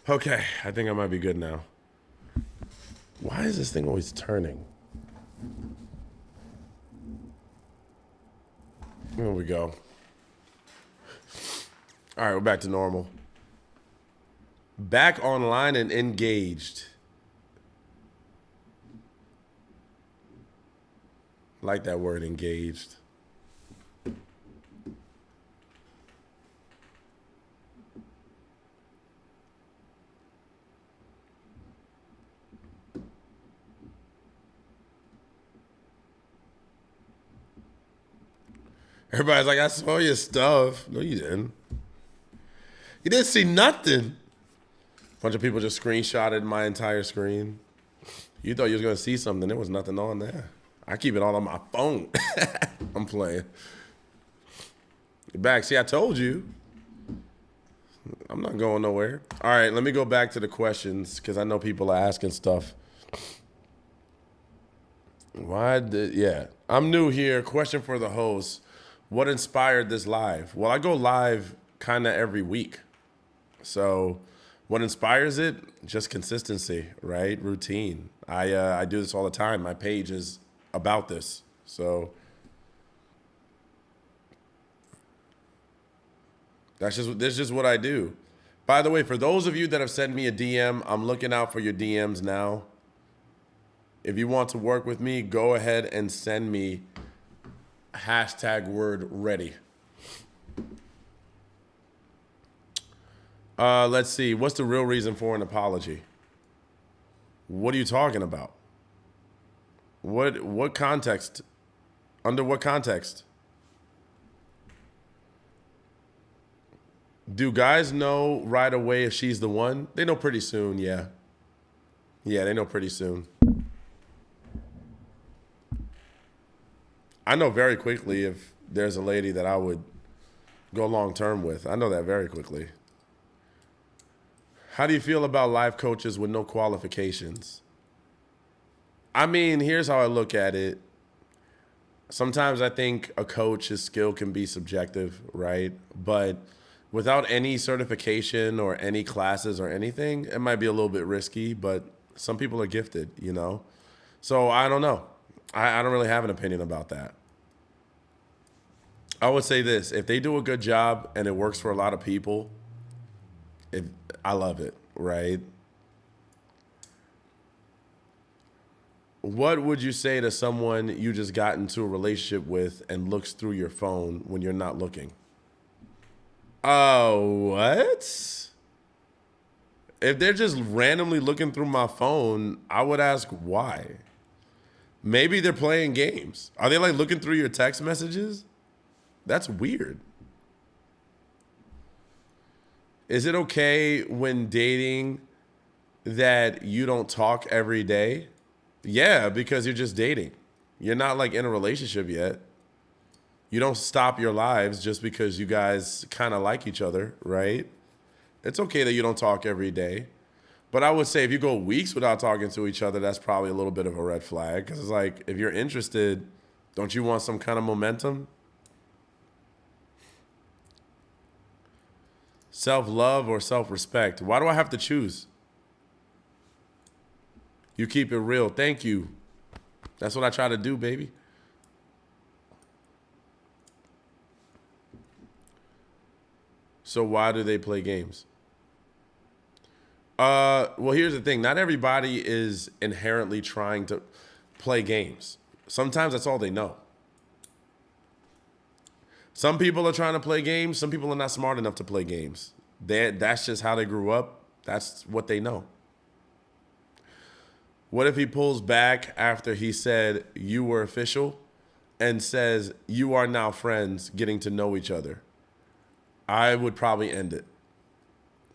Okay, I think I might be good now. Why is this thing always turning? There we go. All right, we're back to normal. Back online and engaged. Like that word, engaged. Everybody's like, I saw your stuff. No, you didn't. You didn't see nothing. A bunch of people just screenshotted my entire screen. You thought you was going to see something. There was nothing on there. I keep it all on my phone. I'm playing. You're back. See, I told you. I'm not going nowhere. All right, let me go back to the questions because I know people are asking stuff. Yeah. I'm new here. Question for the host. What inspired this live? Well, I go live kind of every week. So what inspires it? Just consistency, right? Routine. I do this all the time. My page is about this. So that's just what I do. By the way, for those of you that have sent me a DM, I'm looking out for your DMs now. If you want to work with me, go ahead and send me #word ready. Let's see. What's the real reason for an apology? What are you talking about? What context? Under what context? Do guys know right away if she's the one? They know pretty soon, yeah. Yeah, they know pretty soon. I know very quickly if there's a lady that I would go long term with. I know that very quickly. How do you feel about life coaches with no qualifications? I mean, here's how I look at it. Sometimes I think a coach's skill can be subjective, right? But without any certification or any classes or anything, it might be a little bit risky, but some people are gifted, you know? So I don't know. I don't really have an opinion about that. I would say this, if they do a good job and it works for a lot of people, I love it, right? What would you say to someone you just got into a relationship with and looks through your phone when you're not looking? Oh, what? If they're just randomly looking through my phone, I would ask why. Maybe they're playing games. Are they like looking through your text messages? That's weird. Is it okay when dating that you don't talk every day? Yeah, because you're just dating. You're not like in a relationship yet. You don't stop your lives just because you guys kind of like each other, right? It's okay that you don't talk every day. But I would say if you go weeks without talking to each other, that's probably a little bit of a red flag. Because it's like, if you're interested, don't you want some kind of momentum? Self-love or self-respect? Why do I have to choose? You keep it real. Thank you. That's what I try to do, baby. So why do they play games? Well, here's the thing. Not everybody is inherently trying to play games. Sometimes that's all they know. Some people are trying to play games. Some people are not smart enough to play games. That's just how they grew up. That's what they know. What if he pulls back after he said you were official and says you are now friends getting to know each other? I would probably end it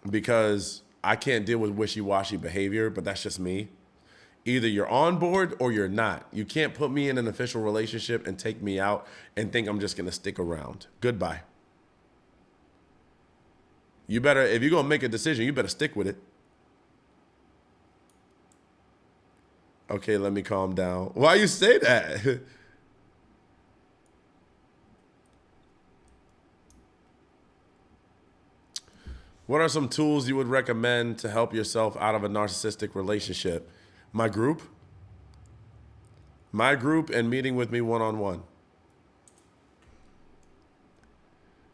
because I can't deal with wishy-washy behavior, but that's just me. Either you're on board or you're not. You can't put me in an official relationship and take me out and think I'm just going to stick around. Goodbye. You better, if you're going to make a decision, you better stick with it. Okay, let me calm down. Why you say that? What are some tools you would recommend to help yourself out of a narcissistic relationship? My group. My group and meeting with me one-on-one.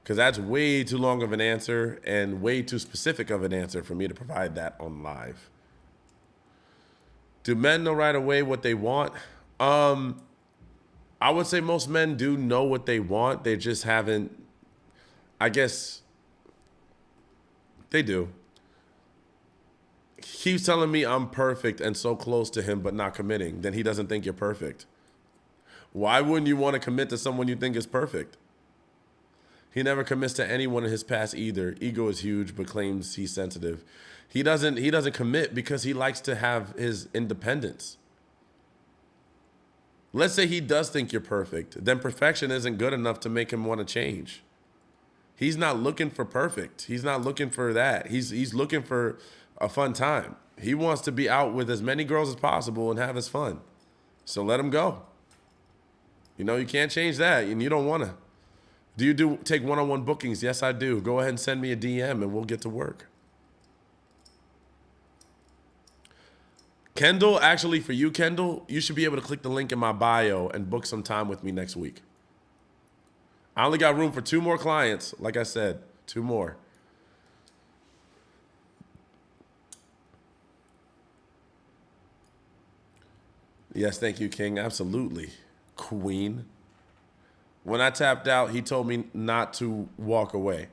Because that's way too long of an answer and way too specific of an answer for me to provide that on live. Do men know right away what they want? I would say most men do know what they want. They just haven't, I guess they do. He keeps telling me I'm perfect and so close to him, but not committing. Then he doesn't think you're perfect. Why wouldn't you want to commit to someone you think is perfect? He never commits to anyone in his past either. Ego is huge, but claims he's sensitive. He doesn't commit because he likes to have his independence. Let's say he does think you're perfect. Then perfection isn't good enough to make him want to change. He's not looking for perfect. He's not looking for that. He's looking for a fun time. He wants to be out with as many girls as possible and have his fun. So let him go. You know, you can't change that, and you don't want to. Do you take one-on-one bookings? Yes, I do. Go ahead and send me a DM, and we'll get to work. Kendall, actually, for you, Kendall, you should be able to click the link in my bio and book some time with me next week. I only got room for 2 more clients. Like I said, 2 more. Yes, thank you, King. Absolutely. Queen. When I tapped out, he told me not to walk away.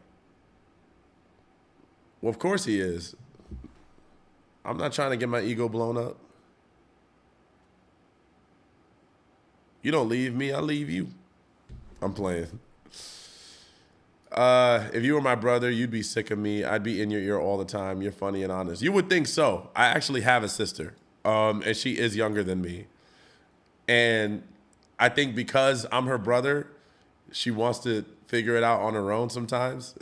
Well, of course he is. I'm not trying to get my ego blown up. You don't leave me, I leave you. I'm playing. If you were my brother, you'd be sick of me. I'd be in your ear all the time. You're funny and honest. You would think so. I actually have a sister, and she is younger than me. And I think because I'm her brother, she wants to figure it out on her own sometimes.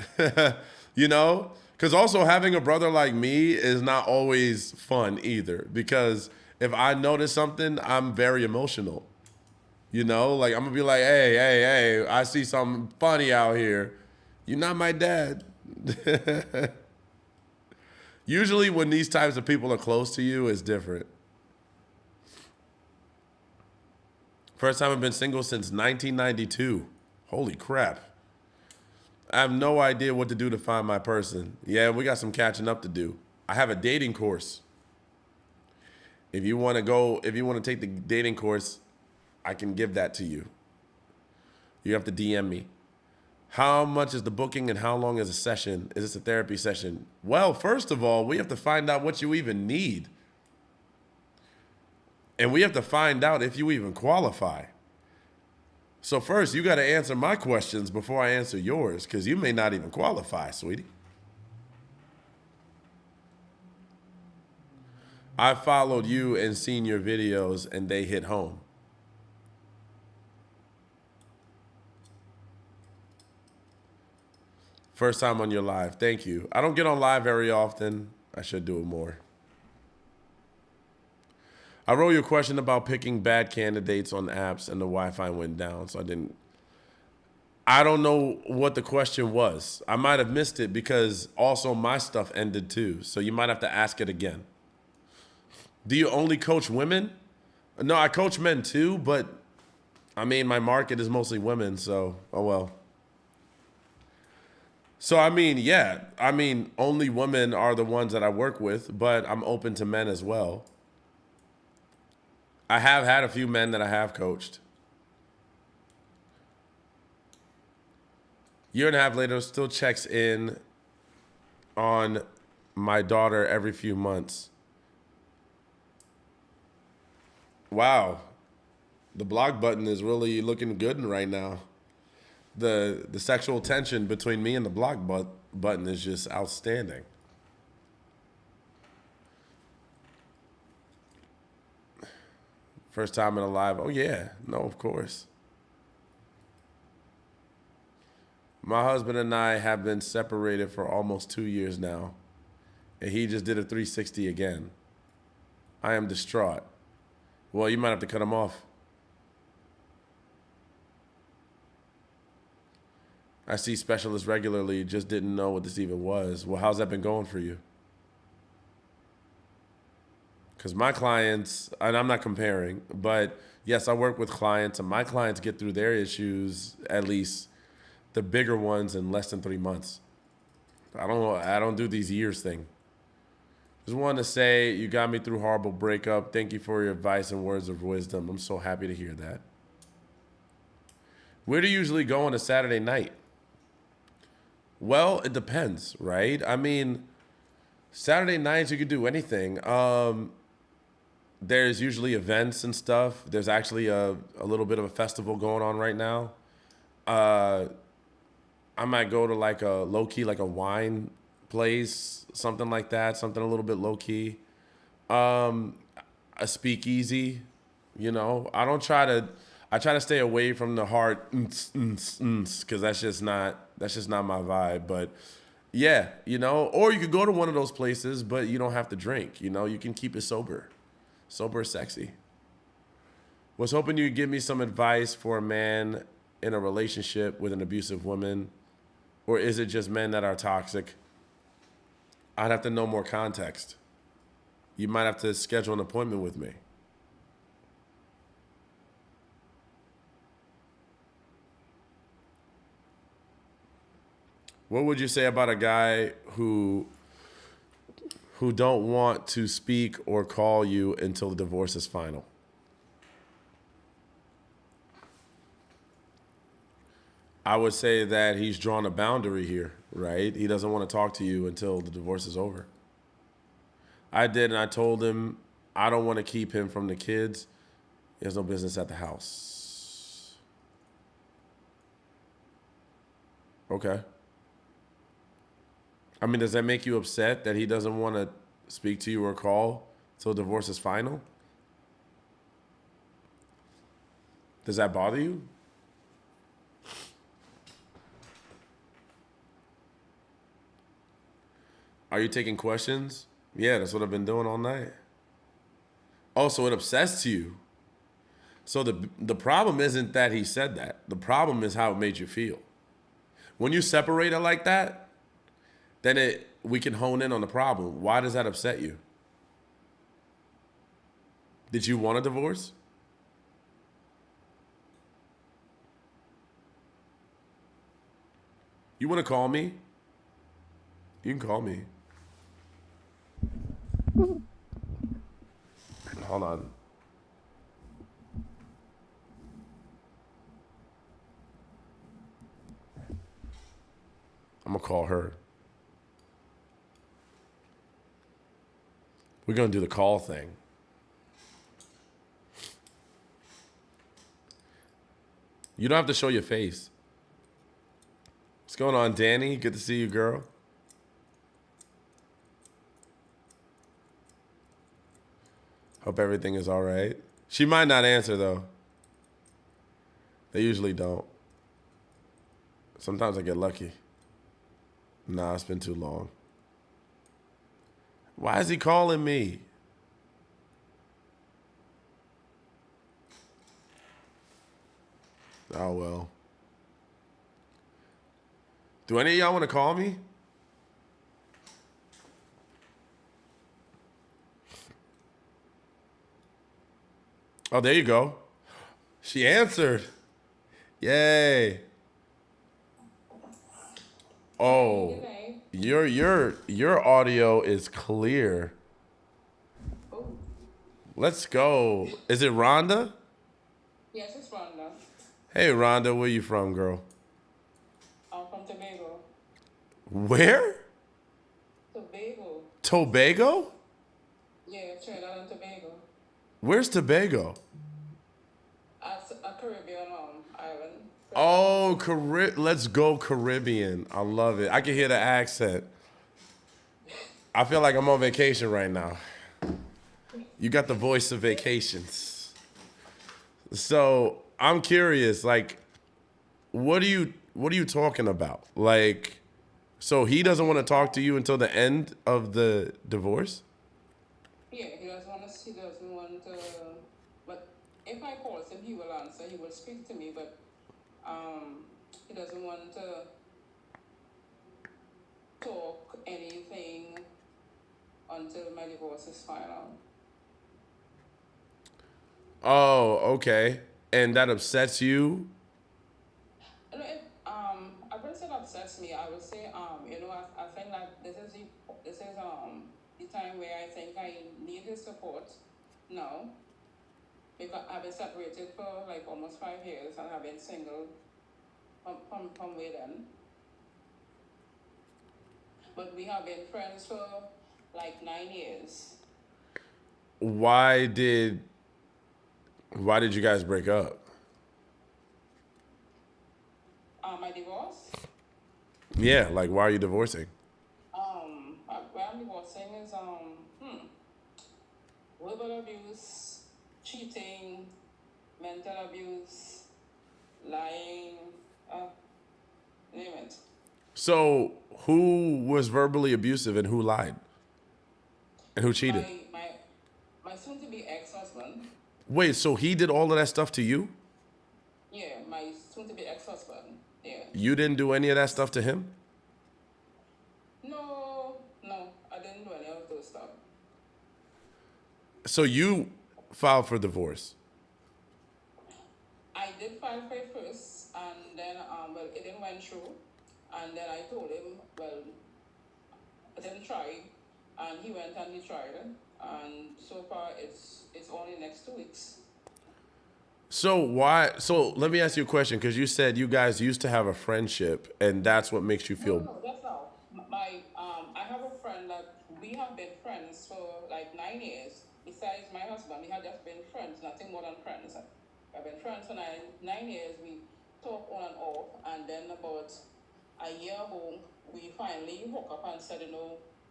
You know? Because also having a brother like me is not always fun either. Because if I notice something, I'm very emotional. You know? Like, I'm going to be like, hey, I see something funny out here. You're not my dad. Usually when these types of people are close to you, it's different. First time I've been single since 1992. Holy crap. I have no idea what to do to find my person. Yeah, we got some catching up to do. I have a dating course. If you want to take the dating course, I can give that to you. You have to DM me. How much is the booking and how long is a session? Is this a therapy session? Well, first of all, we have to find out what you even need. And we have to find out if you even qualify. So first, you got to answer my questions before I answer yours, because you may not even qualify, sweetie. I followed you and seen your videos, and they hit home. First time on your live. Thank you. I don't get on live very often. I should do it more. I wrote you a question about picking bad candidates on apps and the Wi-Fi went down, so I don't know what the question was. I might have missed it because also my stuff ended too, so you might have to ask it again. Do you only coach women? No, I coach men too, but I mean, my market is mostly women, so oh well. So I mean, yeah, only women are the ones that I work with, but I'm open to men as well. I have had a few men that I have coached. Year and a half later, still checks in on my daughter every few months. Wow. The block button is really looking good right now. The sexual tension between me and the block button is just outstanding. First time in a live. Oh, yeah. No, of course. My husband and I have been separated for almost 2 years now, and he just did a 360 again. I am distraught. Well, you might have to cut him off. I see specialists regularly, just didn't know what this even was. Well, how's that been going for you? Because my clients, and I'm not comparing, but yes, I work with clients, and my clients get through their issues, at least the bigger ones, in less than 3 months. I don't do these years thing. Just wanted to say you got me through horrible breakup. Thank you for your advice and words of wisdom. I'm so happy to hear that. Where do you usually go on a Saturday night? Well, it depends, right? I mean, Saturday nights you could do anything. There's usually events and stuff. There's actually a little bit of a festival going on right now. Uh, I might go to like a low key, like a wine place, something like that, something a little bit low key. Um, a speakeasy, you know. I try to stay away from the hard because that's just not my vibe. But yeah, you know, or you could go to one of those places, but you don't have to drink. You know, you can keep it sober. Sober is sexy. Was hoping you'd give me some advice for a man in a relationship with an abusive woman, or is it just men that are toxic? I'd have to know more context. You might have to schedule an appointment with me. What would you say about a guy who don't want to speak or call you until the divorce is final? I would say that he's drawn a boundary here, right? He doesn't want to talk to you until the divorce is over. I did, and I told him I don't want to keep him from the kids. He has no business at the house. Okay. I mean, does that make you upset that he doesn't want to speak to you or call till divorce is final? Does that bother you? Are you taking questions? Yeah, that's what I've been doing all night. Oh, so it obsessed you. So the problem isn't that he said that. The problem is how it made you feel. When you separate it like that, then we can hone in on the problem. Why does that upset you? Did you want a divorce? You want to call me? You can call me. Hold on. I'm going to call her. We're going to do the call thing. You don't have to show your face. What's going on, Danny? Good to see you, girl. Hope everything is all right. She might not answer, though. They usually don't. Sometimes I get lucky. Nah, it's been too long. Why is he calling me? Oh, well. Do any of y'all want to call me? Oh, there you go. She answered. Yay. Oh, your audio is clear. Let's go. Is it Rhonda? Yes, it's Rhonda. Hey, Rhonda, where you from, girl? I'm from Tobago. Where? Tobago. Tobago? Yeah, Trinidad and Tobago. Where's Tobago? That's a Caribbean island. Oh, let's go Caribbean. I love it. I can hear the accent. I feel like I'm on vacation right now. You got the voice of vacations. So I'm curious, like, what are you talking about? Like, so he doesn't want to talk to you until the end of the divorce? Yeah, he doesn't want to. He doesn't want to. But if I call him, he will answer. He will speak to me. But he doesn't want to talk anything until my divorce is final. Oh, okay. And that upsets you? You know, I wouldn't say it upsets me. I would say, I think that this is the time where I think I need his support now, because I've been separated for like almost 5 years and I've been single from way then. But we have been friends for like 9 years. Why did why did you guys break up? My divorce, Yeah, like why are you divorcing? where I'm divorcing is verbal abuse, cheating, mental abuse, lying, uh, name it. So, who was verbally abusive and who lied? And who cheated? My soon to be ex-husband. Wait, so he did all of that stuff to you? Yeah, my soon to be ex-husband. Yeah. You didn't do any of that stuff to him? No, no, I didn't do any of those stuff. So you filed for divorce. I did file for it first, and then it didn't went through, and then I told him, well, I didn't try, and he went and he tried, and so far it's only next 2 weeks. So why so let me ask you a question because you said you guys used to have a friendship and that's what makes you No, feel. no, that's not. I have a friend that we have been friends for like 9 years. Besides my husband, we have just been friends, nothing more than friends. We've been friends for 9 years. We talk on and off, and then about a year ago, we finally hook up and said,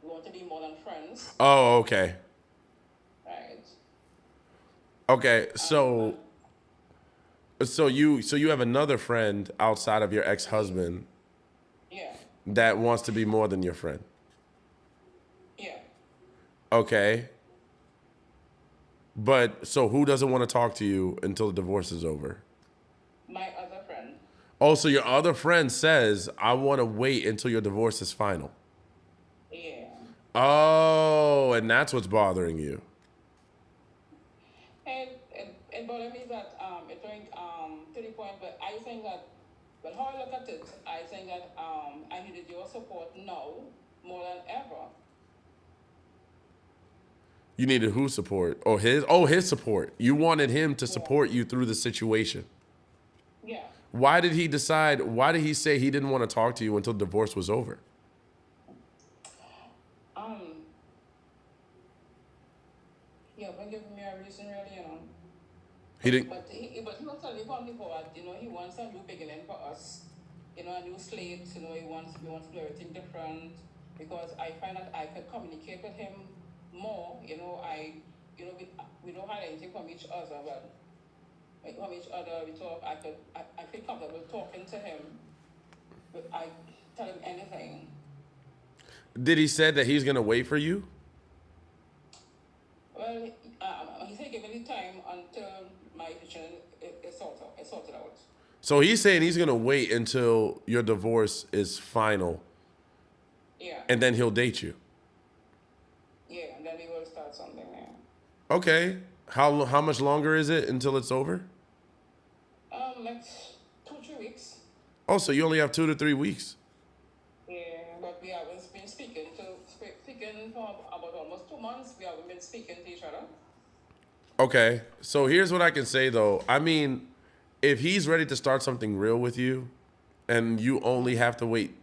we want to be more than friends, Oh, okay. right? Okay. And So you have another friend outside of your ex-husband yeah, that wants to be more than your friend. yeah. Okay. But so who doesn't want to talk to you until the divorce is over? My other friend, Oh, so your other friend says, I want to wait until your divorce is final. yeah. Oh, and that's what's bothering you. And it bothered me that it went to the point, but I think that, well, how I look at it, I think that I needed your support now more than ever. You needed whose support? Oh, his? Oh, his support. You wanted him to Yeah, support you through the situation. yeah. Why did he say he didn't want to talk to you until divorce was over? Um, yeah, but giving me a reason, really. He didn't. But he was telling me from before that, he wants a new beginning for us, a new slate. He wants to do everything different, because I find that I could communicate with him more. We don't have anything from each other, but like from each other we talk. I feel comfortable talking to him, but I tell him anything. Did he said that he's gonna wait for you? Well, he said give me the time until my situation is sorted out. So he's saying he's gonna wait until your divorce is final, Yeah, and then he'll date you. yeah, and then we will start something there. Okay. How much longer is it until it's over? Like 2 3 weeks. Oh, so you only have 2 to 3 weeks. Yeah, but we haven't been speaking for about almost 2 months. We haven't been speaking to each other. Okay. So here's what I can say though. I mean, if he's ready to start something real with you, and you only have to wait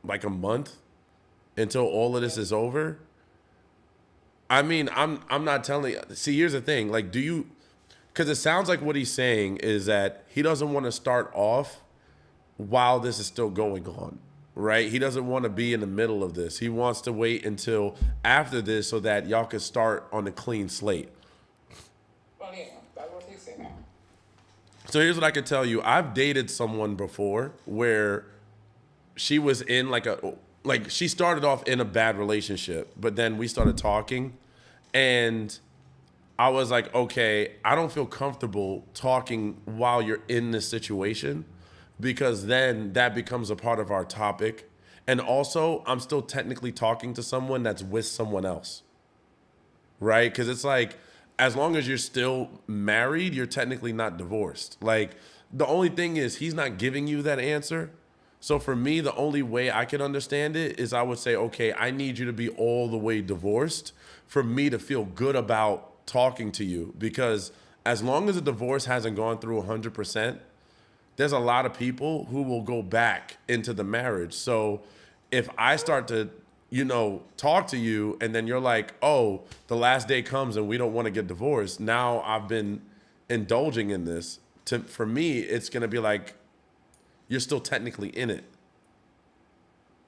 like a month until all of this is over. I mean, I'm not telling. See, here's the thing. Like, do you? Because it sounds like what he's saying is that he doesn't want to start off while this is still going on, right? He doesn't want to be in the middle of this. He wants to wait until after this so that y'all can start on a clean slate. Well, yeah, that's what he's saying now. So here's what I can tell you. I've dated someone before where she was in like she started off in a bad relationship, but then we started talking and I was like, okay, I don't feel comfortable talking while you're in this situation. because then that becomes a part of our topic. And also, I'm still technically talking to someone that's with someone else, right? Because it's like, as long as you're still married, you're technically not divorced. Like, the only thing is, he's not giving you that answer. So for me, the only way I can understand it is I would say, okay, I need you to be all the way divorced for me to feel good about talking to you. Because as long as a divorce hasn't gone through 100%, there's a lot of people who will go back into the marriage. So if I start to, talk to you and then you're like, oh, the last day comes and we don't want to get divorced, now I've been indulging in this. For me, it's going to be like, you're still technically in it.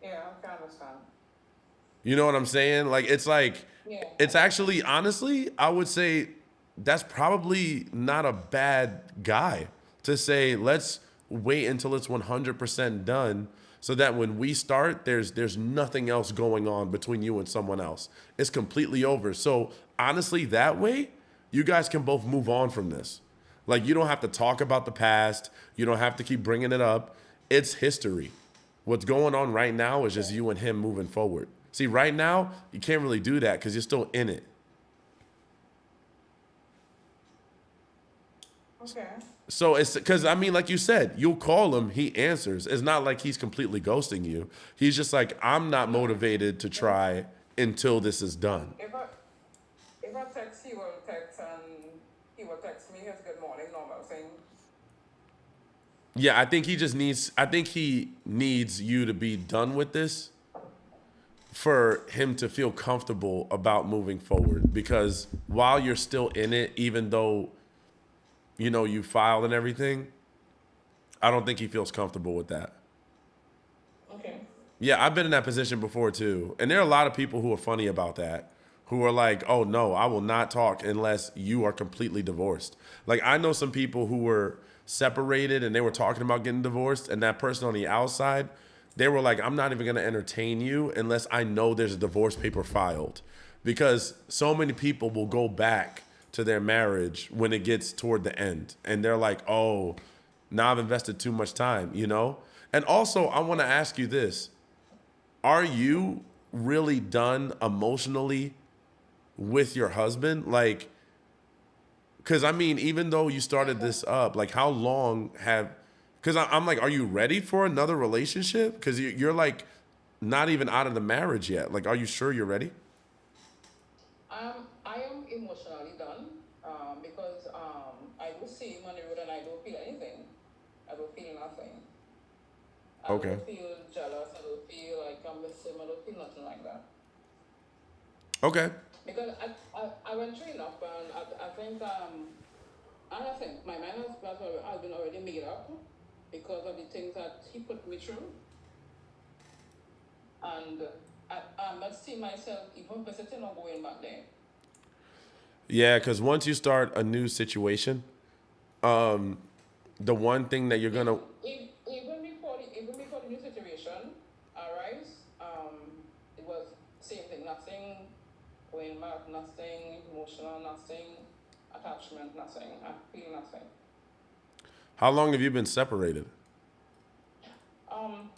Yeah, I can understand. You know what I'm saying? Like, Yeah. it's actually, honestly, I would say that's probably not a bad guy to say, let's wait until it's 100% done so that when we start, there's nothing else going on between you and someone else. It's completely over. So honestly, that way, you guys can both move on from this. Like, you don't have to talk about the past. You don't have to keep bringing it up. It's history. What's going on right now is just you and him moving forward. See, right now, you can't really do that because you're still in it. Okay. So it's because, I mean, like you said, you'll call him, he answers. It's not like he's completely ghosting you. He's just like, I'm not motivated to try until this is done. If I text, he will text, and he will text me his good morning normal thing. Yeah, I think he needs you to be done with this for him to feel comfortable about moving forward. Because while you're still in it, even though, you filed and everything, I don't think he feels comfortable with that. Okay. Yeah, I've been in that position before too. And there are a lot of people who are funny about that, who are like, oh no, I will not talk unless you are completely divorced. Like, I know some people who were separated and they were talking about getting divorced, and that person on the outside, they were like, I'm not even going to entertain you unless I know there's a divorce paper filed. Because so many people will go back to their marriage when it gets toward the end. And they're like, oh, now I've invested too much time. And also, I want to ask you this. Are you really done emotionally with your husband? Like, because I mean, even though you started this up, like, how long have, because I'm like, are you ready for another relationship? Because you're like not even out of the marriage yet. Like, are you sure you're ready? I am emotionally done. Because I do see him on the road and I don't feel anything. I don't feel nothing. I Okay. don't feel jealous. I don't feel like I'm with him. I don't feel nothing like that. Okay. Because I went through enough, and I think and I think my mind has been already made up because of the things that he put me through, and I'm not seeing myself even visiting or going back there. Yeah, because once you start a new situation, the one thing that you're gonna, Even before the new situation arise, it was same thing. Nothing going back. Nothing emotional. Nothing attachment. Nothing. I feel nothing. how long have you been separated? Um,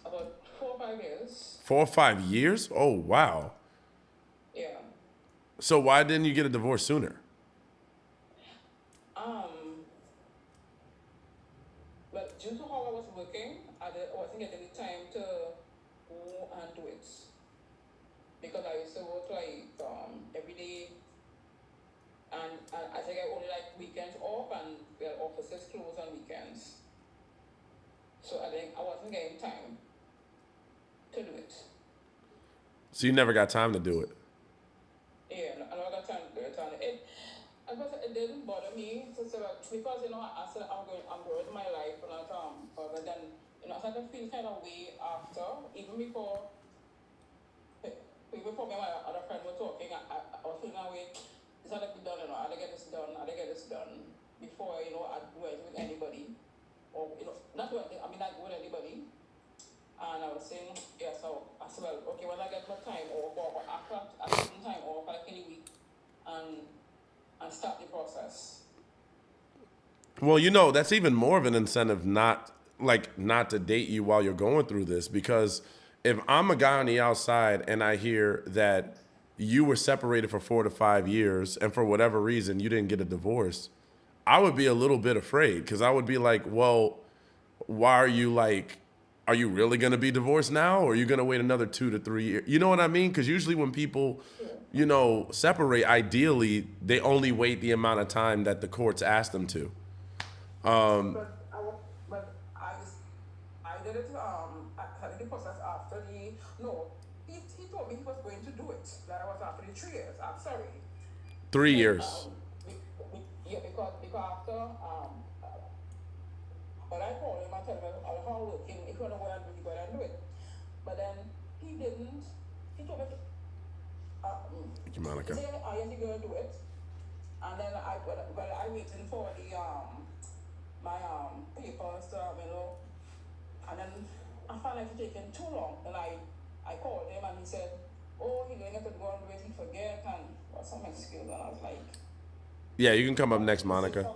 about 4 or 5 years. 4 or 5 years? Oh, wow. Yeah. So why didn't you get a divorce sooner? Um, but due to how I was working, I wasn't getting the time to go and do it because I used to work like every day, and I think I only like weekends off, and the offices close on weekends. So I think I wasn't getting time to do it. So you never got time to do it. Yeah, I never got time to do it, and it didn't bother me to say that because I said I'm going with my life, and but then I started to feel kind of way after, even before me and my other friend were talking, I was feeling that way. It's not to be done, I had to get this done, before I do it with anybody, or not with, I mean not with anybody. And I was saying, yeah, so I said, well, okay, when I get my time off, or after a certain time off, like any week, and start the process. Well, that's even more of an incentive not like not to date you while you're going through this, because if I'm a guy on the outside and I hear that you were separated for 4 to 5 years and for whatever reason you didn't get a divorce, I would be a little bit afraid because I would be like, well, why are you like, are you really going to be divorced now, or are you going to wait another 2 to 3 years? You know what I mean? Because usually when people, separate, ideally they only wait the amount of time that the courts ask them to. I did it. I started the process after the no. He told me he was going to do it. That I was after the 3 years. I'm sorry. 3 years. Yeah, because after but I called him and told him how working. If you want to go and do it, go and do it. But then he didn't. He told me. Thank you, Monica. He said, "I am going to do it." And then I waiting for the my papers to and then I found it taking too long. And I called him and he said, "Oh, he's going to go and do it. He forget and some excuse." And I was like, Yeah, you can come up next, Monica.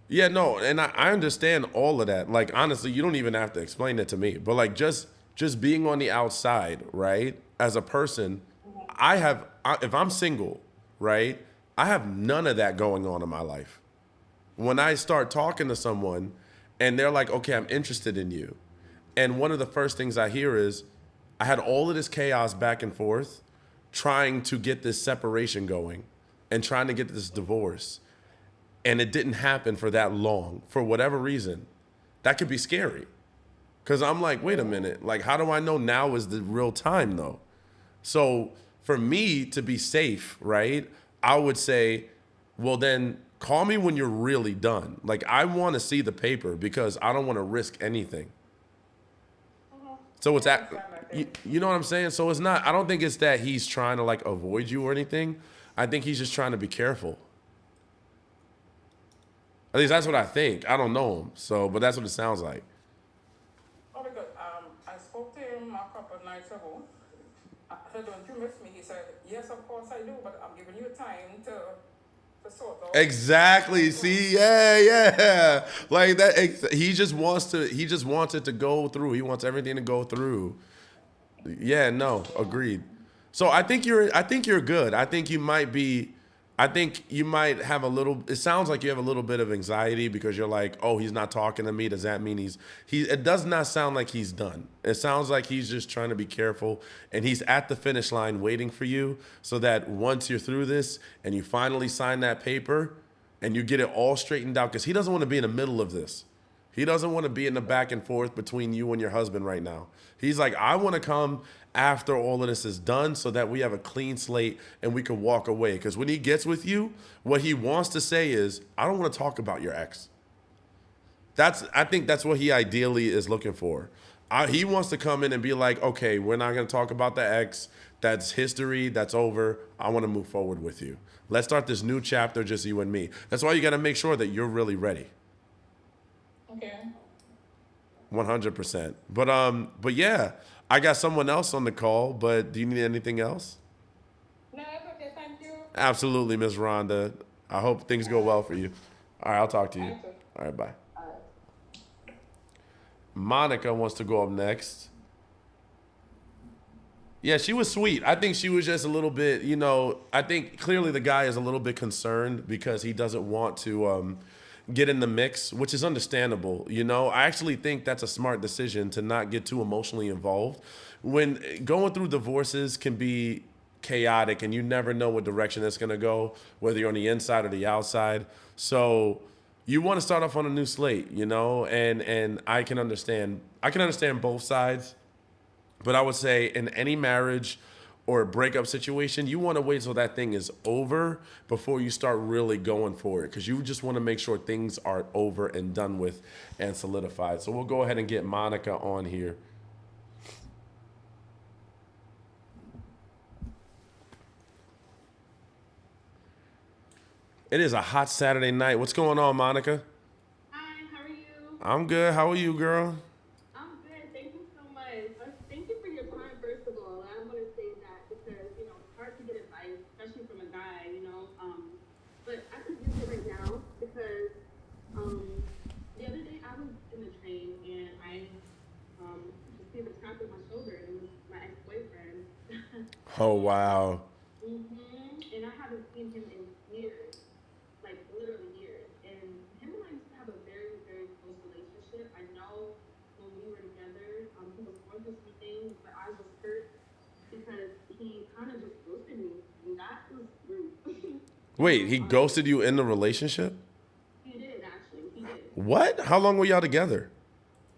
Yeah, no, and I understand all of that. Like, honestly, you don't even have to explain it to me. But like, just being on the outside, right? As a person, if I'm single, right? I have none of that going on in my life. When I start talking to someone, and they're like, "Okay, I'm interested in you," and one of the first things I hear is, "I had all of this chaos back and forth, trying to get this separation going, and trying to get this divorce." And it didn't happen for that long, for whatever reason. That could be scary. Because I'm like, wait a minute, like, how do I know now is the real time, though? So for me to be safe, right, I would say, well, then call me when you're really done. Like, I want to see the paper because I don't want to risk anything. So it's you know what I'm saying? So it's not, I don't think it's that he's trying to like avoid you or anything. I think he's just trying to be careful. At least that's what I think. I don't know him, but that's what it sounds like. "Oh, because I spoke to him a couple of nights ago. I said, 'Don't you miss me?' He said, 'Yes, of course I do, but I'm giving you time to sort out.'" Exactly. See, yeah. Like that. He just wants it to go through. He wants everything to go through. Yeah. No. Agreed. So I think you're good. I think you might have a little. It sounds like you have a little bit of anxiety because you're like, oh, he's not talking to me. Does that mean he? It does not sound like he's done. It sounds like he's just trying to be careful, and he's at the finish line waiting for you, so that once you're through this and you finally sign that paper, and you get it all straightened out, because he doesn't want to be in the middle of this. He doesn't want to be in the back and forth between you and your husband right now. He's like, I want to come after all of this is done so that we have a clean slate and we can walk away. Because when he gets with you, what he wants to say is, I don't want to talk about your ex. I think that's what he ideally is looking for. He wants to come in and be like, okay, we're not going to talk about the ex. That's history. That's over. I want to move forward with you. Let's start this new chapter, just you and me. That's why you got to make sure that you're really ready. Okay. 100%. But yeah, I got someone else on the call, but do you need anything else? No, it's okay. Thank you. Absolutely, Miss Rhonda. I hope things go well for you. All right, I'll talk to you. Thank you. All right, bye. Monica wants to go up next. Yeah, she was sweet. I think she was just a little bit, I think clearly the guy is a little bit concerned because he doesn't want to get in the mix, which is understandable. I actually think that's a smart decision to not get too emotionally involved. When going through divorces can be chaotic and you never know what direction it's going to go, whether you're on the inside or the outside. So you want to start off on a new slate, and I can understand both sides. But I would say in any marriage or a breakup situation, you want to wait till that thing is over before you start really going for it, because you just want to make sure things are over and done with and solidified. So we'll go ahead and get Monica on here. It is a hot Saturday night. What's going on, Monica? Hi, how are you? I'm good. How are you, girl? I'm good. Thank you so much. Thank you for your time, first of all. I want to say that because, it's hard to get advice, especially from a guy. But I could use it right now because the other day I was in the train and I Oh wow. And I haven't seen him in years, like literally years. And him and I used to have a very, very close relationship. I know when we were together, he was going through some things, but I was hurt because he kind of just ghosted me, and that was rude. Wait, he ghosted you in the relationship? He did actually. He did. What? How long were y'all together?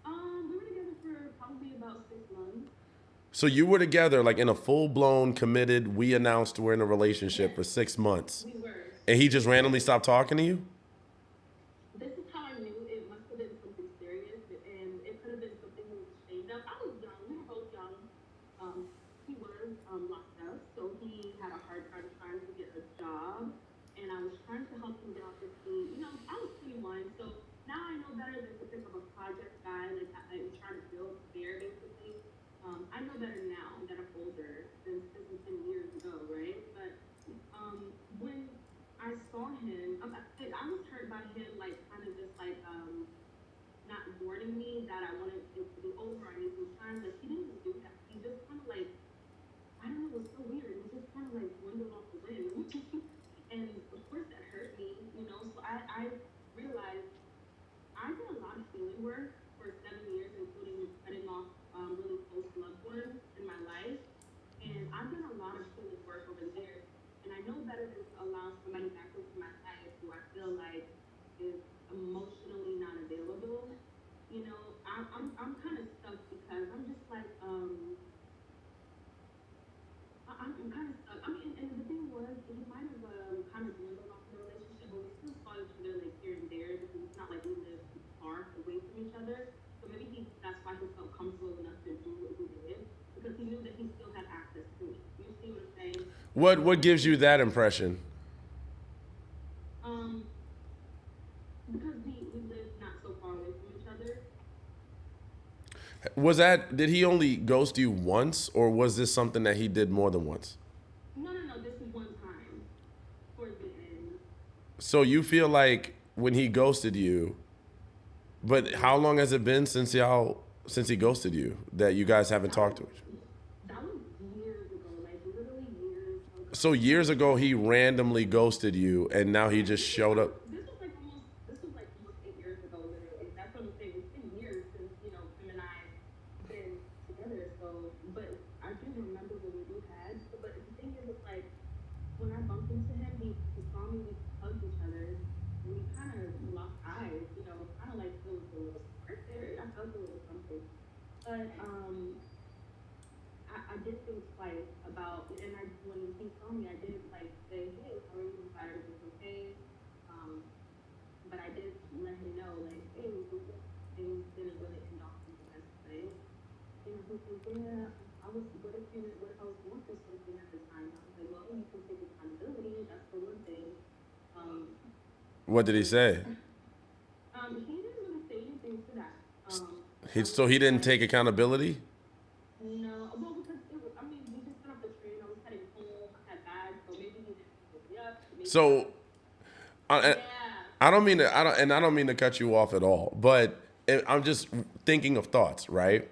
We were together for probably about 6 months. So you were together like in a full blown committed, we announced we're in a relationship for 6 months. We were. And he just randomly stopped talking to you? This is how I knew it must have been something serious, and it could have been something he was ashamed of. I was young. We were both young. He was locked up, so he had a hard time trying to get a job, and I was trying to help him get off his feet. You know, I was 21, so now I know better than to pick up a project guy and try to build there, basically. I know better now that I'm older than 10 years ago, right? But when I saw him, I was hurt by him, like, kind of just like not warning me that I wanted it to be over. I need some time. Like, he didn't do that. He just kind of like, I don't know, it was so weird. He just kind of like dwindled off the wind. And of course that hurt me, you know. So I realized I did a lot of healing work for 7 years, including cutting off really close loved ones in my life. And I've done a lot of healing work over there. And I know better than to allow somebody back into my life who I feel like is emotionally not available. You know, I'm kind of stuck because I'm just like, I'm kind of stuck. I mean, and the thing was, he might have kind of dwindled off the relationship, but we still saw each other like here and there because it's not like we live far away from each other. So maybe that's why he felt comfortable enough to do what he did, because he knew that he still had access to me. You see what I'm saying? What gives you that impression? Because we live not so far away from each other. Did he only ghost you once, or was this something that he did more than once? No. This is one time towards the end. So you feel like when he ghosted you, but how long has it been since he ghosted you that you guys haven't talked to each other? That was years ago, like literally years ago. So years ago he randomly ghosted you, and now he just showed up. This was like almost 8 years ago, literally. That's what I'm saying. It's been years since, you know, him and I been together. So, but I do remember when we had. But the thing is, it's like when I bumped into him, he saw me, we hugged each other, and we kind of locked eyes. You know, kind of like there was a little spark there. I felt a little something. But I did think twice about, and when he saw me, I did like say, hey, how are you? Are you okay? But I did let him know, like, hey, things didn't really end off in the best way. And he said, yeah, what if I was going through something at the time? I was like, well, you can take accountability, that's the one thing. What did he say? He didn't really say anything to that. So he didn't take accountability? No, well, because we just got off the train. I was heading home. I had bags, so maybe he didn't pick me up. So, I don't mean to cut you off at all, but I'm just thinking of thoughts, right?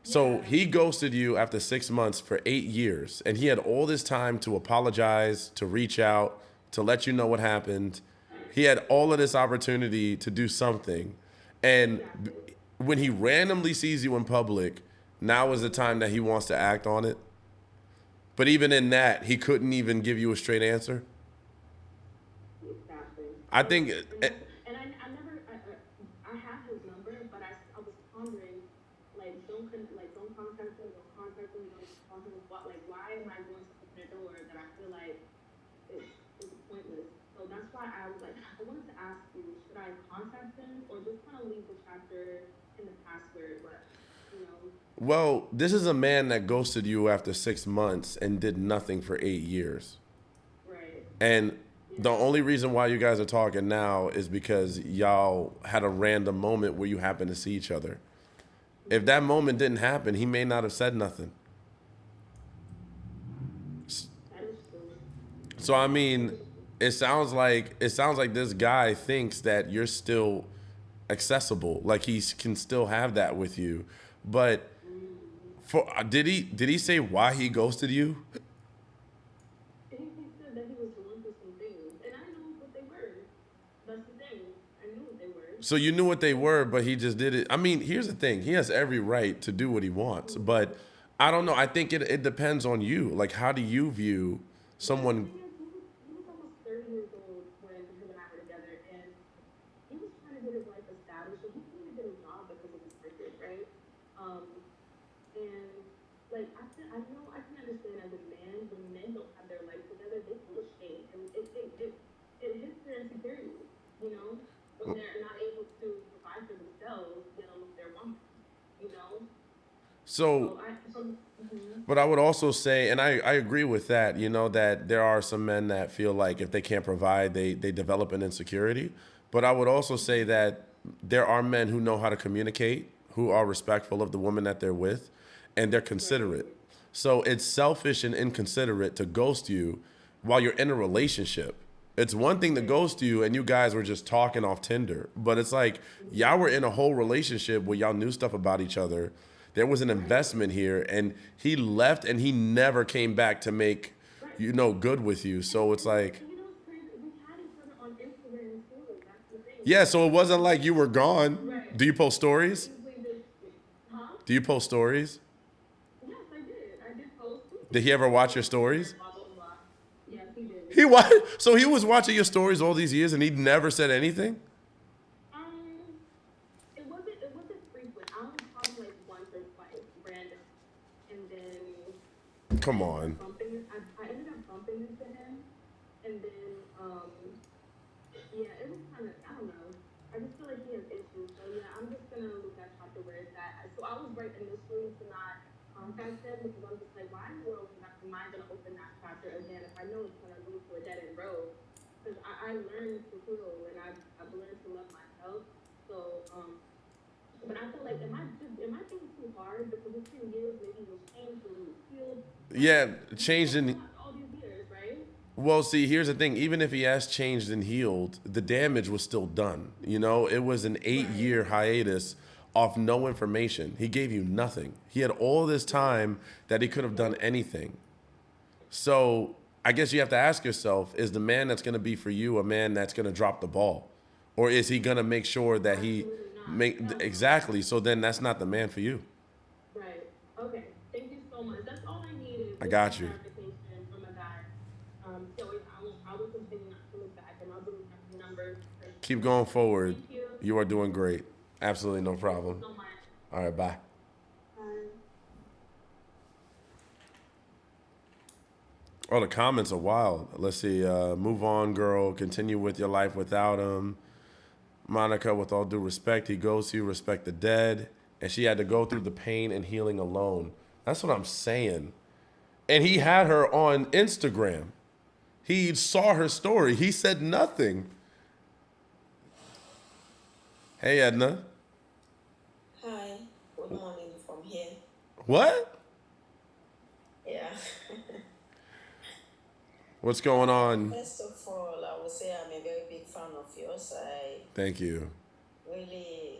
So he ghosted you after 6 months for 8 years, and he had all this time to apologize, to reach out, to let you know what happened. He had all of this opportunity to do something, and when he randomly sees you in public, now is the time that he wants to act on it. But even in that, he couldn't even give you a straight answer. Exactly. I think. And I have his number, but I was pondering, like, don't contact him, don't contact him, don't call him. Why am I going to open a door that I feel like it's pointless? So that's why I was like, I wanted to ask you, should I contact him or just kind of leave the chapter in the past where it was, you know? Well, this is a man that ghosted you after 6 months and did nothing for 8 years. Right. And the only reason why you guys are talking now is because y'all had a random moment where you happened to see each other. If that moment didn't happen, he may not have said nothing. That is true. So I mean, it sounds like this guy thinks that you're still accessible, like he can still have that with you. But did he say why he ghosted you? suspected that he was going through some things, and I knew what they were. That's the thing. I knew what they were. So you knew what they were, but he just did it. I mean, here's the thing. He has every right to do what he wants, but I don't know. I think it depends on you. Like, how do you view someone? He was almost 30 years old when him and I were together, and he was trying to get his life established, and he couldn't even get a job because of his record, right? Um, and like I know I can understand as a man when men don't have their life together, they feel ashamed, and it hits their insecurity, you know, when they're not able to provide for themselves, dealing with their woman, you know. So, So mhm. but I would also say, and I agree with that, that there are some men that feel like if they can't provide, they develop an insecurity. But I would also say that there are men who know how to communicate, who are respectful of the woman that they're with, and they're considerate. So it's selfish and inconsiderate to ghost you while you're in a relationship. It's one thing to ghost you and you guys were just talking off Tinder, but it's like y'all were in a whole relationship where y'all knew stuff about each other. There was an investment here, and he left and he never came back to make, good with you. So it's like, You know, it's crazy. We had each other on Instagram too. That's the thing. yeah, so it wasn't like you were gone. Right. Do you post stories? Usually this, huh? Do you post stories? Yes, I did. I did post. Did he ever watch your stories? Blah blah blah. Yes, he did. He So he was watching your stories all these years and he never said anything? It wasn't frequent. I only called him like once or twice, random, and then Come on. I ended up bumping into him, and then yeah, it was kind of, I don't know. I just feel like he has issues. So yeah, I'm just gonna look at chapter where it's at. So I was right initially to not contact him because I'm just like, why in the world am I gonna open that chapter again if I know it's gonna lead to a dead end road? Because I learned to heal and I've learned to love myself. So but I feel like am I being too hard because it's 10 years maybe it was changed and it was healed. Yeah, changed in. All these years, right? Well, see, here's the thing. Even if he has changed and healed, the damage was still done. It was an 8-year hiatus off no information. He gave you nothing. He had all this time that he could have done anything. So I guess you have to ask yourself, is the man that's going to be for you a man that's going to drop the ball? Or is he going to make sure that he exactly. So then that's not the man for you. Right. Okay. Thank you so much. That's all I needed. I got you. Clarification from a guy. So I will continue not to look back, and I'll do the numbers. Keep going forward. Thank you. You are doing great. Absolutely no problem. So much. All right, bye. Oh, the comments are wild. Let's see. Move on, girl. Continue with your life without him. Monica, with all due respect, he goes to you, respect the dead. And she had to go through the pain and healing alone. That's what I'm saying. And he had her on Instagram. He saw her story. He said nothing. Hey, Edna. Hi, good morning from here. What? Yeah. What's going on? First of all, I would say I'm a very big fan of yours. I Thank you. really,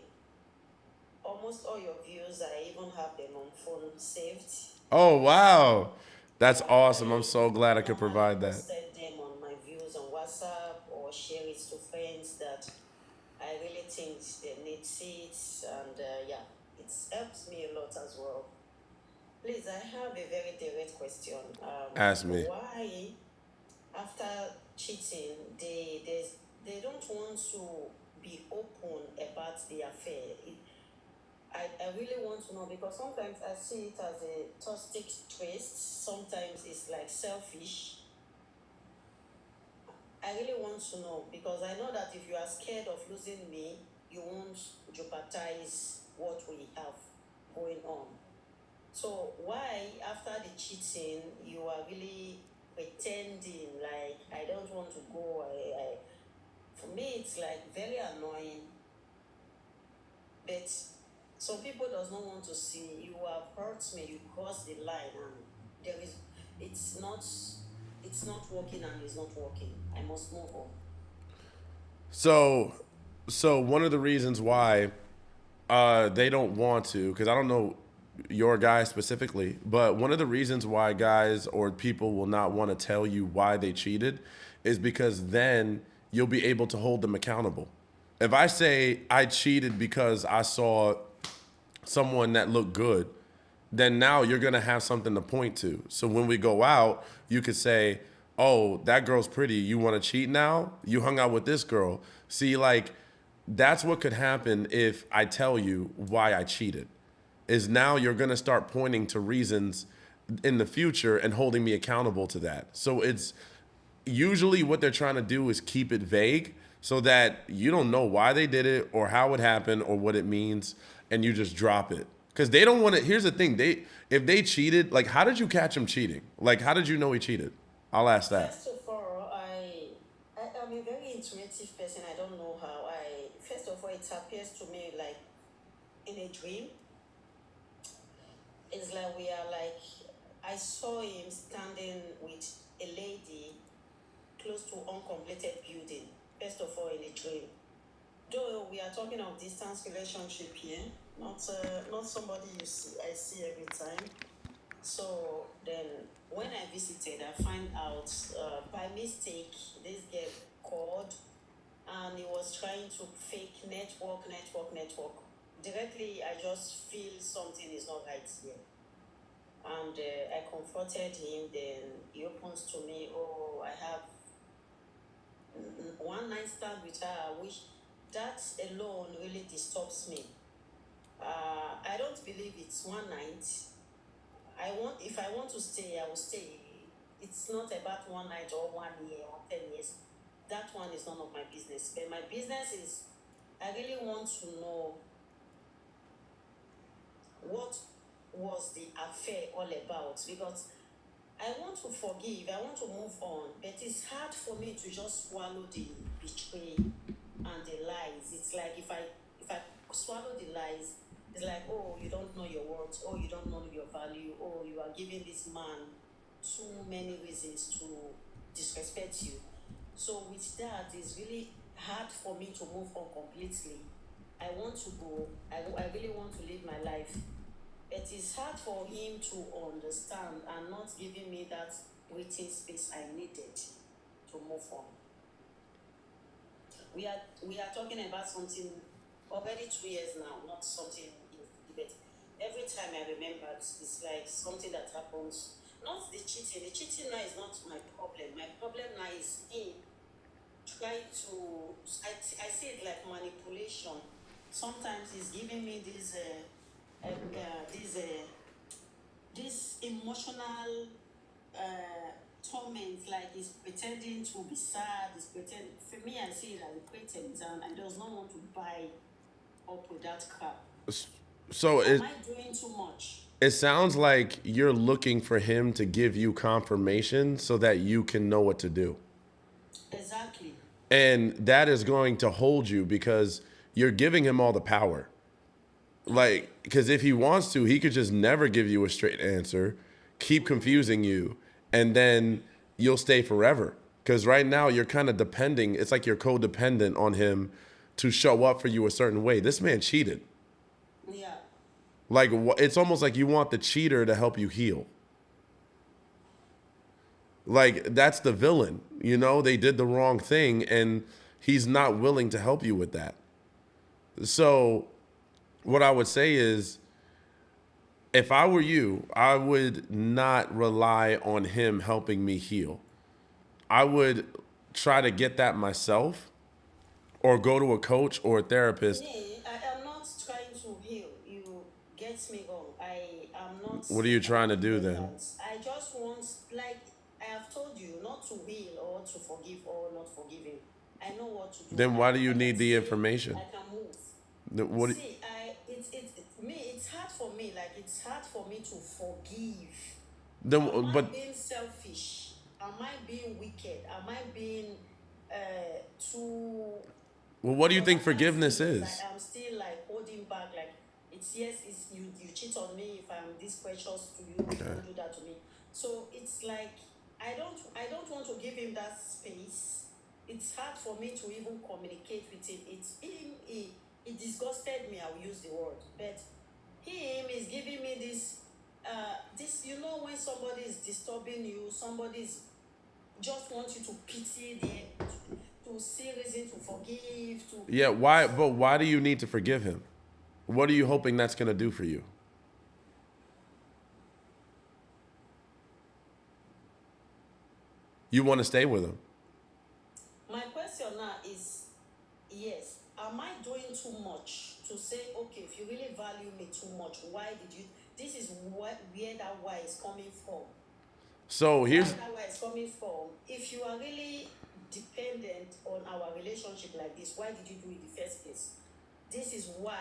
almost all your views, I even have them on phone saved. Oh, wow. That's awesome. I'm so glad I could provide that. Posted them on my views on WhatsApp or share it to friends that I really think they need seats, and yeah, it helps me a lot as well. Please, I have a very direct question. Ask me. Why, after cheating, they don't want to be open about the affair? I really want to know because sometimes I see it as a toxic twist. Sometimes it's like selfish. I really want to know because I know that if you are scared of losing me, you won't jeopardize what we have going on. So why, after the cheating, you are really pretending like I don't want to go? For me, it's like very annoying. But some people does not want to see you have hurt me. You crossed the line, and it's not working, and it's not working. I must move on. So one of the reasons why they don't want to, because I don't know your guy specifically, but one of the reasons why guys or people will not want to tell you why they cheated is because then you'll be able to hold them accountable. If I say I cheated because I saw someone that looked good, then now you're gonna have something to point to. So when we go out, you could say, "Oh, that girl's pretty. You want to cheat now? You hung out with this girl." See, like that's what could happen if I tell you why I cheated. Is now you're gonna start pointing to reasons in the future and holding me accountable to that. So it's usually what they're trying to do is keep it vague so that you don't know why they did it or how it happened or what it means, and you just drop it because they don't want to. Here's the thing: they if they cheated, like how did you catch him cheating? Like how did you know he cheated? I'll ask that. First of all, I am a very intuitive person. I don't know how. First of all, it appears to me like in a dream. It's like we are like, I saw him standing with a lady close to uncompleted building. First of all, in a dream. Though we are talking of distance relationship here, not somebody I see every time. So then, when I visited, I find out by mistake this girl called, and he was trying to fake network. Directly, I just feel something is not right here, and I confronted him. Then he opens to me, "Oh, I have one night stand with her, which that alone really disturbs me. I don't believe it's one night. If I want to stay, I will stay. It's not about one night or 1 year or 10 years. That one is none of my business. But my business is, I really want to know what was the affair all about, because I want to forgive, I want to move on, but it's hard for me to just swallow the betray and the lies. It's like if I swallow the lies, it's like, oh, you don't know your worth, oh, you don't know your value, oh, you are giving this man too many reasons to disrespect you. So with that, it's really hard for me to move on completely. I want to go, I really want to live my life. It is hard for him to understand and not giving me that breathing space I needed to move on. We are talking about something already 2 years now, not something in debate. Every time I remember, it's like something that happens. Not the cheating. The cheating now is not my problem. My problem now is him trying to. I see it like manipulation. Sometimes he's giving me this emotional torment, like he's pretending to be sad. For me, I see it as a pretense, and I does not want to buy up with that crap. So Am I doing too much? it sounds like you're looking for him to give you confirmation so that you can know what to do. Exactly. And that is going to hold you because you're giving him all the power. Like, because if he wants to, he could just never give you a straight answer, keep confusing you, and then you'll stay forever. Because right now you're kind of depending. It's like you're codependent on him to show up for you a certain way. This man cheated. Yeah. Like, it's almost like you want the cheater to help you heal. Like, that's the villain. You know, they did the wrong thing, and he's not willing to help you with that. So what I would say is, if I were you, I would not rely on him helping me heal. I would try to get that myself or go to a coach or a therapist. Me, I am not trying to heal. You get me wrong. I am not. What are you trying to do then? I just want, like I have told you, not to heal or to forgive or not forgiving. I know what to do. Then why do you I need can the see, information? I can move. What? See, it's hard for me. Like it's hard for me to forgive. Then, Am I but being selfish? Am I being wicked? Am I being too? well, what do you think What I'm forgiveness saying is? like I'm still like holding back. Like it's you cheat on me if I'm this precious to you. You don't do that to me. So it's like I don't want to give him that space. It's hard for me to even communicate with him. He disgusted me. I will use the word, but him is giving me this, you know, when somebody is disturbing you, somebody's just wants you to pity them, to see reason to forgive, to Yeah, why? But why do you need to forgive him? What are you hoping that's gonna do for you? You want to stay with him? My question now is, yes, am I doing too much to say, okay, if you really value me too much, why did you? This is where that why is coming from. So Where here's that why is coming from. If you are really dependent on our relationship like this, why did you do it in the first place? This is why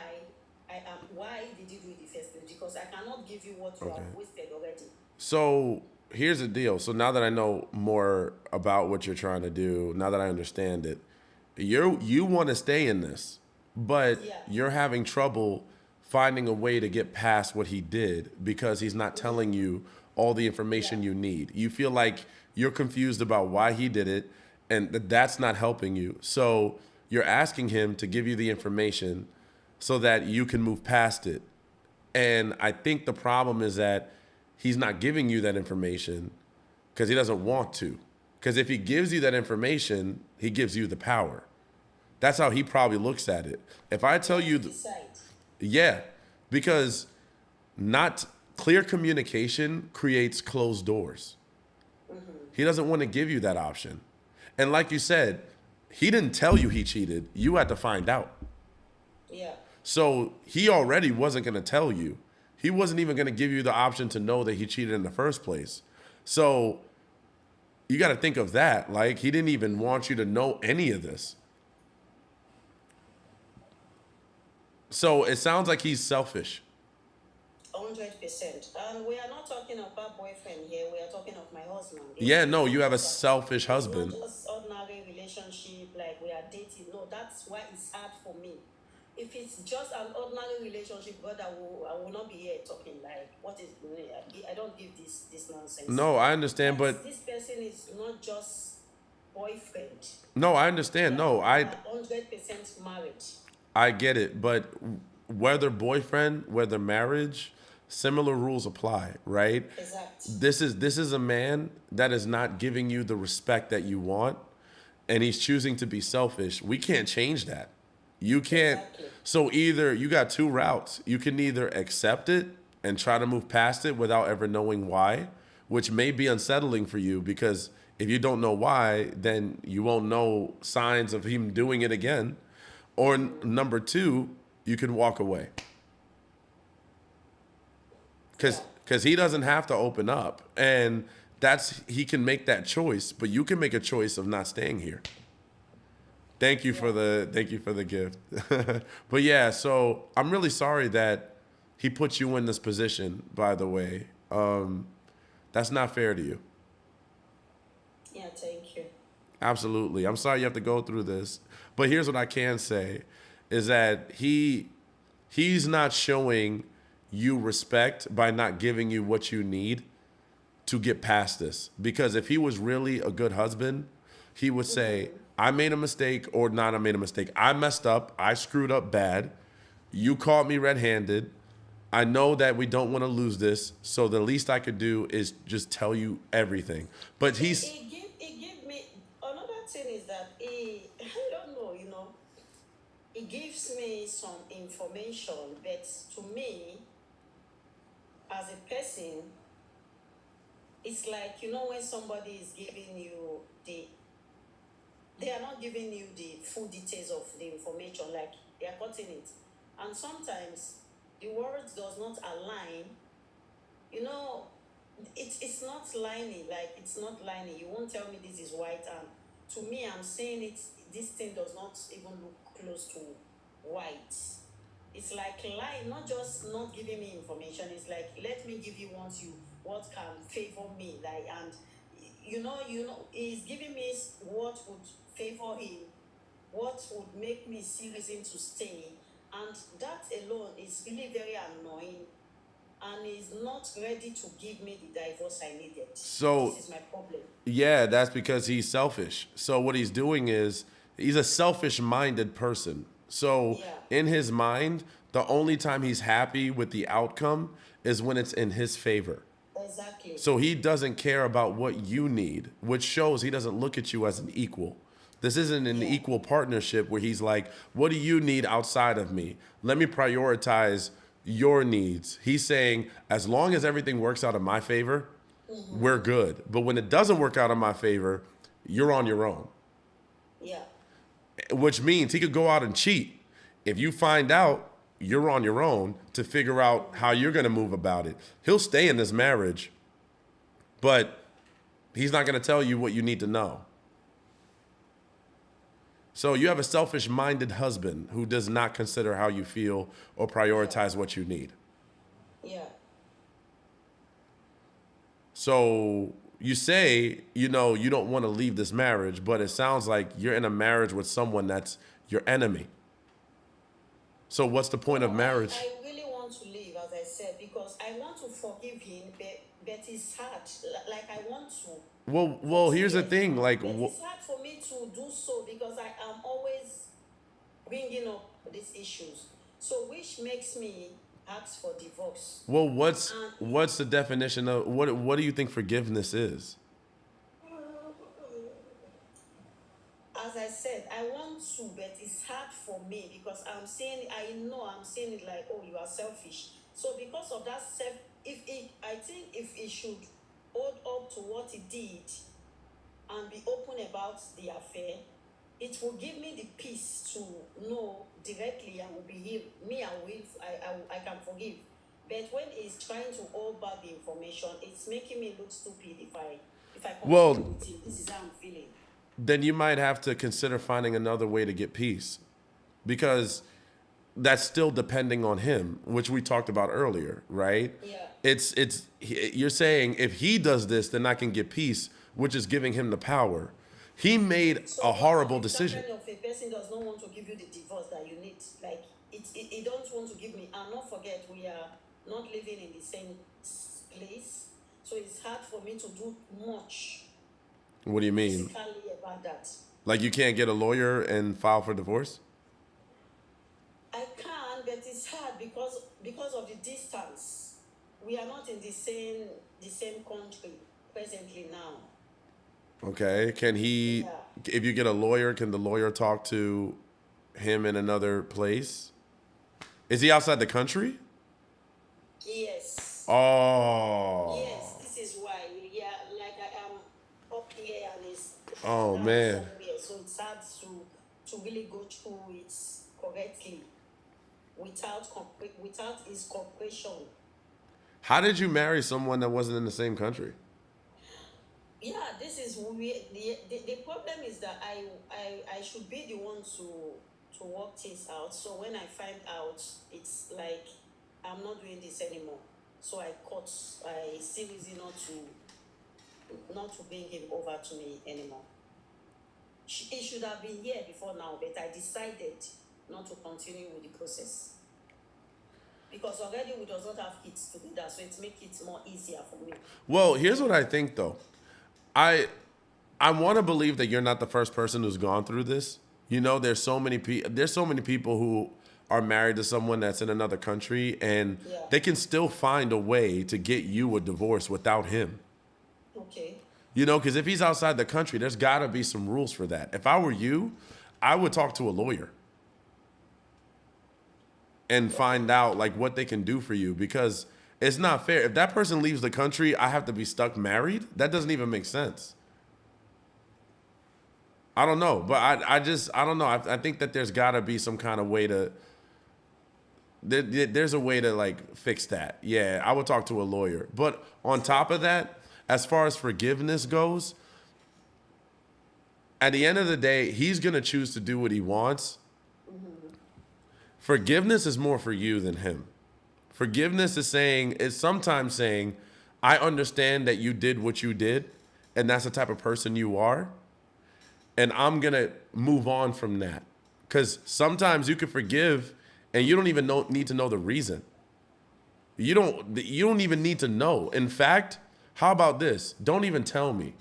I am. Why did you do it in the first place? Because I cannot give you what you Okay. have wasted already. So here's the deal. So now that I know more about what you're trying to do, now that I understand it, you want to stay in this, but Yeah. you're having trouble finding a way to get past what he did because he's not telling you all the information Yeah. you need. You feel like you're confused about why he did it and that's not helping you. So you're asking him to give you the information so that you can move past it. And I think the problem is that he's not giving you that information because he doesn't want to. Because if he gives you that information, he gives you the power. That's how he probably looks at it. If I tell you, Decide. yeah, because not clear communication creates closed doors. He doesn't want to give you that option. And like you said, he didn't tell you he cheated. You had to find out. Yeah. So he already wasn't going to tell you. He wasn't even going to give you the option to know that he cheated in the first place. So you got to think of that. Like, he didn't even want you to know any of this. So it sounds like he's selfish. 100%. And we are not talking about boyfriend here. We are talking of my husband. Yeah, no, you have a selfish It's husband. not just ordinary relationship like we are dating. No, that's why it's hard for me. If it's just an ordinary relationship, God, I will not be here talking like what is. I don't give this nonsense. No, I understand, but This person is not just boyfriend. no, I understand. No, I 100% married. I get it, but whether boyfriend, whether marriage, similar rules apply, right? Exactly. This is a man that is not giving you the respect that you want, and he's choosing to be selfish. We can't change that. You can't. Exactly. So either you got two routes. You can either accept it and try to move past it without ever knowing why, which may be unsettling for you because if you don't know why, then you won't know signs of him doing it again. Or number two, you can walk away. Because he doesn't have to open up. And he can make that choice, but you can make a choice of not staying here. Thank you for the gift. But yeah, so I'm really sorry that he put you in this position, by the way. That's not fair to you. Yeah, thank you. Absolutely. I'm sorry you have to go through this. But here's what I can say is that he's not showing you respect by not giving you what you need to get past this. Because if he was really a good husband, he would say, I made a mistake, or not I made a mistake. I messed up. I screwed up bad. You caught me red-handed. I know that we don't want to lose this, so the least I could do is just tell you everything. But It give me another thing is that I don't know, it gives me some information, but to me, as a person, it's like when somebody is giving you they are not giving you the full details of the information, like they are cutting it, and sometimes the words does not align. It's not lining, like it's not lining. You won't tell me this is white, and to me, I'm saying it. This thing does not even look close to white. It's like lying, not just not giving me information. It's like let me give you what can favor me, like, and he's giving me what would favor him, what would make me see reason to stay, and that alone is really very annoying. And he's not ready to give me the divorce I needed. So this is my problem. yeah, that's because he's selfish. So what he's doing is he's a selfish-minded person. So Yeah. in his mind, The only time he's happy with the outcome is when it's in his favor. Exactly. So he doesn't care about what you need, which shows he doesn't look at you as an equal. This isn't an equal partnership where he's like, what do you need outside of me? Let me prioritize your needs. He's saying, as long as everything works out in my favor, we're good. But when it doesn't work out in my favor, you're on your own. Yeah. Which means he could go out and cheat. If you find out, you're on your own to figure out how you're going to move about it. He'll stay in this marriage, but he's not going to tell you what you need to know. So you have a selfish-minded husband who does not consider how you feel or prioritize what you need. Yeah. So you say, you know, you don't want to leave this marriage, but it sounds like you're in a marriage with someone that's your enemy. So what's the point of marriage? I really want to leave, as I said, because I want to forgive him, but it's hard. Like, I want to. Well, here's the thing. Like, But it's hard for me to do so because I am always bringing up these issues. So, which makes me ask for divorce. well, what's the definition of what do you think forgiveness is? As I said, I want to, but it's hard for me because I'm seeing it like, oh, you are selfish. So because of that I think if he should hold up to what he did and be open about the affair, it will give me the peace to know directly I will be healed. I can forgive. But when he's trying to hold back the information, it's making me look stupid if I Well- continue with him. This is how I'm feeling. Then you might have to consider finding another way to get peace, because that's still depending on him, which we talked about earlier, right? Yeah. You're saying if he does this, then I can get peace, which is giving him the power. He made a horrible decision. If a person does not want to give you the divorce that you need, like it don't want to give me, and not forget we are not living in the same place, so it's hard for me to do much What do you mean? physically about that. Like you can't get a lawyer and file for divorce? I can, but it's hard because of the distance. We are not in the same country presently now. Okay. Can he, Yeah. if you get a lawyer, can the lawyer talk to him in another place? Is he outside the country? Yes. Oh. Yes, this is why. Yeah, like I am up here and it's Oh, down man. somewhere, so it's hard to really go through it correctly without his cooperation. How did you marry someone that wasn't in the same country? Yeah, this is weird. The problem is that I should be the one to work things out. So when I find out, it's like I'm not doing this anymore. So I see reason not to bring him over to me anymore. He should have been here before now, but I decided not to continue with the process. Because already we does not have kids together, so it makes it more easier for me. Well, here's what I think though. I want to believe that you're not the first person who's gone through this. You know, there's so many people who are married to someone that's in another country, and Yeah. they can still find a way to get you a divorce without him. Okay. You know, because if he's outside the country, there's got to be some rules for that. If I were you, I would talk to a lawyer and find out like what they can do for you, because it's not fair. If that person leaves the country, I have to be stuck married. That doesn't even make sense. I don't know, but I don't know. I think that there's got to be some kind of way to. There's a way to like fix that. Yeah, I would talk to a lawyer. But on top of that, as far as forgiveness goes, at the end of the day, he's gonna choose to do what he wants. Forgiveness is more for you than him. Forgiveness is sometimes saying, I understand that you did what you did, and that's the type of person you are, and I'm gonna move on from that. Because sometimes you can forgive, and you don't even need to know the reason. You don't even need to know. In fact, how about this? Don't even tell me.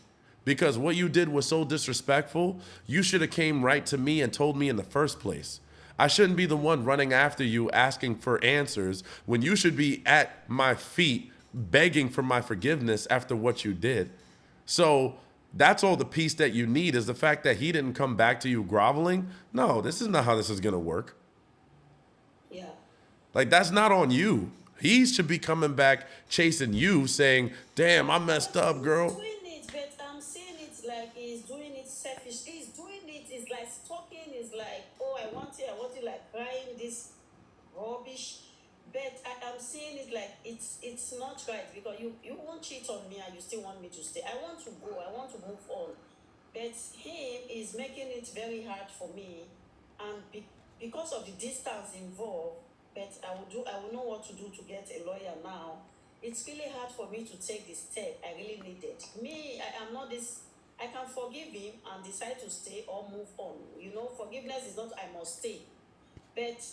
Because what you did was so disrespectful, you should have came right to me and told me in the first place. I shouldn't be the one running after you asking for answers when you should be at my feet begging for my forgiveness after what you did. So that's all the piece that you need is the fact that he didn't come back to you groveling. No, this is not how this is going to work. Yeah. Like, that's not on you. He should be coming back chasing you saying, damn, I messed up, girl. Doing it, but I'm saying it like he's doing it selfish. He's doing it, it's like stalking, it's like, oh, I want it, like crying this rubbish. But I'm saying it like it's not right because you won't cheat on me and you still want me to stay. I want to go, I want to move on. But him is making it very hard for me, and because of the distance involved, but I will know what to do to get a lawyer now. It's really hard for me to take this step. I really need it. Me, I am not this. I can forgive him and decide to stay or move on. You know, forgiveness is not I must stay. But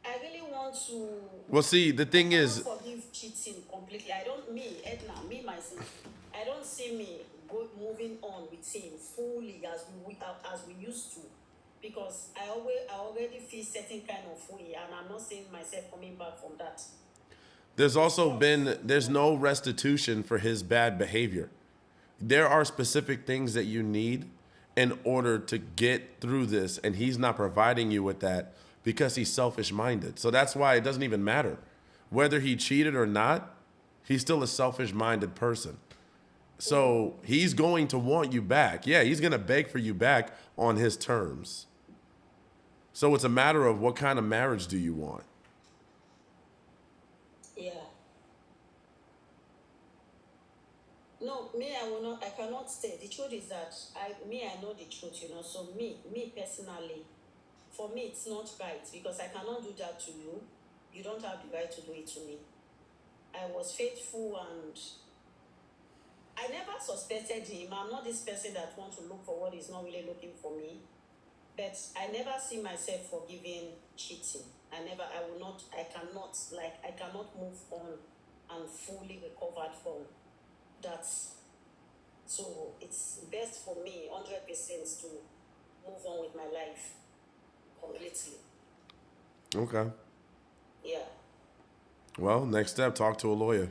I really want to. Well, see, the thing I is, cannot forgive cheating completely. I don't, me, Edna, me, myself, I don't see me moving on with him fully as we used to. Because I already feel certain kind of way, and I'm not seeing myself coming back from that. there's no restitution for his bad behavior. There are specific things that you need in order to get through this, and he's not providing you with that because he's selfish minded. So that's why it doesn't even matter. Whether he cheated or not, he's still a selfish minded person. So he's going to want you back. Yeah, he's going to beg for you back on his terms. So it's a matter of what kind of marriage do you want? Yeah. No, me, I cannot stay. The truth is that I know the truth, you know. So me personally, for me, it's not right because I cannot do that to you. You don't have the right to do it to me. I was faithful and I never suspected him. I'm not this person that wants to look for what is not really looking for me. But I never see myself forgiving cheating. I cannot move on and fully recovered from that. So it's best for me 100% to move on with my life completely. Okay. Yeah. Well, next step, talk to a lawyer.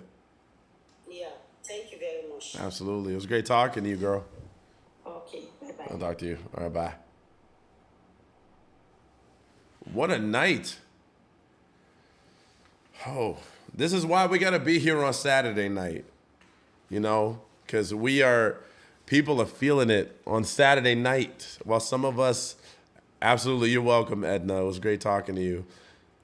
Yeah. Thank you very much. Absolutely. It was great talking to you, girl. Okay. Bye-bye. I'll talk to you. All right, bye. What a night. Oh, this is why we got to be here on Saturday night, you know, because people are feeling it on Saturday night. While some of us, absolutely, you're welcome, Edna. It was great talking to you.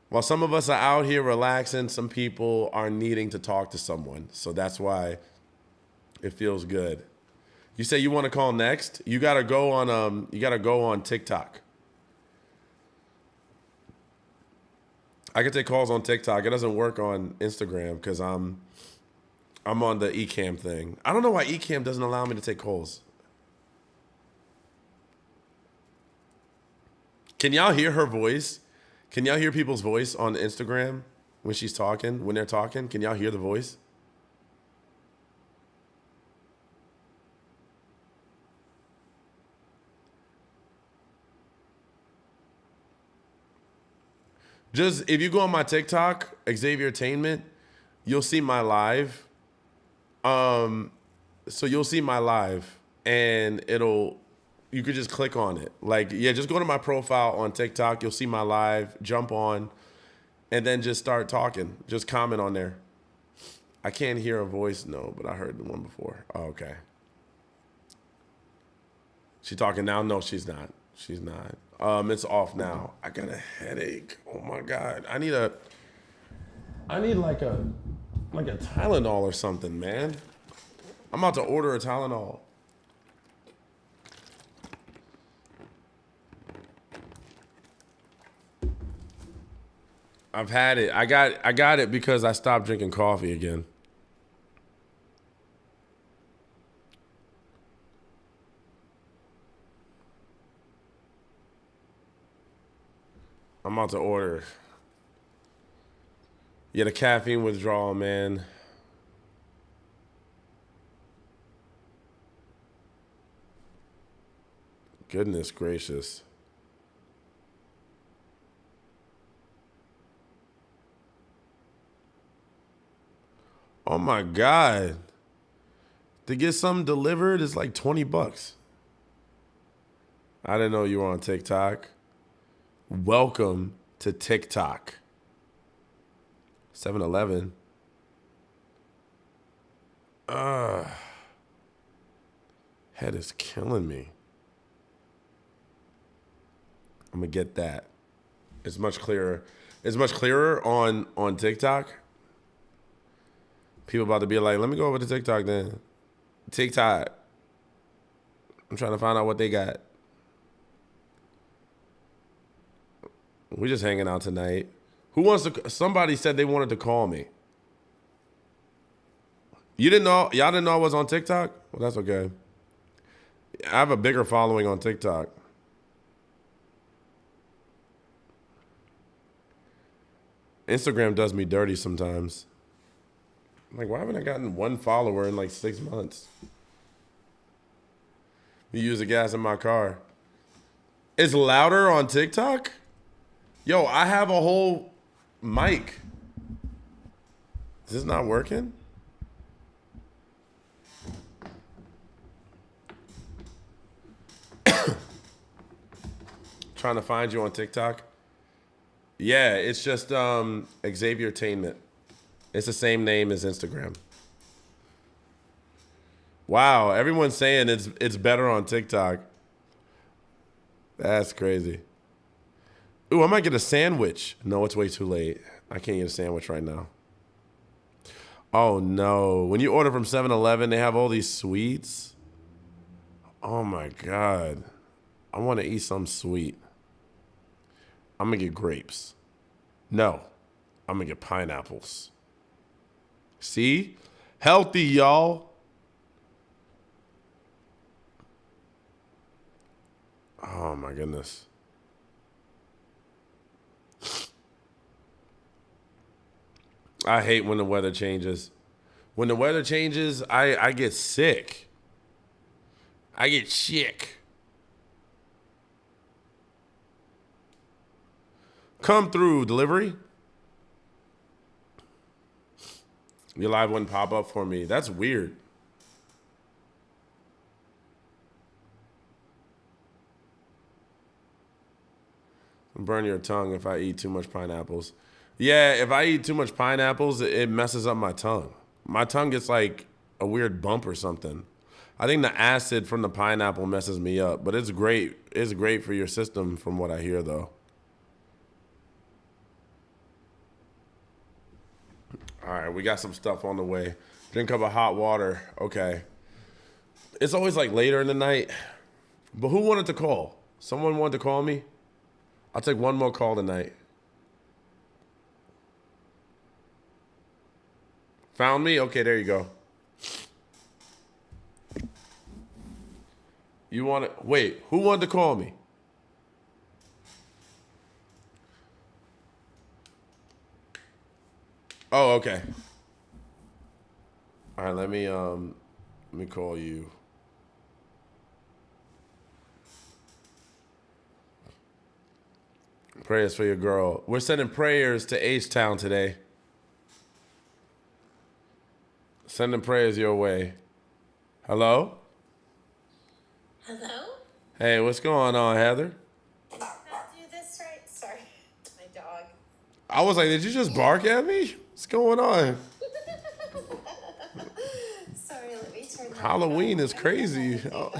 While some of us are out here relaxing, some people are needing to talk to someone. So that's why it feels good. You say you want to call next? You got to go on TikTok. I can take calls on TikTok. It doesn't work on Instagram because I'm on the Ecamm thing. I don't know why Ecamm doesn't allow me to take calls. Can y'all hear her voice? Can y'all hear people's voice on Instagram when she's talking, when they're talking? Can y'all hear the voice? Just if you go on my TikTok, Xavier Tainment, you'll see my live. So you'll see my live, and you could just click on it. Like, yeah, just go to my profile on TikTok. You'll see my live. Jump on, and then just start talking. Just comment on there. I can't hear a voice, no, but I heard the one before. Oh, okay. She talking now? No, she's not. She's not. It's off now. I got a headache. Oh my God. I need like a Tylenol or something, man. I'm about to order a Tylenol. I've had it. I got it because I stopped drinking coffee again. I'm about to order. Yeah, the caffeine withdrawal, man. Goodness gracious. my God. To get something delivered is like $20. I didn't know you were on TikTok. Welcome to TikTok. 7-Eleven. Head is killing me. I'm gonna get that. It's much clearer. It's much clearer on TikTok. People about to be like, let me go over to TikTok then. TikTok. I'm trying to find out what they got. We're just hanging out tonight. Who wants to? Somebody said they wanted to call me. You didn't know? Y'all didn't know I was on TikTok? Well, that's okay. I have a bigger following on TikTok. Instagram does me dirty sometimes. I'm like, why haven't I gotten one follower in like 6 months? You use the gas in my car. It's louder on TikTok? Yo, I have a whole mic. Is this not working? Trying to find you on TikTok. Yeah, it's just Xavier Tainment. It's the same name as Instagram. Wow, everyone's saying it's better on TikTok. That's crazy. Ooh, I might get a sandwich. No, it's way too late. I can't get a sandwich right now. Oh no. When you order from 7-Eleven, they have all these sweets. Oh my God. I want to eat some sweet. I'm going to get grapes. No, I'm going to get pineapples. See? Healthy, y'all. Oh, my goodness. I hate when the weather changes. When the weather changes, I get sick. I get sick. Come through, delivery. Your live wouldn't pop up for me. That's weird. Burn your tongue if I eat too much pineapples. Yeah, if I eat too much pineapples, it messes up my tongue. My tongue gets like a weird bump or something. I think the acid from the pineapple messes me up, but it's great. It's great for your system from what I hear, though. All right, we got some stuff on the way. Drink up of hot water. Okay. It's always like later in the night. But who wanted to call? Someone wanted to call me? I'll take one more call tonight. Found me? Okay, there you go. You want to... Wait, who wanted to call me? Oh, okay. All right, let me call you. Prayers for your girl. We're sending prayers to H-Town today. Sending prayers your way. Hello? Hello? Hey, what's going on, Heather? Did not do this right? Sorry, my dog. I was like, did you just bark at me? What's going on? Sorry, let me turn that Halloween off. is crazy. Oh.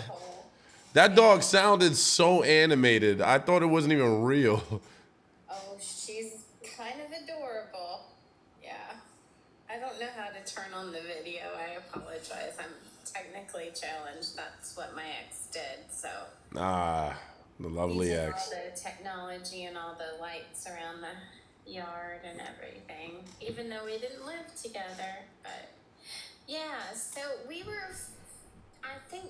That dog sounded so animated. I thought it wasn't even real. Oh, she's kind of adorable. Yeah. I don't know how to turn on the video. I apologize. I'm technically challenged. That's what my ex did, so. Ah, the lovely He did ex. all the technology and all the lights around the yard and everything, even though we didn't live together. But yeah, so we were, I think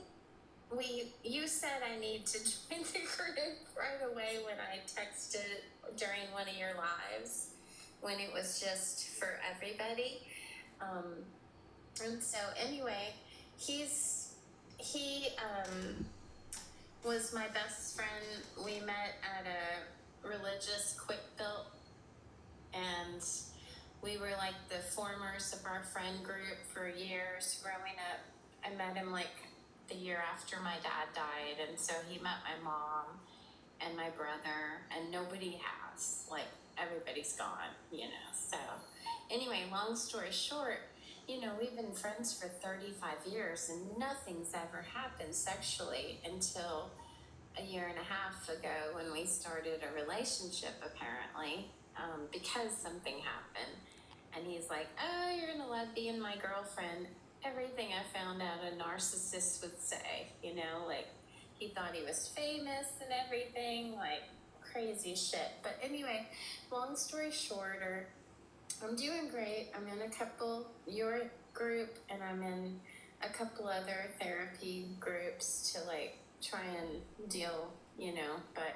you said I need to join the group right away when I texted during one of your lives when it was just for everybody. And so anyway, he was my best friend. We met at a religious quick built, and we were like the formers of our friend group for years growing up. I met him like the year after my dad died, and so he met my mom and my brother, and nobody has. Like, everybody's gone, you know. So, anyway, long story short, you know, we've been friends for 35 years, and nothing's ever happened sexually until a year and a half ago when we started a relationship, apparently, because something happened. And he's like, oh, you're gonna let being my girlfriend. Everything I found out a narcissist would say, you know, like, he thought he was famous and everything, like, crazy shit. But anyway, long story shorter, I'm doing great. I'm in a couple, your group, and I'm in a couple other therapy groups to like try and deal, you know, but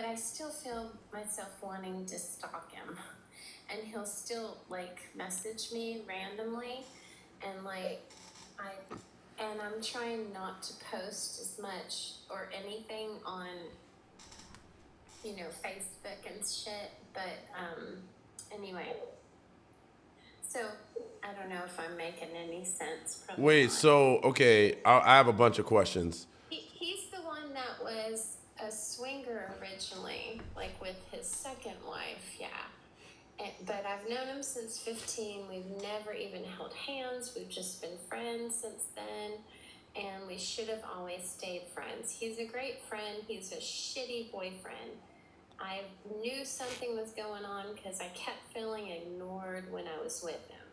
I still feel myself wanting to stalk him. And he'll still like message me randomly, and like I'm trying not to post as much or anything on, you know, Facebook and shit, but anyway. So I don't know if I'm making any sense. Probably Wait, not. so okay, I have a bunch of questions. He's the one that was a swinger originally, like with his second wife, yeah. But I've known him since 15. We've never even held hands. We've just been friends since then. And we should have always stayed friends. He's a great friend. He's a shitty boyfriend. I knew something was going on because I kept feeling ignored when I was with him.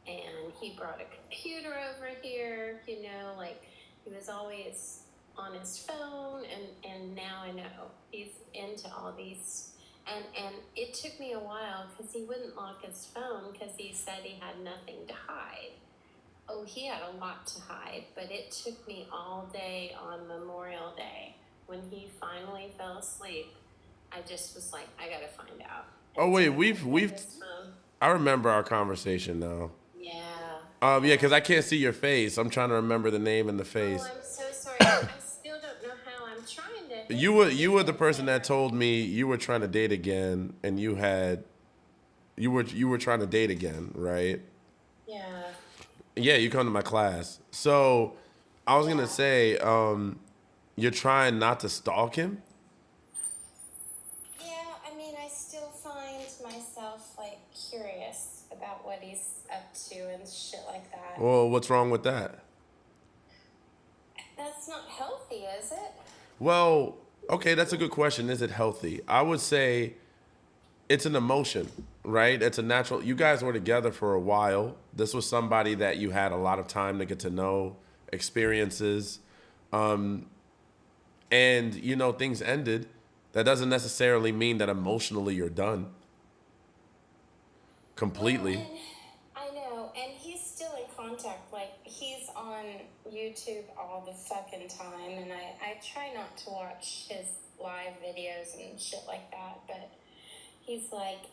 And he brought a computer over here, you know, like he was always on his phone. And now I know he's into all these. And it took me a while because he wouldn't lock his phone because he said he had nothing to hide. Oh, he had a lot to hide, but it took me all day on Memorial Day. When he finally fell asleep, I just was like, I gotta find out. Oh wait, And so we've his phone. I remember our conversation now. Yeah. Yeah, because I can't see your face. I'm trying to remember the name and the face. Oh, I'm so sorry. I still don't know how. I'm trying to. You were the person that told me you were trying to date again, and you were trying to date again, right? Yeah. Yeah, you come to my class. So I was gonna say, you're trying not to stalk him. Yeah, I mean, I still find myself like curious about what he's up to and shit like that. Well, what's wrong with that? That's not healthy, is it? Well, okay, that's a good question. Is it healthy? I would say it's an emotion, right? It's a natural. You guys were together for a while. This was somebody that you had a lot of time to get to know, experiences, and you know things ended. That doesn't necessarily mean that emotionally you're done completely. Well, and I know, and he's still in contact. Like, he's on YouTube all the fucking time, and I try not to watch his live videos and shit like that, but he's like,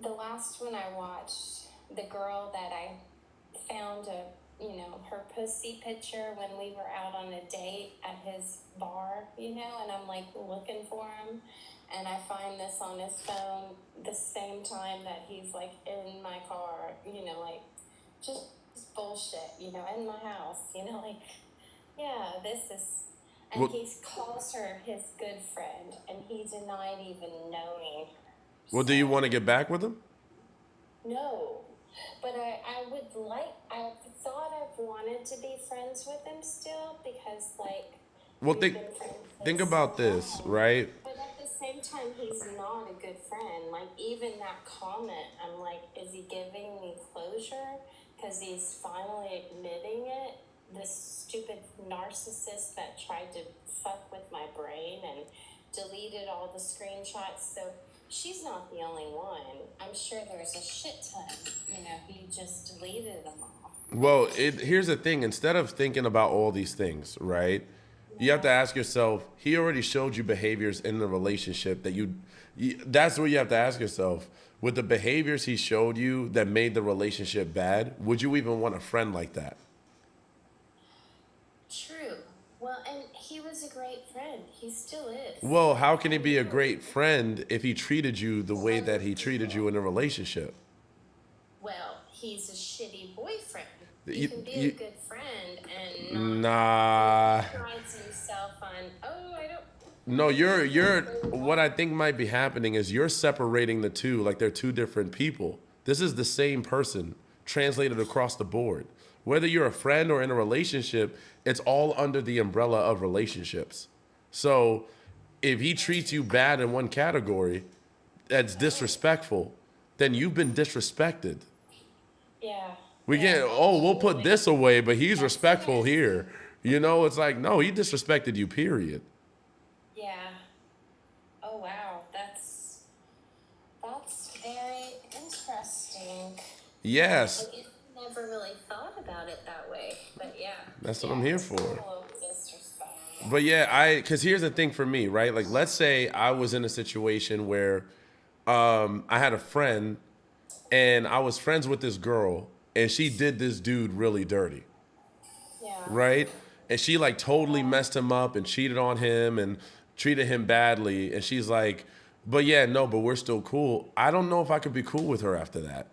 the last one I watched, the girl that I found her pussy picture when we were out on a date at his bar, you know, and I'm like looking for him, and I find this on his phone the same time that he's like in my car, you know, like just bullshit, you know, in my house, you know, like, yeah, this is, and Well, he calls her his good friend, and he denied even knowing. well, do you want to get back with him? No, but I would like, I thought I've wanted to be friends with him still because, like, Well, we've been friends think for about so this, long. right? But at the same time, he's not a good friend. Like, even that comment, I'm like, is he giving me closure? Because he's finally admitting it. This stupid narcissist that tried to fuck with my brain and deleted all the screenshots. So she's not the only one. I'm sure there's a shit ton. You know, he just deleted them all. Well, here's the thing. Instead of thinking about all these things, right? You have to ask yourself, he already showed you behaviors in the relationship that that's where you have to ask yourself, with the behaviors he showed you that made the relationship bad, would you even want a friend like that? True. Well, and he was a great friend. He still is. Well, how can he be a great friend if he treated you the way that he treated you in a relationship? Well, he's a shitty boyfriend. You- You can be you- a good friend and not Nah. prides himself on, oh, I don't. No, you're what I think might be happening is you're separating the two like they're two different people. This is the same person translated across the board. Whether you're a friend or in a relationship, it's all under the umbrella of relationships. So, if he treats you bad in one category that's disrespectful, then you've been disrespected. Yeah. We can't, oh, we'll put this away, but he's respectful here. You know, it's like, no, he disrespected you, period. Yeah. Oh wow, that's very interesting. Yes, I never really thought about it that way, but yeah. that's what I'm here for. Total disrespect. But yeah, because here's the thing for me, right? Like, let's say I was in a situation where I had a friend and I was friends with this girl and she did this dude really dirty, Yeah. right? And she like totally messed him up and cheated on him and treated him badly. And she's like, but yeah, no, but we're still cool. I don't know if I could be cool with her after that.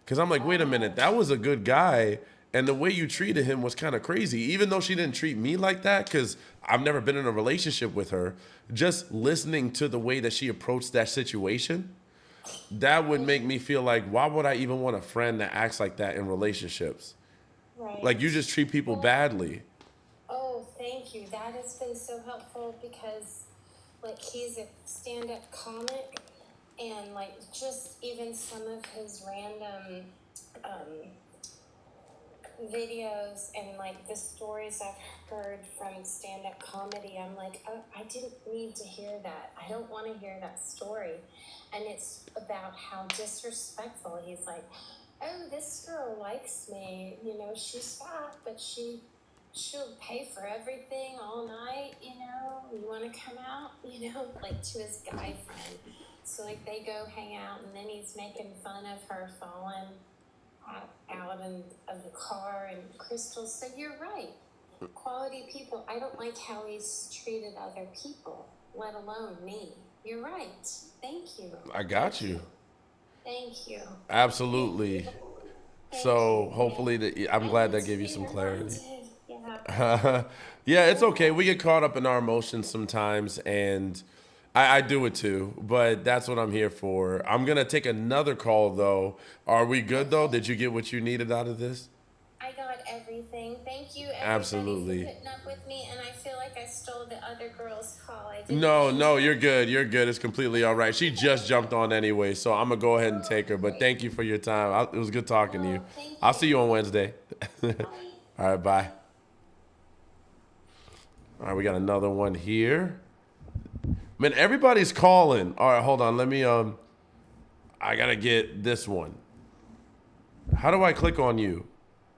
Because I'm like, wait a minute, that was a good guy. And the way you treated him was kind of crazy. Even though she didn't treat me like that, because I've never been in a relationship with her, just listening to the way that she approached that situation, that would make me feel like, why would I even want a friend that acts like that in relationships? Right. Like, you just treat people badly. Oh, thank you. That has been so helpful because, like, he's a stand-up comic, and like just even some of his random videos and like the stories I've heard from stand-up comedy, I'm like, oh, I didn't need to hear that. I don't want to hear that story. And it's about how disrespectful he's like, oh, this girl likes me, you know, she's fat, but she'll pay for everything all night, you know, you want to come out, you know, like to his guy friend. So like they go hang out and then he's making fun of her falling out of the car and Crystal. So you're right. Quality people. I don't like how he's treated other people, let alone me. You're right. Thank you. I got you. Thank you. Absolutely. So hopefully, I'm glad that gave you some clarity. Yeah. Yeah, it's okay. We get caught up in our emotions sometimes, and I do it too, but that's what I'm here for. I'm going to take another call, though. Are we good, though? Did you get what you needed out of this? I got everything. Thank you, everybody, Absolutely. for putting up with me. And I feel like I stole the other girl's call. I didn't No, mean no, to. you're good. You're good. It's completely all right. She just jumped on anyway, so I'm going to go ahead and take her. But thank you for your time. It was good talking to you. Thank I'll see you on Wednesday. All right, bye. All right, we got another one here. Man, everybody's calling. All right, hold on. Let me, I got to get this one. How do I click on you?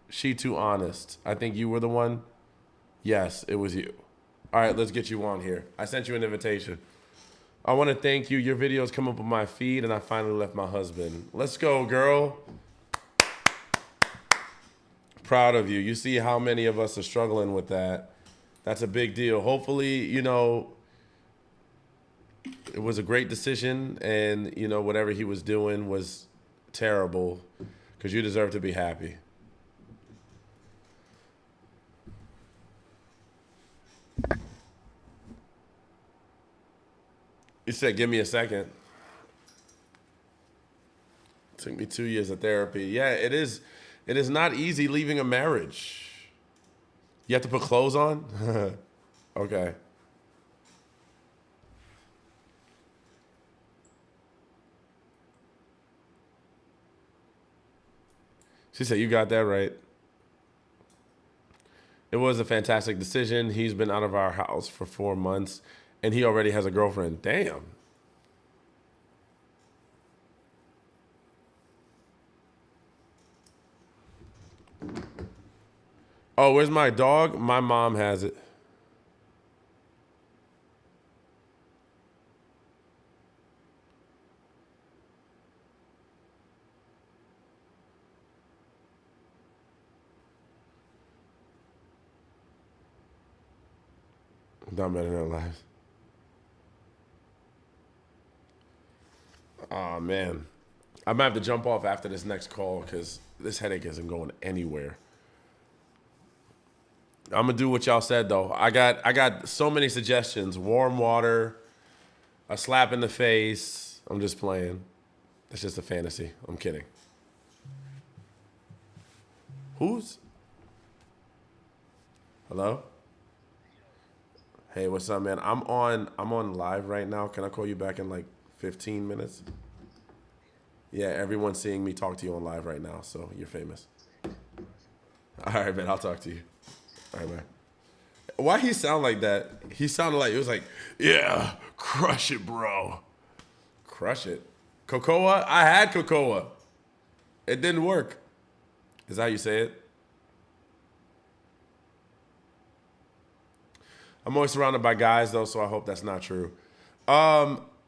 She Too Honest. I think you were the one. Yes, it was you. All right, let's get you on here. I sent you an invitation. I want to thank you. Your videos come up on my feed, and I finally left my husband. Let's go, girl. Proud of you. You see how many of us are struggling with that. That's a big deal. Hopefully, you know, it was a great decision, and, you know, whatever he was doing was terrible, because you deserve to be happy. You said, give me a second. Took me 2 years of therapy. Yeah, it is. It is not easy leaving a marriage. You have to put clothes on? Okay. She said, you got that right. It was a fantastic decision. He's been out of our house for 4 months, and he already has a girlfriend. Damn. Oh, where's my dog? My mom has it. Done better in their lives. Oh man, I might have to jump off after this next call because this headache isn't going anywhere. I'm gonna do what y'all said though. I got so many suggestions. Warm water, a slap in the face. I'm just playing. It's just a fantasy. I'm kidding. Who's? Hello? Hey, what's up, man? I'm on live right now. Can I call you back in like 15 minutes? Yeah, everyone's seeing me talk to you on live right now, so you're famous. All right, man. I'll talk to you. All right, man. Why he sound like that? He sounded like, it was like, yeah, crush it, bro. Crush it. Cocoa? I had cocoa. It didn't work. Is that how you say it? I'm always surrounded by guys, though, so I hope that's not true.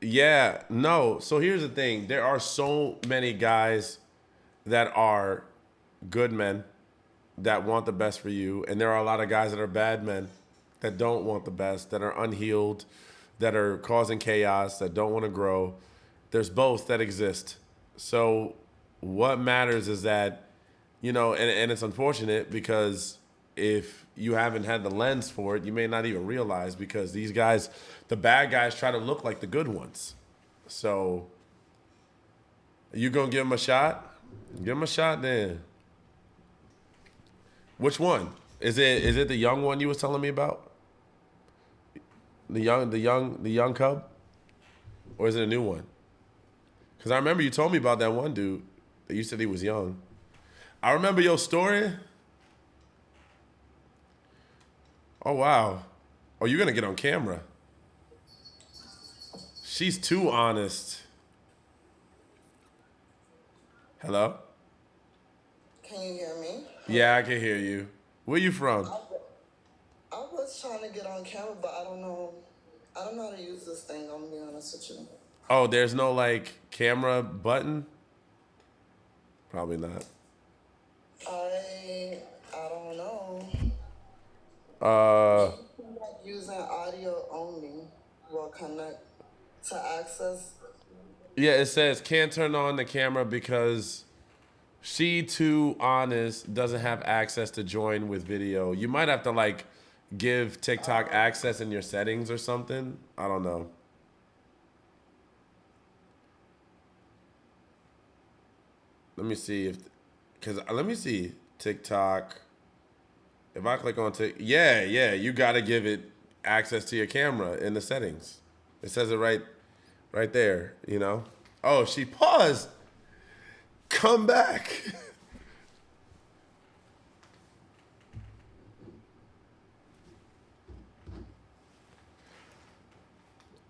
Yeah, no. So here's the thing. There are so many guys that are good men that want the best for you, and there are a lot of guys that are bad men that don't want the best, that are unhealed, that are causing chaos, that don't want to grow. There's both that exist. So what matters is that, you know, and it's unfortunate because if you haven't had the lens for it, you may not even realize because these guys, the bad guys, try to look like the good ones. So you gonna give them a shot? Give them a shot then. Which one? Is it the young one you was telling me about? The young cub? Or is it a new one? Because I remember you told me about that one dude that you said he was young. I remember your story. Oh, wow. Oh, you're going to get on camera. She's too honest. Hello? Can you hear me? Yeah, I can hear you. Where you from? I was trying to get on camera, but I don't know how to use this thing, I'm gonna be honest with you. Oh, there's no, like, camera button? Probably not. I don't know. Using audio only will connect to access. Yeah, it says can't turn on the camera because she too honest doesn't have access to join with video. You might have to like give TikTok access in your settings or something. I don't know. Let me see if, let me see TikTok. If I click on TikTok, yeah, you gotta give it access to your camera in the settings. It says it right there, you know? Oh, she paused. Come back.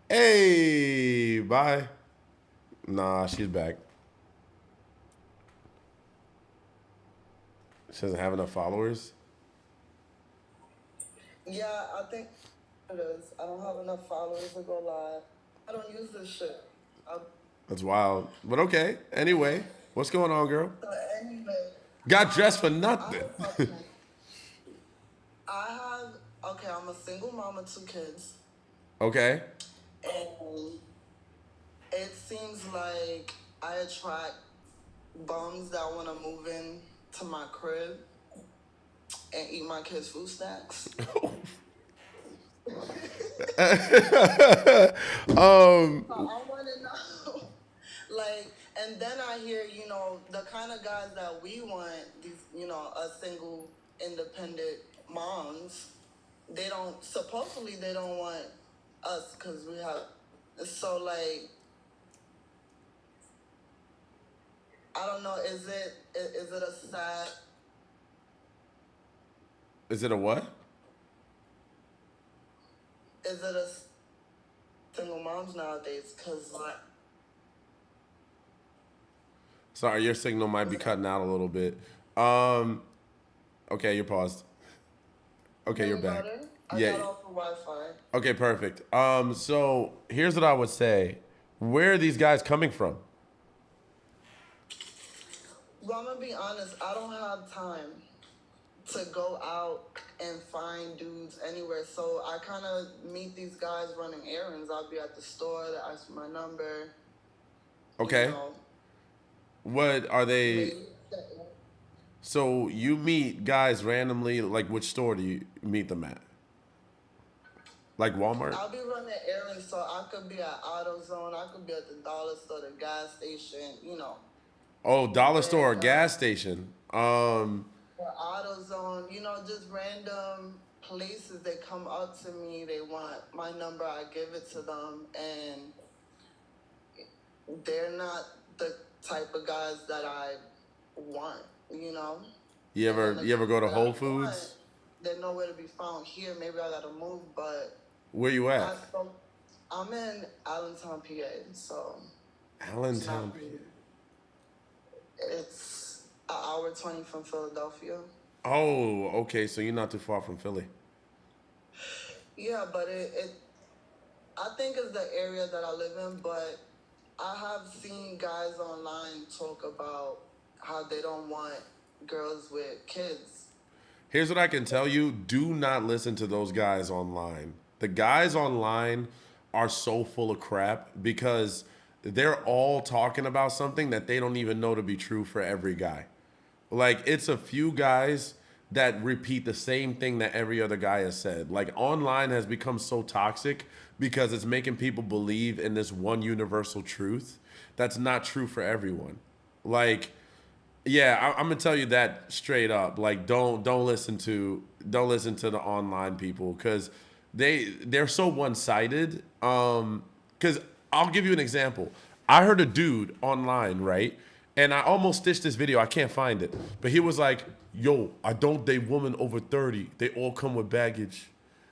Hey, bye. Nah, she's back. She doesn't have enough followers. Yeah, I think it is. I don't have enough followers to go live. I don't use this shit. That's wild. But okay. Anyway, what's going on, girl? So anyway, Got dressed for nothing. I'm a single mom of 2 kids. Okay. And it seems like I attract bums that want to move in to my crib and eat my kids' food snacks. So I want to know, like, and then I hear, you know, the kind of guys that we want, these, you know, single, independent moms, they don't want us because we have, so like, I don't know, is it a sad? Is it a what? Is it a single moms nowadays? Because like, Sorry, your signal might be cutting out a little bit. Okay, you're paused. Okay, you're back. I got off the Wi-Fi. Okay, perfect. So here's what I would say. Where are these guys coming from? Well, I'm gonna be honest. I don't have time to go out and find dudes anywhere. So I kind of meet these guys running errands. I'll be at the store, they ask for my number. Okay. You know, What are they? maybe, So you meet guys randomly, like which store do you meet them at? Like Walmart? I'll be running errands, so I could be at AutoZone, I could be at the dollar store, the gas station, you know. Oh, dollar store or And gas station. or AutoZone, you know, just random places. They come up to me, they want my number, I give it to them, and they're not the type of guys that I want, you know. You And ever the you ever go to guys that I Whole want, Foods? they're nowhere to be found here. Maybe I gotta move, but Where you I at? spoke. I'm in Allentown, PA, so it's Allentown. not. It's an hour 20 from Philadelphia. Oh, okay. So you're not too far from Philly. Yeah, but I think it's the area that I live in, but I have seen guys online talk about how they don't want girls with kids. Here's what I can tell you. Do not listen to those guys online. The guys online are so full of crap because they're all talking about something that they don't even know to be true for every guy. Like, it's a few guys that repeat the same thing that every other guy has said. Like, online has become so toxic because it's making people believe in this one universal truth that's not true for everyone. Like, yeah, I'm gonna tell you that straight up. Like, don't listen to the online people because they're so one sided. Because I'll give you an example. I heard a dude online, right? And I almost stitched this video. I can't find it, but he was like, "Yo, I don't date women over 30. They all come with baggage.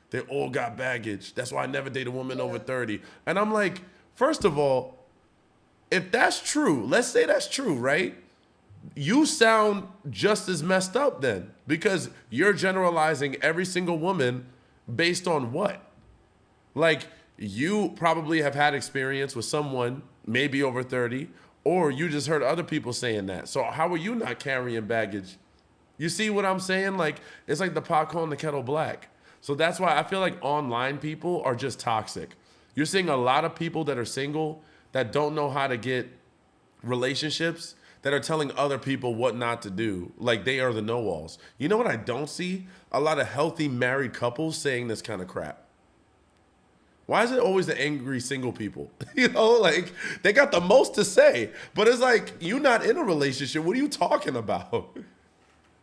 They all got baggage. That's why I never date a woman over 30." And I'm like, first of all, if that's true, let's say that's true, right? You sound just as messed up then because you're generalizing every single woman based on what? Like, you probably have had experience with someone maybe over 30, or you just heard other people saying that. So how are you not carrying baggage? You see what I'm saying? Like, it's like the pot calling the kettle black. So that's why I feel like online people are just toxic. You're seeing a lot of people that are single that don't know how to get relationships, that are telling other people what not to do. Like, they are the know-alls. You know what I don't see? A lot of healthy married couples saying this kind of crap. Why is it always the angry single people? You know, like, they got the most to say, but it's like, you're not in a relationship. What are you talking about?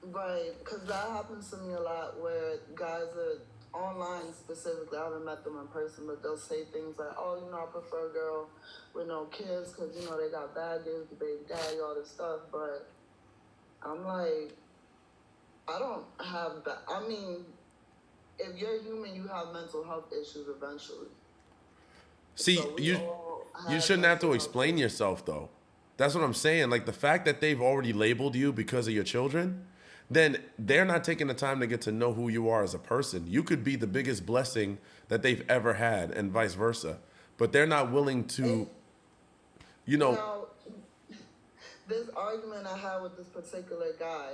Right, because that happens to me a lot where guys are online specifically. I haven't met them in person, but they'll say things like, "Oh, you know, I prefer a girl with no kids because, you know, they got baggage, the baby daddy, all this stuff." But I'm like, I don't have that. I mean, if you're human, you have mental health issues eventually. See, So we you all shouldn't have to mental explain health yourself, though. That's what I'm saying. Like, the fact that they've already labeled you because of your children, then they're not taking the time to get to know who you are as a person. You could be the biggest blessing that they've ever had, and vice versa. But they're not willing to, you know, Now, this argument I had with this particular guy,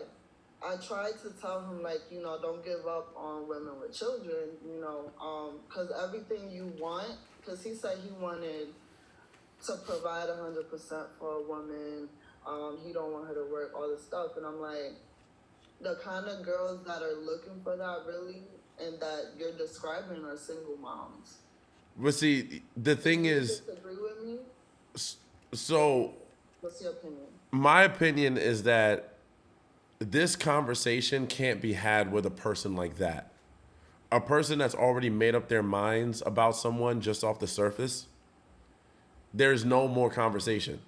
I tried to tell him, like, you know, don't give up on women with children, you know, because everything you want, because he said he wanted to provide 100% for a woman, he don't want her to work, all this stuff, and I'm like, the kind of girls that are looking for that really, and that you're describing are single moms. but see, the thing Do you is, disagree with me? so What's your opinion? my opinion is that this conversation can't be had with a person like that. A person that's already made up their minds about someone just off the surface, there's no more conversation.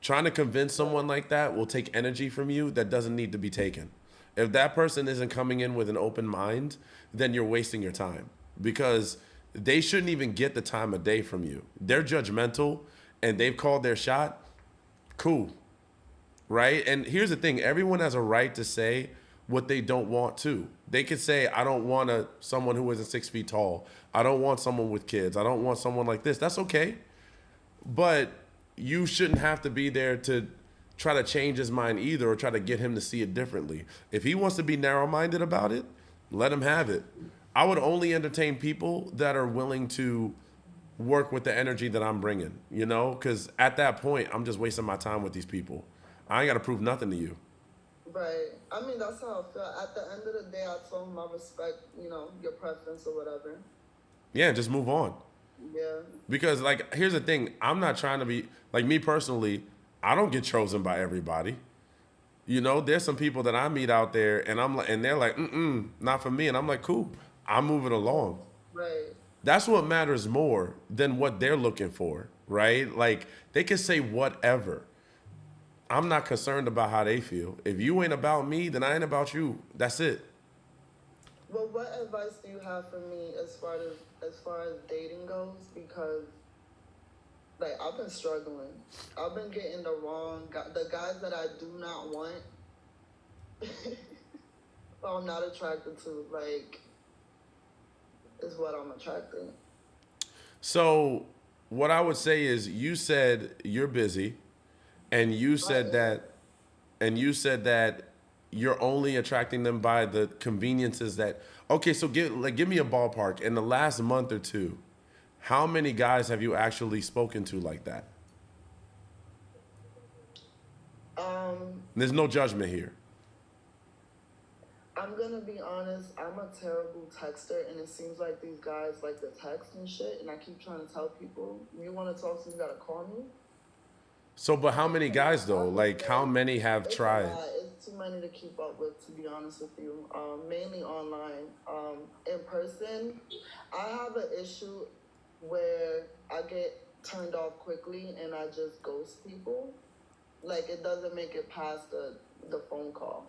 Trying to convince someone like that will take energy from you that doesn't need to be taken. If that person isn't coming in with an open mind, then you're wasting your time because they shouldn't even get the time of day from you. They're judgmental and they've called their shot. Cool. Right? And here's the thing. Everyone has a right to say what they don't want to. They could say, I don't want someone who isn't 6 feet tall. I don't want someone with kids. I don't want someone like this. That's okay. But you shouldn't have to be there to try to change his mind either or try to get him to see it differently. If he wants to be narrow-minded about it, Let them have it. I would only entertain people that are willing to work with the energy that I'm bringing, you know? Because at that point, I'm just wasting my time with these people. I ain't got to prove nothing to you. Right. I mean, that's how I feel. At the end of the day, I told him I respect, your preference or whatever. Yeah, just move on. Yeah. Because, like, here's the thing. I'm not trying to be, like, me personally, I don't get chosen by everybody. You know, there's some people that I meet out there, and I'm like, and they're like, not for me. And I'm like, cool, I'm moving along. Right. That's what matters more than what they're looking for, right? Like, they can say whatever. I'm not concerned about how they feel. If you ain't about me, then I ain't about you. That's it. Well, what advice do you have for me as far as dating goes? Because like I've been struggling. I've been getting the guys that I do not want. Or I'm not attracted to. Like, is what I'm attracted. So, what I would say is, you said you're busy, and you said that you're only attracting them by the conveniences that. Okay, so give me a ballpark. In the last month or two, how many guys have you actually spoken to like that? There's no judgment here. I'm gonna be honest, I'm a terrible texter, and it seems like these guys like to text and shit, and I keep trying to tell people, you want to talk to me, you gotta call me. So, but how many guys though? Like, how many have It's tried? a lot. It's too many to keep up with, to be honest with you. Mainly online. In person, I have an issue where I get turned off quickly and I just ghost people. Like, it doesn't make it past the phone call.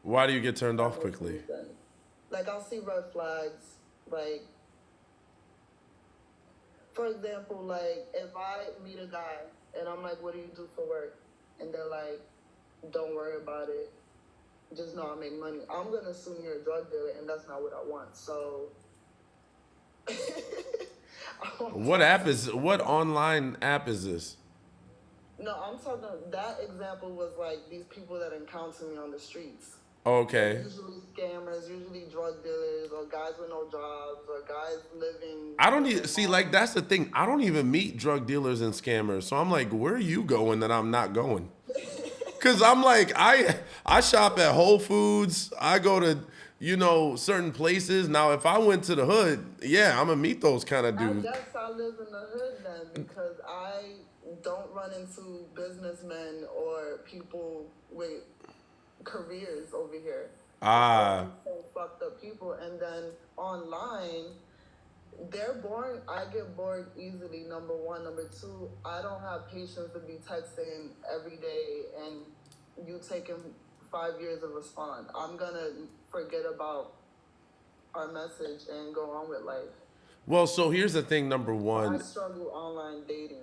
Why do you get turned off quickly? Like, I'll see red flags. Like, for example, like, if I meet a guy and I'm like, what do you do for work? And they're like, don't worry about it. Just know I make money. I'm going to assume you're a drug dealer, and that's not what I want. So, What online app is this? no, I'm talking, that example was like these people that encounter me on the streets. Okay. Usually scammers, usually drug dealers, or guys with no jobs, or guys living. I don't even see, like, that's the thing. I don't even meet drug dealers and scammers. So I'm like, where are you going that I'm not going? Cause I'm like, I shop at Whole Foods. I go to, certain places. Now, if I went to the hood, yeah, I'm gonna meet those kind of I dudes. guess I live in the hood then, because I don't run into businessmen or people with careers over here. Ah. So fucked up people. And then online, they're boring. I get bored easily, number one. Number two, I don't have patience to be texting every day and you taking 5 years to respond. I'm gonna forget about our message and go on with life. Well, so here's the thing. Number I one. struggle online dating,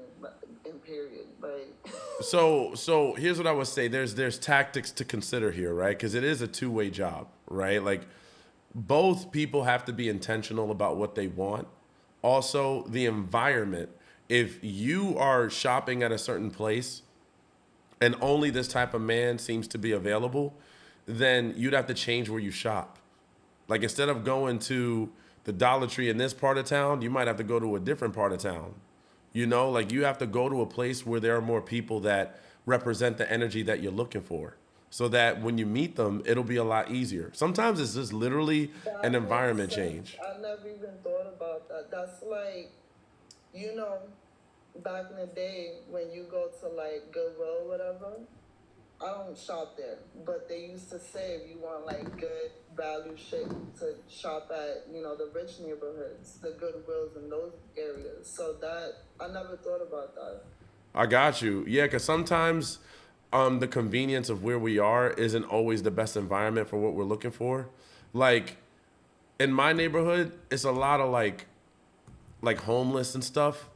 in period. Like, So here's what I would say. There's tactics to consider here, right? Because it is a two-way job, right? Like, both people have to be intentional about what they want. Also, the environment. If you are shopping at a certain place and only this type of man seems to be available, then you'd have to change where you shop. Like, instead of going to the Dollar Tree in this part of town, you might have to go to a different part of town. Like, you have to go to a place where there are more people that represent the energy that you're looking for, so that when you meet them, it'll be a lot easier. Sometimes it's just literally an environment change. I never even thought about that. That's like, back in the day when you go to like Goodwill or whatever, I don't shop there, but they used to say if you want like good value shit to shop at, the rich neighborhoods, the Goodwills in those areas. So that, I never thought about that. I got you. Yeah, because sometimes the convenience of where we are isn't always the best environment for what we're looking for. Like, in my neighborhood, it's a lot of like homeless and stuff.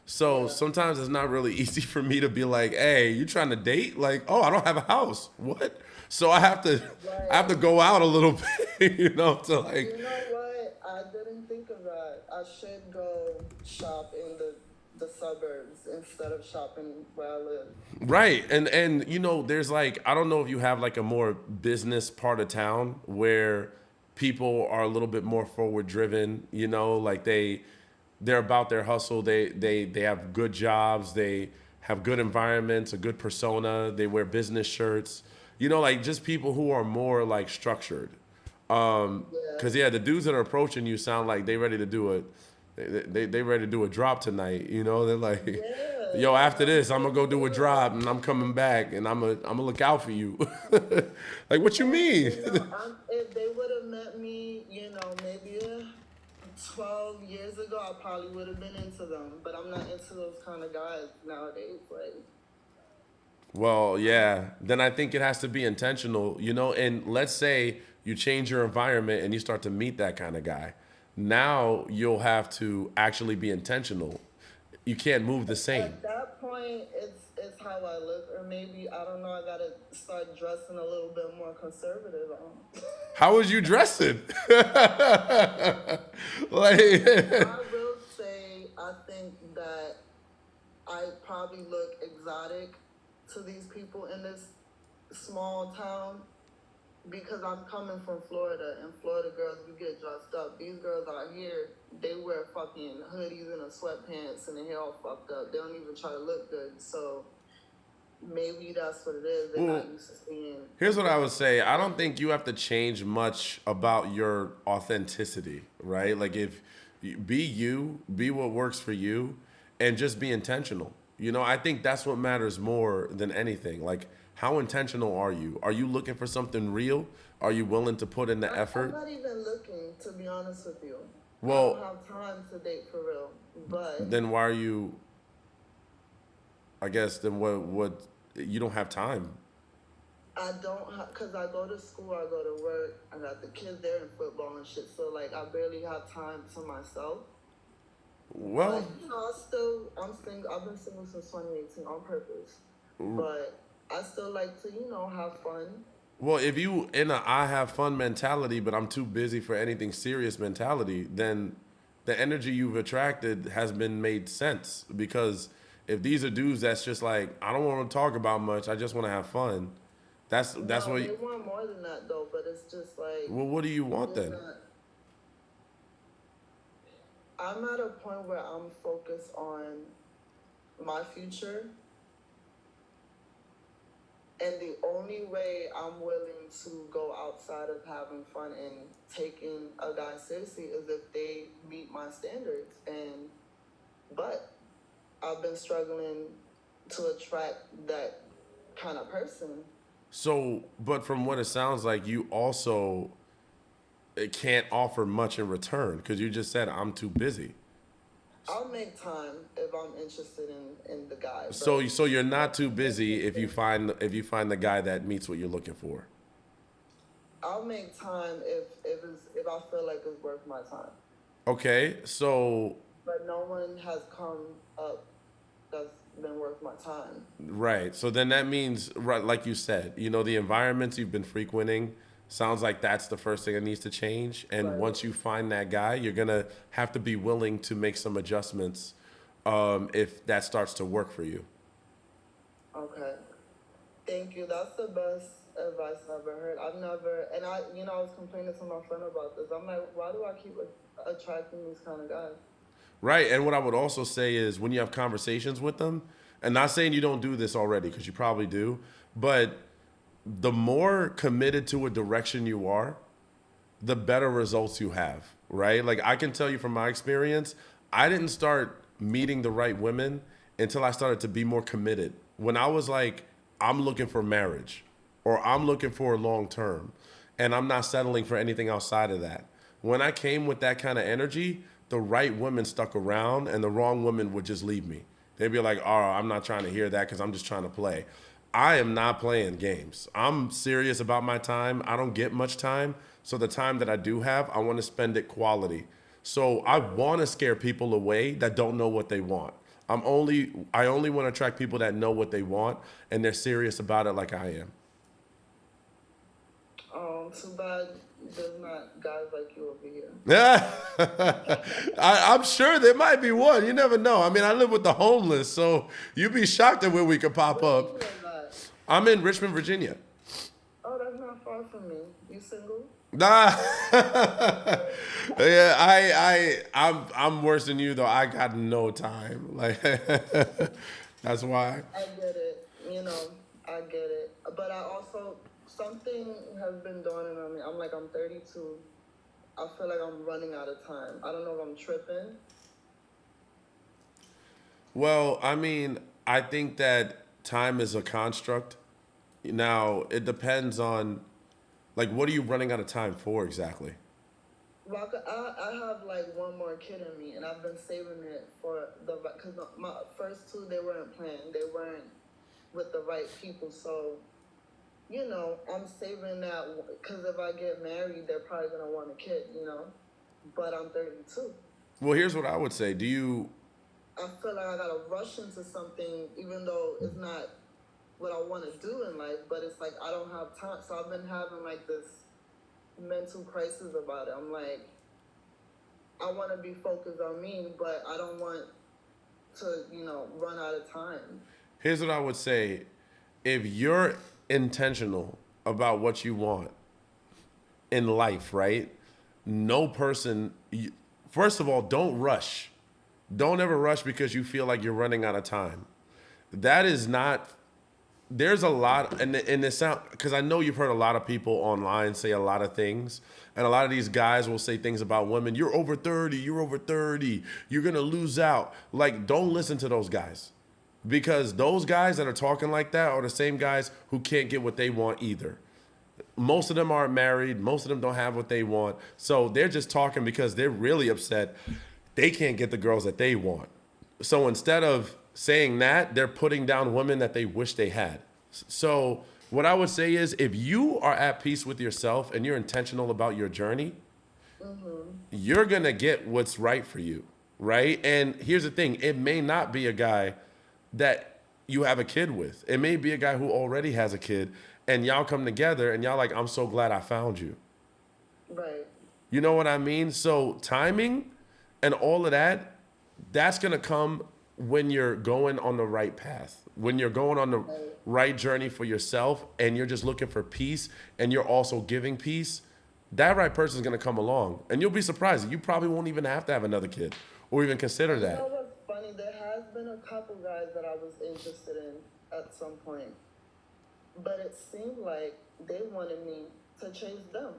So sometimes it's not really easy for me to be like, hey, you trying to date? Like, oh, I don't have a house. What? So I have to go out a little bit, to like. You know what? I didn't think of that. I should go shop in the suburbs instead of shopping where I live. Right. And there's like, I don't know if you have like a more business part of town where people are a little bit more forward driven, you know, like they're about their hustle. They have good jobs. They have good environments, a good persona. They wear business shirts. You know, like just people who are more like structured. Cause yeah, the dudes that are approaching you sound like they ready to do it. They ready to do a drop tonight. You know, they're like, yo, after this, I'm gonna go do a drop and I'm coming back and I'm gonna look out for you. Like, what you mean? If they would have met me, you know, maybe 12 years ago, I probably would have been into them. But I'm not into those kind of guys nowadays. Like, Well, yeah. Then I think it has to be intentional, you know. And let's say you change your environment and you start to meet that kind of guy. Now you'll have to actually be intentional. You can't move the same. at that point, it's how I look, or maybe I don't know. I gotta start dressing a little bit more conservative. How was you dressing? Like, I will say I think that I probably look exotic to these people in this small town because I'm coming from Florida, and Florida girls, we get dressed up. These girls out here, they wear fucking hoodies and a sweatpants and their hair all fucked up. They don't even try to look good. So maybe that's what it is. They're not used to seeing. here's what I would say. I don't think you have to change much about your authenticity, right? Like if be you, be what works for you, and just be intentional. You know, I think that's what matters more than anything. Like, how intentional are you? Are you looking for something real? Are you willing to put in the I'm effort? not even looking, to be honest with you. Well- I don't have time to date for real. But Then why are you? I guess then what? You don't have time. I don't have, cause I go to school, I go to work, I got the kids there in football and shit. So like, I barely have time to myself. Well, But you know, I'm single. I've been single since 2018 on purpose. But I still like to, you know, have fun. well, if you in a I have fun mentality, but I'm too busy for anything serious mentality, then the energy you've attracted has been made sense. Because if these are dudes that's just like, I don't want to talk about much, I just want to have fun. That's No, what. they want more than that though. But it's just like, Well, what do you want it's then? not- I'm at a point where I'm focused on my future. And the only way I'm willing to go outside of having fun and taking a guy seriously is if they meet my standards. But I've been struggling to attract that kind of person. So, but from what it sounds like, you also can't offer much in return because you just said I'm too busy. I'll make time if I'm interested in the guy. but- So you're not too busy if you find the guy that meets what you're looking for. I'll make time if I feel like it's worth my time. Okay, so But no one has come up that's been worth my time. right. So then that means, right, like you said, you know, the environments you've been frequenting sounds like that's the first thing that needs to change. And Right. once you find that guy, you're gonna have to be willing to make some adjustments if that starts to work for you. Okay. Thank you. That's the best advice I've ever heard. I was complaining to my friend about this. I'm like, why do I keep attracting these kind of guys? Right. And what I would also say is when you have conversations with them, and not saying you don't do this already, because you probably do, but the more committed to a direction you are, the better results you have, right? Like I can tell you from my experience, I didn't start meeting the right women until I started to be more committed. When I was like, I'm looking for marriage or I'm looking for a long term and I'm not settling for anything outside of that. When I came with that kind of energy, the right women stuck around and the wrong women would just leave me. They'd be like, oh, I'm not trying to hear that because I'm just trying to play. I am not playing games. I'm serious about my time. I don't get much time. So the time that I do have, I want to spend it quality. So I want to scare people away that don't know what they want. I only want to attract people that know what they want and they're serious about it like I am. Too bad there's not guys like you over here. I'm sure there might be one. You never know. I mean, I live with the homeless, so you'd be shocked at where we could pop Where up. you live at? I'm in Richmond, Virginia. Oh, that's not far from me. You single? Nah. Yeah, I'm worse than you though. I got no time. Like that's why. I get it. You know, I get it. But I also something has been dawning on me. I'm 32. I feel like I'm running out of time. I don't know if I'm tripping. Well, I mean, I think that time is a construct. Now, it depends on like what are you running out of time for exactly? Rock, I have like one more kid in me, and I've been saving it for the because my first two they weren't planned, they weren't with the right people. So you know, I'm saving that because if I get married, they're probably gonna want a kid. You know, but I'm 32. Well, here's what I would say. Do you I feel like I gotta rush into something, even though it's not what I want to do in life. But it's like I don't have time, so I've been having like this mental crisis about it. I'm like, I want to be focused on me, but I don't want to, you know, run out of time. Here's what I would say. If you're intentional about what you want in life, right? No person, first of all, don't rush. Don't ever rush because you feel like you're running out of time. That is not, there's a lot, and it sound, because I know you've heard a lot of people online say a lot of things. And a lot of these guys will say things about women. You're over 30, you're over 30, you're going to lose out. Like, don't listen to those guys. Because those guys that are talking like that are the same guys who can't get what they want either. Most of them aren't married. Most of them don't have what they want. So they're just talking because they're really upset. They can't get the girls that they want. So instead of saying that, they're putting down women that they wish they had. So what I would say is if you are at peace with yourself and you're intentional about your journey, you're going to get what's right for you, right? And here's the thing. It may not be a guy that you have a kid with. It may be a guy who already has a kid and y'all come together and y'all like, I'm so glad I found you. Right. You know what I mean? So timing and all of that, that's going to come when you're going on the right path, when you're going on the right journey for yourself and you're just looking for peace and you're also giving peace, that right person is going to come along and you'll be surprised. You probably won't even have to have another kid or even consider You know that. what's funny? There has been a couple guys that I was interested in at some point, but it seemed like they wanted me to chase them.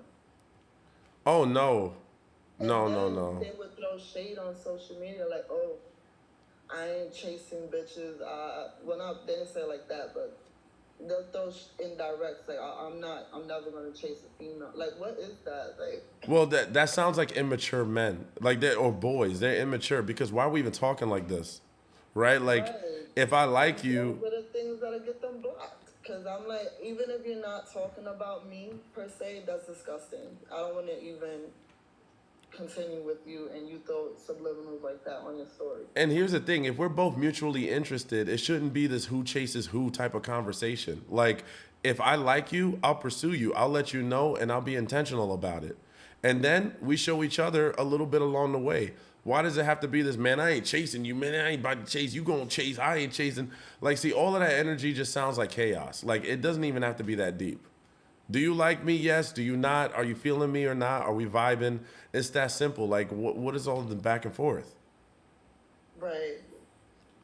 Oh, no. And No, then no, no. they would throw shade on social media like, oh, I ain't chasing bitches. Well, not, they didn't say it like that, but they'll throw indirects like, I'm never gonna chase a female. Like, what is that? Like, Well, that sounds like immature men, like they or boys. They're immature because why are we even talking like this, right? Like, right. if I like Those you, are the things that'll get them blocked. Cause I'm like, even if you're not talking about me per se, that's disgusting. I don't want to even continue with you, and you throw subliminals like that on your story. and here's the thing: if we're both mutually interested, it shouldn't be this who chases who type of conversation. Like, if I like you, I'll pursue you. I'll let you know, and I'll be intentional about it. And then we show each other a little bit along the way. Why does it have to be this, man? I ain't chasing you, man. I ain't about to chase. You gonna chase. I ain't chasing. Like, see, all of that energy just sounds like chaos. Like, it doesn't even have to be that deep. Do you like me? Yes. Do you not? Are you feeling me or not? Are we vibing? It's that simple. Like, what is all the back and forth? Right.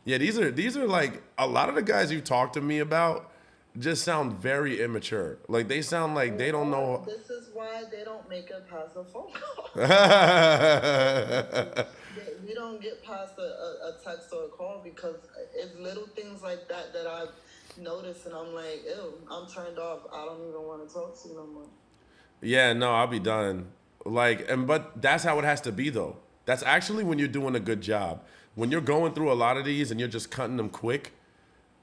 Yeah, these are like a lot of the guys you talk to me about just sound very immature. Like they sound like they don't know. This is why they don't make it past a phone call. We don't get past a text or a call because it's little things like that that I've noticed, and I'm like, ew, I'm turned off. I don't even want to talk to you no more. Yeah, no, I'll be done. Like, and but that's how it has to be though. That's actually when you're doing a good job. When you're going through a lot of these and you're just cutting them quick,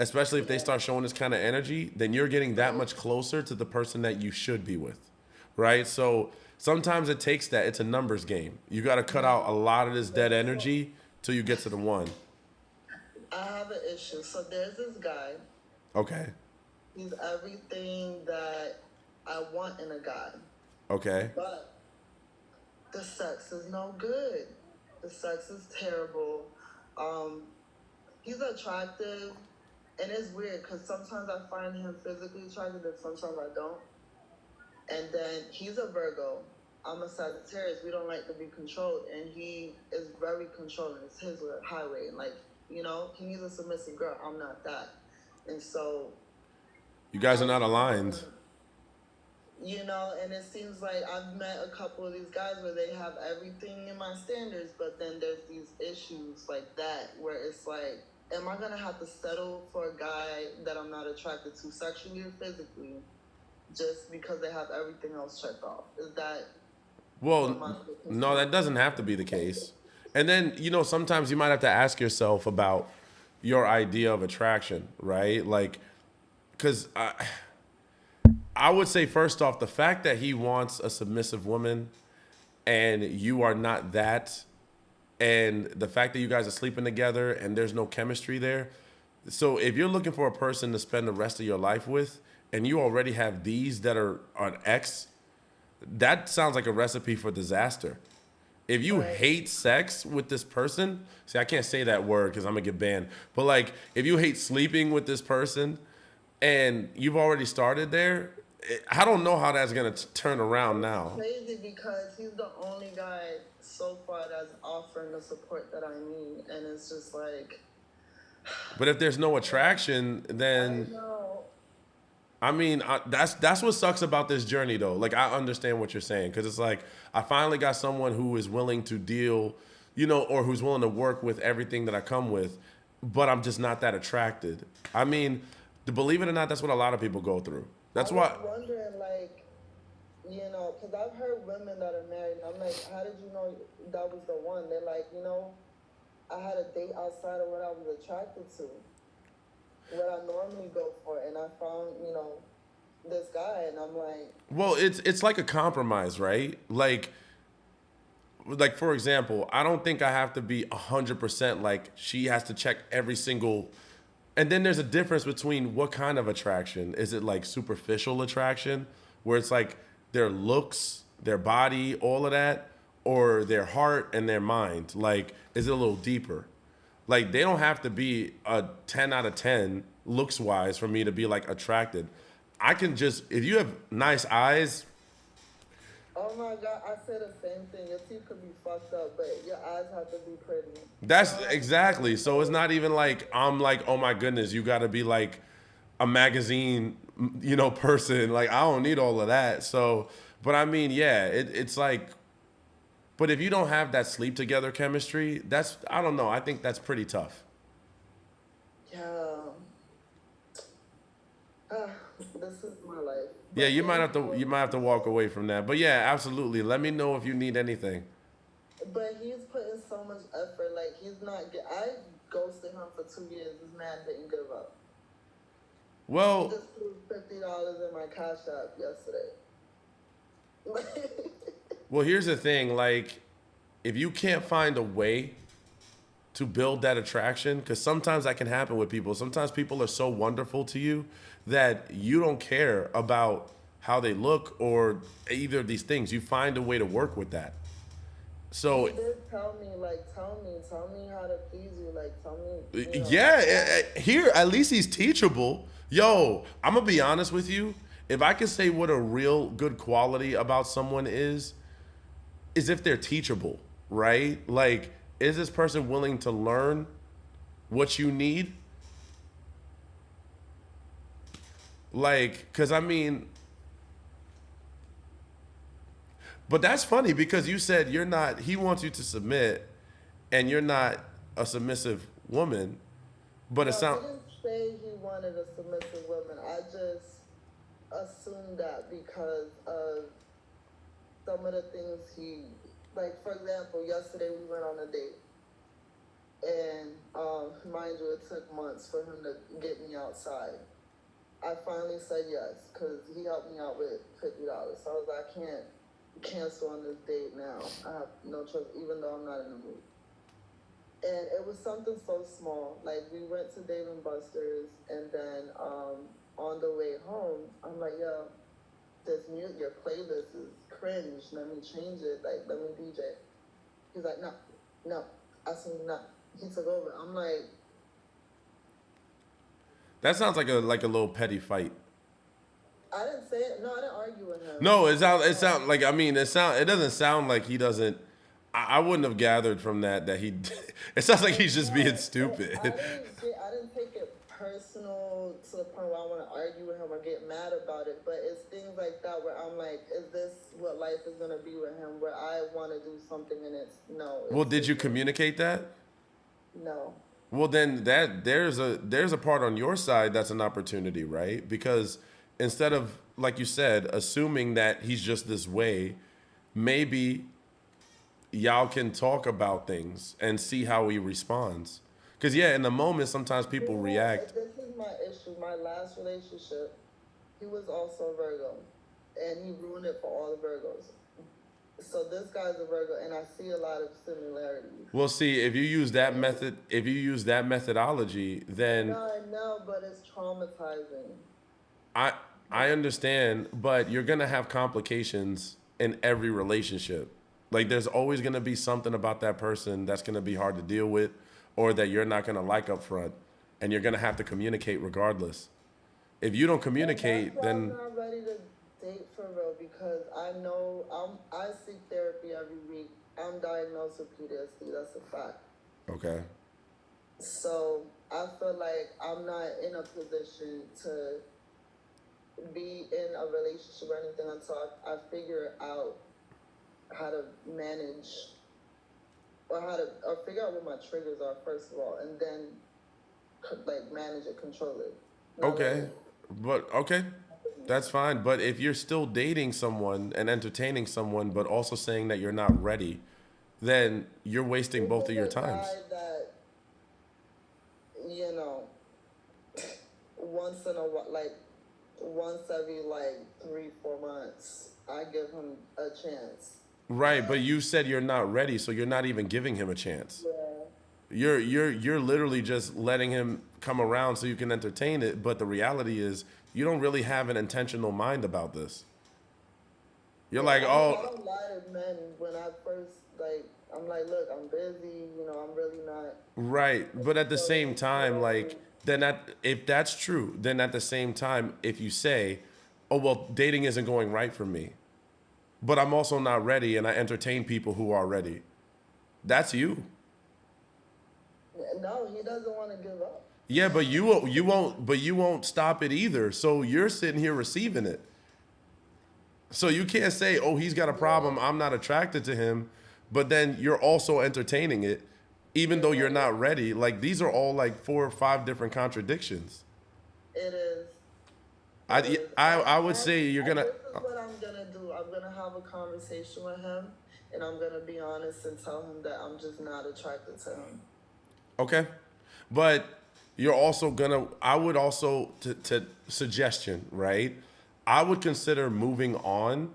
especially if they start showing this kind of energy, then you're getting that much closer to the person that you should be with. Right? So sometimes it takes that. It's a numbers game. You got to cut out a lot of this dead energy till you get to the one. I have an issue. So there's this guy. Okay. He's everything that I want in a guy. Okay. But the sex is no good. The sex is terrible. He's attractive, and it's weird because sometimes I find him physically attractive, and sometimes I don't. And then he's a Virgo. I'm a Sagittarius. We don't like to be controlled, and he is very controlling. It's his highway, and like, you know, he needs a submissive girl. I'm not that, and so You guys are not aligned. you know, and it seems like I've met a couple of these guys where they have everything in my standards, but then there's these issues like that where it's like, am I gonna have to settle for a guy that I'm not attracted to sexually or physically just because they have everything else checked off? Is that Well, no, that doesn't have to be the case. And then, you know, sometimes you might have to ask yourself about your idea of attraction, right? Like, because I would say, first off, the fact that he wants a submissive woman and you are not that, and the fact that you guys are sleeping together and there's no chemistry there. So if you're looking for a person to spend the rest of your life with and you already have these that are an ex, that sounds like a recipe for disaster. If you hate sex with this person, see, I can't say that word because I'm gonna get banned. But like, if you hate sleeping with this person, and you've already started there, I don't know how that's gonna turn around now. crazy because he's the only guy so far that's offering the support that I need, and it's just like, But if there's no attraction, then no. I mean, that's what sucks about this journey, though. Like, I understand what you're saying because it's like I finally got someone who is willing to deal, you know, or who's willing to work with everything that I come with, but I'm just not that attracted. I mean, to believe it or not, that's what a lot of people go through. That's I why. was wondering, like, you know, because I've heard women that are married, and I'm like, how did you know that was the one? They're like, you know, I had a date outside of what I was attracted to, what I normally go for, and I found, you know, this guy, and I'm like, Well, it's like a compromise, right? Like for example, I don't think I have to be 100% like she has to check every single. And then there's a difference between what kind of attraction. Is it like superficial attraction, where it's like their looks, their body, all of that, or their heart and their mind? Like, is it a little deeper? Like, they don't have to be a 10 out of 10 looks wise for me to be like attracted. I can just, if you have nice eyes, oh my God, I said the same thing. Your teeth could be fucked up, but your eyes have to be pretty. that's exactly. So it's not even like I'm like, oh my goodness, you got to be like a magazine, you know, person. Like, I don't need all of that. So, but I mean, yeah, it's like, but if you don't have that sleep together chemistry, that's, I don't know. I think that's pretty tough. Yeah. Ah, this is my life. Yeah, you might have to walk away from that. But yeah, absolutely. Let me know if you need anything. But he's putting so much effort. Like, he's not. I ghosted him for 2 years. This man didn't give up. He Well, just threw $50 in my cash app yesterday. well, here's the thing. Like, if you can't find a way to build that attraction, because sometimes that can happen with people. Sometimes people are so wonderful to you that you don't care about how they look or either of these things. You find a way to work with that. So He did tell me, like, tell me how to please you. Like, tell me. You know. yeah, here at least he's teachable. Yo, I'm gonna be honest with you. If I could say what a real good quality about someone is if they're teachable, right? Like, is this person willing to learn what you need? Like, because I mean, but that's funny because you said you're not, he wants you to submit and you're not a submissive woman, but it No, sounds, he didn't say he wanted a submissive woman. I just assumed that because of some of the things he, like, for example, yesterday we went on a date. And mind you, it took months for him to get me outside. I finally said yes because he helped me out with $50. So I was like, I can't cancel on this date now. I have no choice, even though I'm not in the mood. And it was something so small. Like, we went to Dave and Buster's, and then on the way home, I'm like, yo, this music, your playlist is cringe. Let me change it. Like, let me DJ. He's like, no. I said, no. He took over. I'm like, that sounds like a little petty fight. I didn't say it. No, I didn't argue with him. No, it sound like, I mean, it doesn't sound like he doesn't. I wouldn't have gathered from that he. It sounds like he's just being stupid. I didn't take it personal to the point where I want to argue with him or get mad about it. But it's things like that where I'm like, is this what life is gonna be with him? Where I want to do something and it's no. Well, did you communicate that? No. Well, then there's a part on your side that's an opportunity, right? Because instead of, like you said, assuming that he's just this way, maybe y'all can talk about things and see how he responds. Because, yeah, in the moment, sometimes people react. This is my issue. My last relationship, he was also a Virgo, and he ruined it for all the Virgos. So this guy's a Virgo, and I see a lot of similarities. Well, see, if you use that methodology, then No, I know, but it's traumatizing. I understand, but you're gonna have complications in every relationship. Like, there's always gonna be something about that person that's gonna be hard to deal with, or that you're not gonna like up front, and you're gonna have to communicate regardless. If you don't communicate, That's why then I'm not ready to date for real, because I know I seek therapy every week. I'm diagnosed with PTSD. That's a fact. okay. So I feel like I'm not in a position to be in a relationship or anything until I figure out how to manage or figure out what my triggers are first of all, and then like manage it, control it. Okay. But okay. That's fine. But if you're still dating someone and entertaining someone, but also saying that you're not ready, then you're wasting both of your times. That, you know, once in a while, like once every like 3-4 months, I give him a chance. Right, but you said you're not ready, so you're not even giving him a chance. Yeah. You're literally just letting him come around so you can entertain it, but the reality is you don't really have an intentional mind about this. You're like, I oh, don't lie to men when I first like. I'm like, look, I'm busy. You know, I'm really not. right. But at the same time, like, if that's true, then at the same time, if you say, oh, well, dating isn't going right for me, but I'm also not ready and I entertain people who are ready, that's you. No, he doesn't want to give up. Yeah, but you won't stop it either. So you're sitting here receiving it. So you can't say, "Oh, he's got a problem. I'm not attracted to him," but then you're also entertaining it, even though you're not ready. Like, these are all like 4 or 5 different contradictions. It is. I would say you're gonna. This is what I'm gonna do. I'm gonna have a conversation with him, and I'm gonna be honest and tell him that I'm just not attracted to him. Okay, but you're also gonna. I would also to suggestion, right? I would consider moving on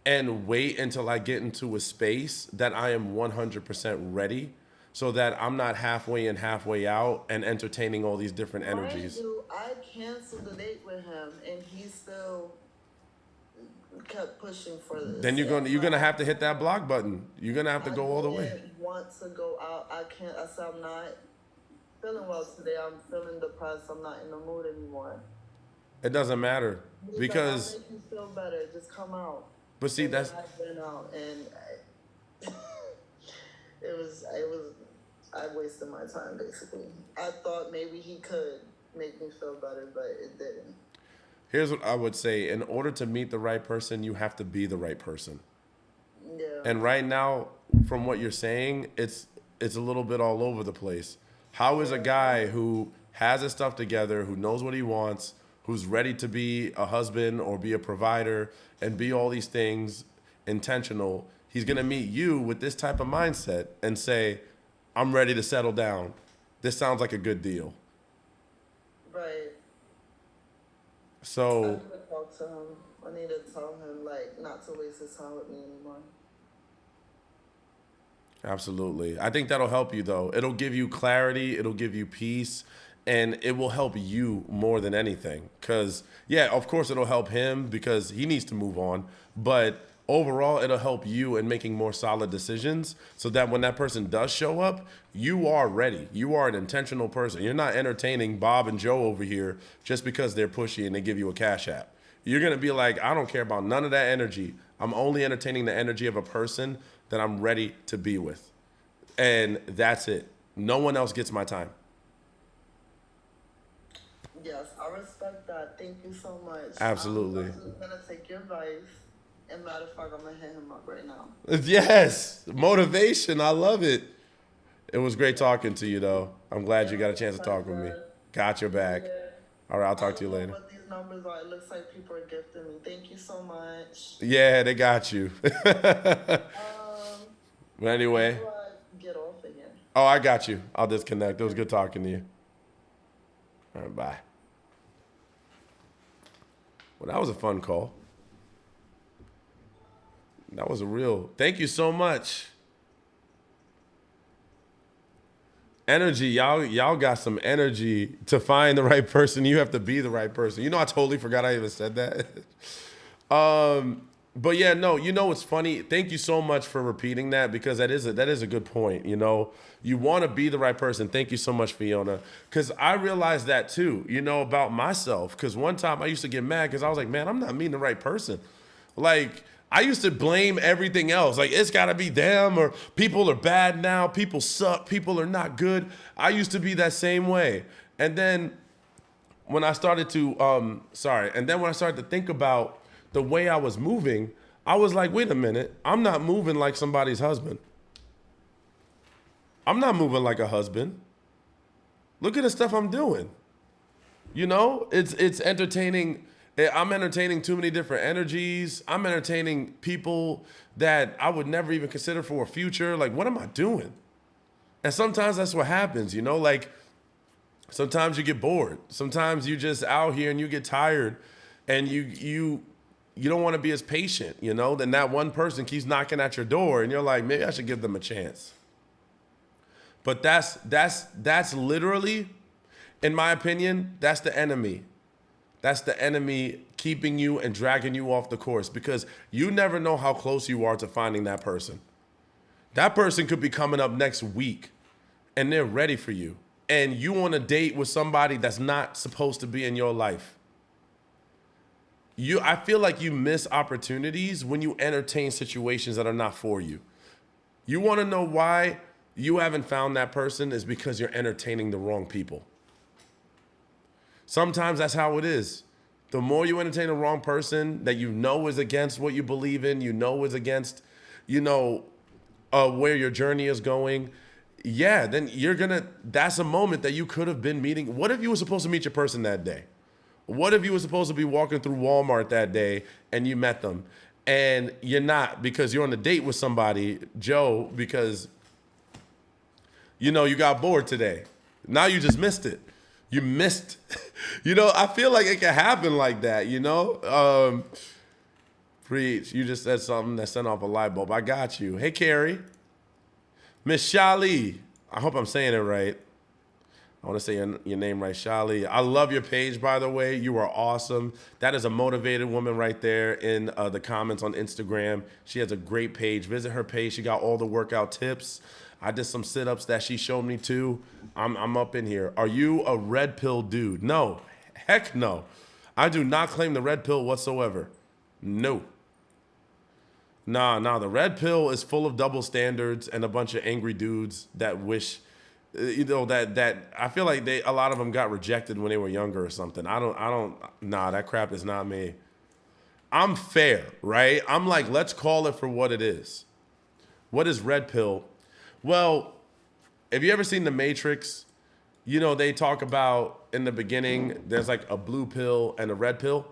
and wait until I get into a space that I am 100% ready, so that I'm not halfway in, halfway out, and entertaining all these different energies. I canceled the date with him, and he still kept pushing for this. Then you're gonna have to hit that block button. You're gonna have to go all the I way. didn't want to go out. I can't. I said I'm not feeling well today. I'm feeling depressed. I'm not in the mood anymore. It doesn't matter He's because. like, I'll make you feel better. Just come out. But see, And that's. then I went out, and it was. I wasted my time basically. I thought maybe he could make me feel better, but it didn't. Here's what I would say. In order to meet the right person, you have to be the right person. Yeah. And right now, from what you're saying, it's a little bit all over the place. How is a guy who has his stuff together, who knows what he wants, who's ready to be a husband or be a provider and be all these things intentional, he's going to meet you with this type of mindset and say, I'm ready to settle down. This sounds like a good deal. Right. I So, need to talk to him. I need to tell him like not to waste his time with me anymore. absolutely. I think that'll help you, though. It'll give you clarity. It'll give you peace. And it will help you more than anything. Because, yeah, of course, it'll help him because he needs to move on. But overall, it'll help you in making more solid decisions so that when that person does show up, you are ready. You are an intentional person. You're not entertaining Bob and Joe over here just because they're pushy and they give you a cash app. You're going to be like, I don't care about none of that energy. I'm only entertaining the energy of a person that I'm ready to be with. And that's it. No one else gets my time. Yes, I respect that. Thank you so much. Absolutely. I'm just gonna take your advice. And matter of fact, I'm gonna hit him up right now. Yes. Motivation. I love it. It was great talking to you, though. I'm glad you got a chance to talk with me. Got your back. All right, I'll talk to you later. What these numbers are, it looks like people are gifting me. Thank you so much. Yeah, they got you. But anyway. How do I get off again? Oh, I got you. I'll disconnect. It was good talking to you. All right, bye. Well, that was a fun call. That was a real. Thank you so much. Energy, y'all got some energy to find the right person. You have to be the right person. You know, I totally forgot I even said that. But yeah, no, you know what's funny? Thank you so much for repeating that, because that is a good point. You know, you want to be the right person. Thank you so much, Fiona. Because I realized that too, you know, about myself. Because one time I used to get mad because I was like, man, I'm not meeting the right person. Like, I used to blame everything else. Like, it's got to be them, or people are bad now. People suck. People are not good. I used to be that same way. And then when I started to, when I started to think about the way I was moving, I was like, wait a minute. I'm not moving like somebody's husband. I'm not moving like a husband. Look at the stuff I'm doing. You know, it's entertaining. I'm entertaining too many different energies. I'm entertaining people that I would never even consider for a future. Like, what am I doing? And sometimes that's what happens, you know? Like, sometimes you get bored. Sometimes you just out here and you get tired, and you don't want to be as patient, you know? Then that one person keeps knocking at your door, and you're like, maybe I should give them a chance. But that's literally, in my opinion, that's the enemy. That's the enemy keeping you and dragging you off the course, because you never know how close you are to finding that person. That person could be coming up next week and they're ready for you. And you on a date with somebody that's not supposed to be in your life. I feel like you miss opportunities when you entertain situations that are not for you. You want to know why you haven't found that person is because you're entertaining the wrong people. Sometimes that's how it is. The more you entertain the wrong person that you know is against what you believe in, you know is against, where your journey is going, yeah, then that's a moment that you could have been meeting. What if you were supposed to meet your person that day? What if you were supposed to be walking through Walmart that day and you met them and you're not, because you're on a date with somebody, Joe, because, you got bored today. Now you just missed it. You missed, I feel like it can happen like that, Preach. You just said something that sent off a light bulb. I got you. Hey, Carrie. Miss Shali. I hope I'm saying it right. I want to say your name right, Shali. I love your page, by the way. You are awesome. That is a motivated woman right there in the comments on Instagram. She has a great page. Visit her page. She got all the workout tips. I did some sit-ups that she showed me too. I'm up in here. Are you a red pill dude? No. Heck no. I do not claim the red pill whatsoever. No. Nah. The red pill is full of double standards and a bunch of angry dudes that wish, that I feel like a lot of them got rejected when they were younger or something. That crap is not me. I'm fair, right? I'm like, let's call it for what it is. What is red pill? Well, have you ever seen The Matrix? They talk about in the beginning, there's like a blue pill and a red pill.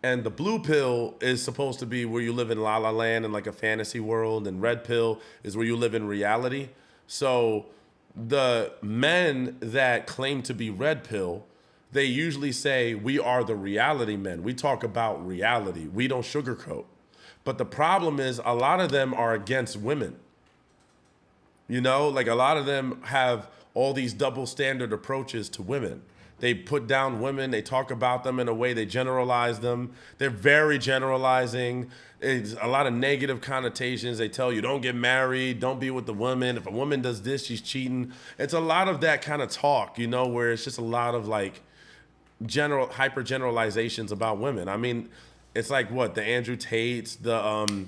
And the blue pill is supposed to be where you live in La La Land and like a fantasy world. And red pill is where you live in reality. So the men that claim to be red pill, they usually say, we are the reality men. We talk about reality. We don't sugarcoat. But the problem is a lot of them are against women. Like a lot of them have all these double standard approaches to women. They put down women. They talk about them in a way, they generalize them. They're very generalizing. It's a lot of negative connotations. They tell you, don't get married, don't be with the woman. If a woman does this, she's cheating. It's a lot of that kind of talk, where it's just a lot of like hyper generalizations about women. I mean, it's like what the Andrew Tates, the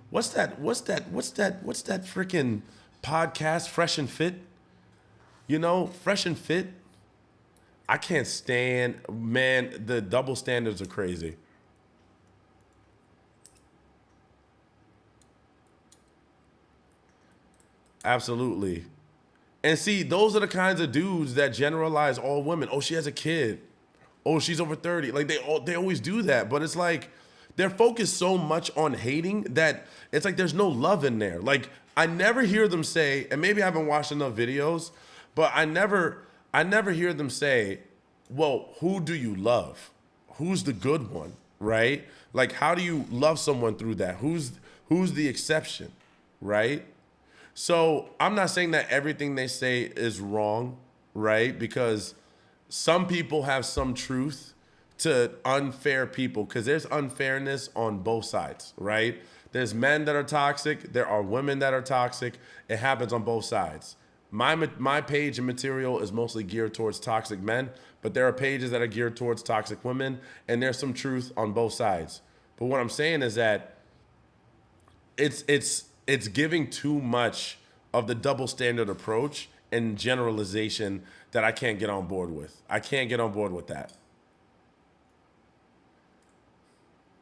what's that freaking podcast, Fresh and Fit? You know, Fresh and Fit. I can't stand, man, the double standards are crazy. Absolutely. And see, those are the kinds of dudes that generalize all women. Oh, she has a kid. Oh, she's over 30. Like they always do that, but it's like they're focused so much on hating that it's like there's no love in there. Like I never hear them say, and maybe I haven't watched enough videos, but I never hear them say, "Well, who do you love? Who's the good one?" Right? Like how do you love someone through that? Who's the exception, right? So I'm not saying that everything they say is wrong, right? Because some people have some truth to unfair people, because there's unfairness on both sides, right? There's men that are toxic. There are women that are toxic. It happens on both sides. My page and material is mostly geared towards toxic men, but there are pages that are geared towards toxic women, and there's some truth on both sides. But what I'm saying is that it's giving too much of the double standard approach and generalization that I can't get on board with. I can't get on board with that.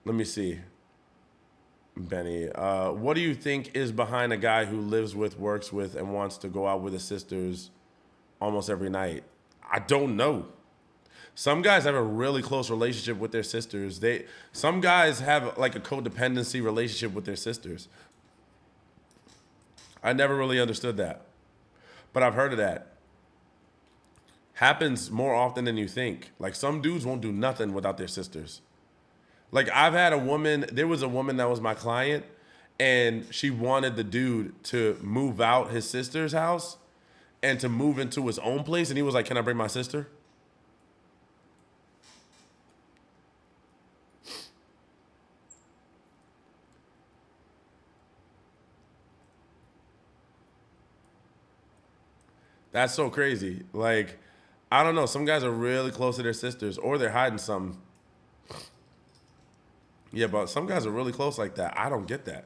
Let me see. Benny, what do you think is behind a guy who lives with, works with, and wants to go out with his sisters almost every night? I don't know. Some guys have a really close relationship with their sisters. Some guys have like a codependency relationship with their sisters. I never really understood that, but I've heard of that. Happens more often than you think. Like some dudes won't do nothing without their sisters. Like there was a woman that was my client, and she wanted the dude to move out his sister's house and to move into his own place. And he was like, "Can I bring my sister?" That's so crazy. Like, I don't know. Some guys are really close to their sisters, or they're hiding something. Yeah, but some guys are really close like that. I don't get that.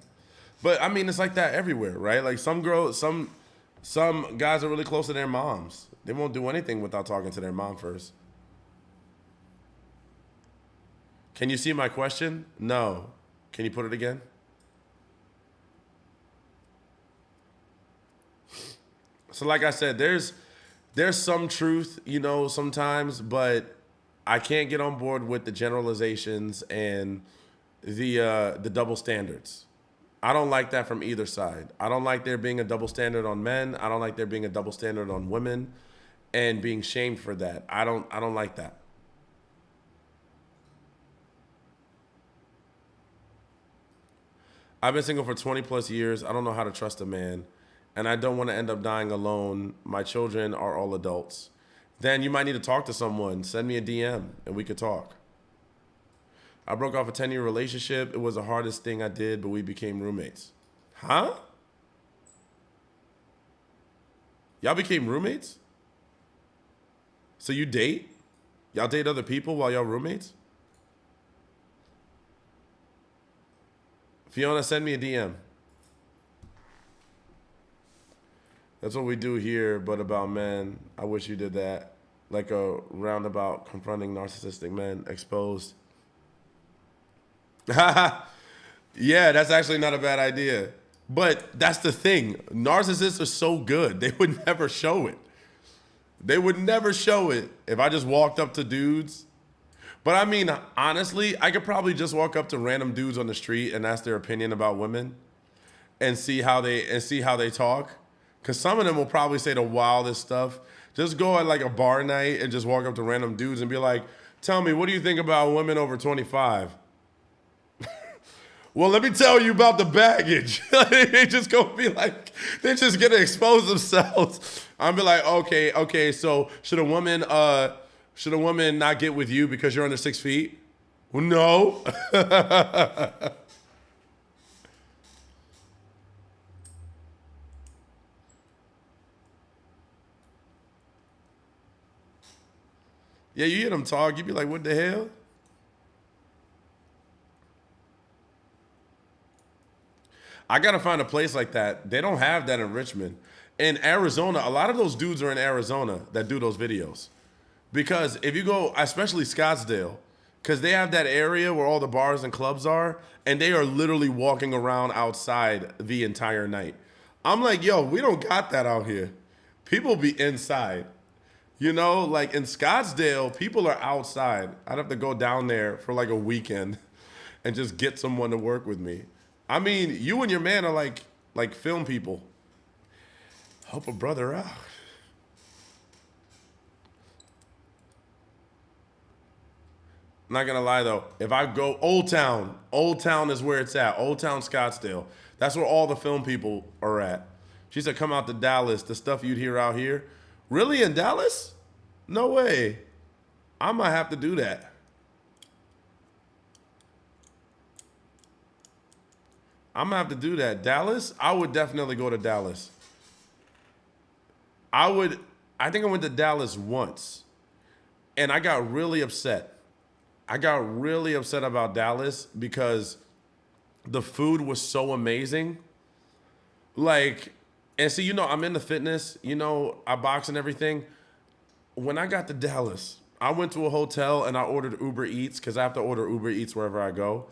But I mean, it's like that everywhere, right? Like some guys are really close to their moms. They won't do anything without talking to their mom first. Can you see my question? No. Can you put it again? So like I said, there's some truth, you know, sometimes, but I can't get on board with the generalizations and the double standards. I don't like that from either side. I don't like there being a double standard on men. I don't like there being a double standard on women and being shamed for that. I don't like that. I've been single for 20 plus years. I don't know how to trust a man, and I don't want to end up dying alone. My children are all adults. Then you might need to talk to someone. Send me a DM and we could talk. I broke off a 10-year relationship. It was the hardest thing I did, but we became roommates. Huh? Y'all became roommates? So you date? Y'all date other people while y'all roommates? Fiona, send me a DM. That's what we do here, but about men. I wish you did that. Like a roundabout confronting narcissistic men exposed. Yeah, that's actually not a bad idea. But that's the thing. Narcissists are so good. They would never show it. They would never show it if I just walked up to dudes. But I mean, honestly, I could probably just walk up to random dudes on the street and ask their opinion about women and see how they talk. Because some of them will probably say the wildest stuff. Just go at like a bar night and just walk up to random dudes and be like, "Tell me, what do you think about women over 25? Well, let me tell you about the baggage." They just gonna be like, they're just gonna expose themselves. I'm be like, okay, so should a woman not get with you because you're under 6 feet? Well, no. Yeah, you hear them talk, you be like, what the hell? I gotta find a place like that. They don't have that in Richmond. In Arizona, a lot of those dudes are in Arizona that do those videos. Because if you go, especially Scottsdale, because they have that area where all the bars and clubs are, and they are literally walking around outside the entire night. I'm like, yo, we don't got that out here. People be inside. You know, like in Scottsdale, people are outside. I'd have to go down there for like a weekend and just get someone to work with me. I mean, you and your man are like film people. Help a brother out. Not gonna lie though, if I go Old Town is where it's at. Old Town Scottsdale. That's where all the film people are at. She said, come out to Dallas, the stuff you'd hear out here. Really, in Dallas? No way. I might have to do that. I'm gonna have to do that. Dallas? I would definitely go to Dallas. I think I went to Dallas once and I got really upset. I got really upset about Dallas because the food was so amazing. Like, and see, you know, I'm into fitness, you know, I box and everything. When I got to Dallas, I went to a hotel and I ordered Uber Eats because I have to order Uber Eats wherever I go.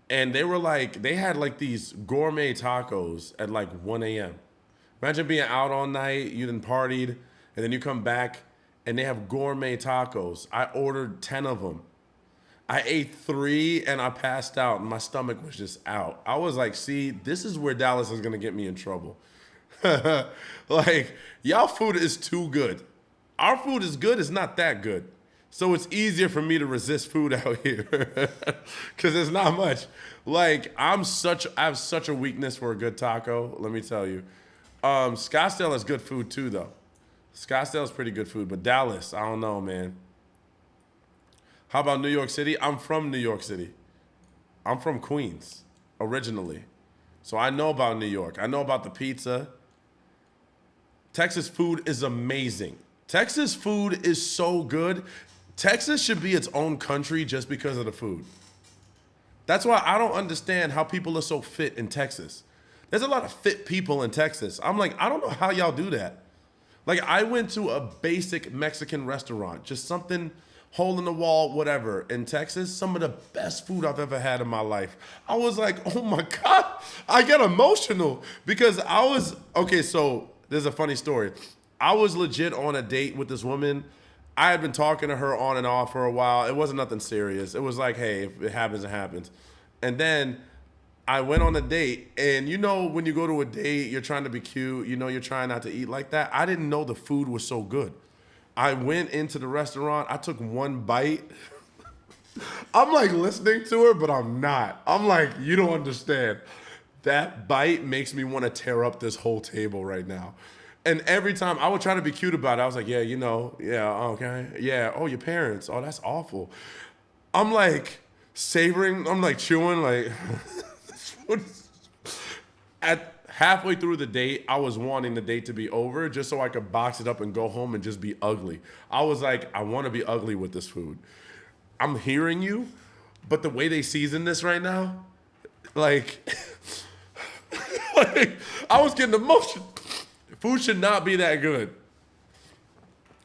And they were like, they had like these gourmet tacos at like 1 a.m. Imagine being out all night, you then partied, and then you come back and they have gourmet tacos. I ordered 10 of them. I ate 3 and I passed out and my stomach was just out. I was like, see, this is where Dallas is gonna get me in trouble. Like, y'all food is too good. Our food is good, it's not that good. So it's easier for me to resist food out here because there's not much. Like, I have such a weakness for a good taco, let me tell you. Scottsdale has good food too, though. Scottsdale is pretty good food, but Dallas, I don't know, man. How about New York City? I'm from New York City. I'm from Queens, originally. So I know about New York. I know about the pizza. Texas food is amazing. Texas food is so good. Texas should be its own country just because of the food. That's why I don't understand how people are so fit in Texas. There's a lot of fit people in Texas. I'm like, I don't know how y'all do that. Like, I went to a basic Mexican restaurant, just something hole in the wall, whatever, in Texas. Some of the best food I've ever had in my life. I was like, oh my God, I get emotional because okay, so there's a funny story. I was legit on a date with this woman. I had been talking to her on and off for a while. It wasn't nothing serious. It was like, hey, if it happens, it happens. And then I went on a date, and you know when you go to a date, you're trying to be cute, you know you're trying not to eat like that. I didn't know the food was so good. I went into the restaurant, I took one bite. I'm like listening to her, but I'm not. I'm like, you don't understand. That bite makes me want to tear up this whole table right now. And every time I would try to be cute about it, I was like, yeah, you know, yeah, okay. Yeah, oh, your parents, oh, that's awful. I'm like savoring, I'm like chewing, like, at halfway through the date, I was wanting the date to be over just so I could box it up and go home and just be ugly. I was like, I want to be ugly with this food. I'm hearing you, but the way they season this right now, like, like I was getting emotional. Food should not be that good.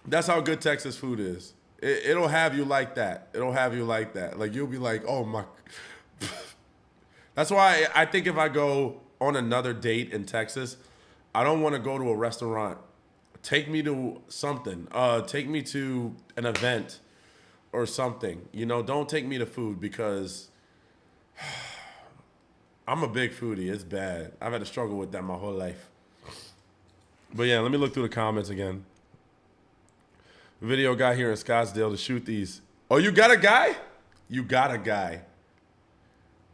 That's how good Texas food is. It'll have you like that. It'll have you like that. Like, you'll be like, oh my. That's why I think if I go on another date in Texas, I don't want to go to a restaurant. Take me to something. Take me to an event or something. You know, don't take me to food because I'm a big foodie. It's bad. I've had to struggle with that my whole life. But yeah, let me look through the comments again. Video guy here in Scottsdale to shoot these. Oh, you got a guy? You got a guy.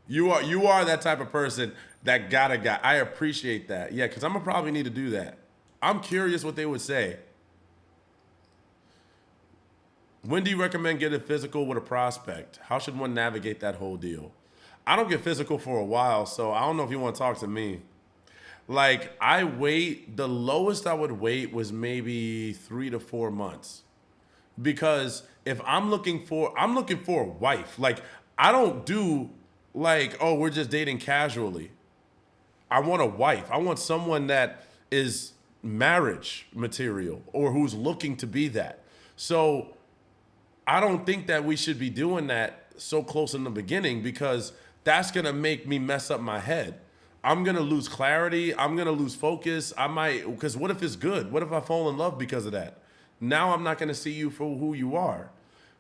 You are that type of person that got a guy. I appreciate that. Yeah, because I'm going to probably need to do that. I'm curious what they would say. When do you recommend getting physical with a prospect? How should one navigate that whole deal? I don't get physical for a while, so I don't know if you want to talk to me. Like, the lowest I would wait was maybe 3 to 4 months. because if I'm looking for a wife. Like, I don't do like, oh, we're just dating casually. I want a wife. I want someone that is marriage material or who's looking to be that. So I don't think that we should be doing that so close in the beginning, because that's going to make me mess up my head. I'm going to lose clarity. I'm going to lose focus. I might, because what if it's good? What if I fall in love because of that? Now I'm not going to see you for who you are.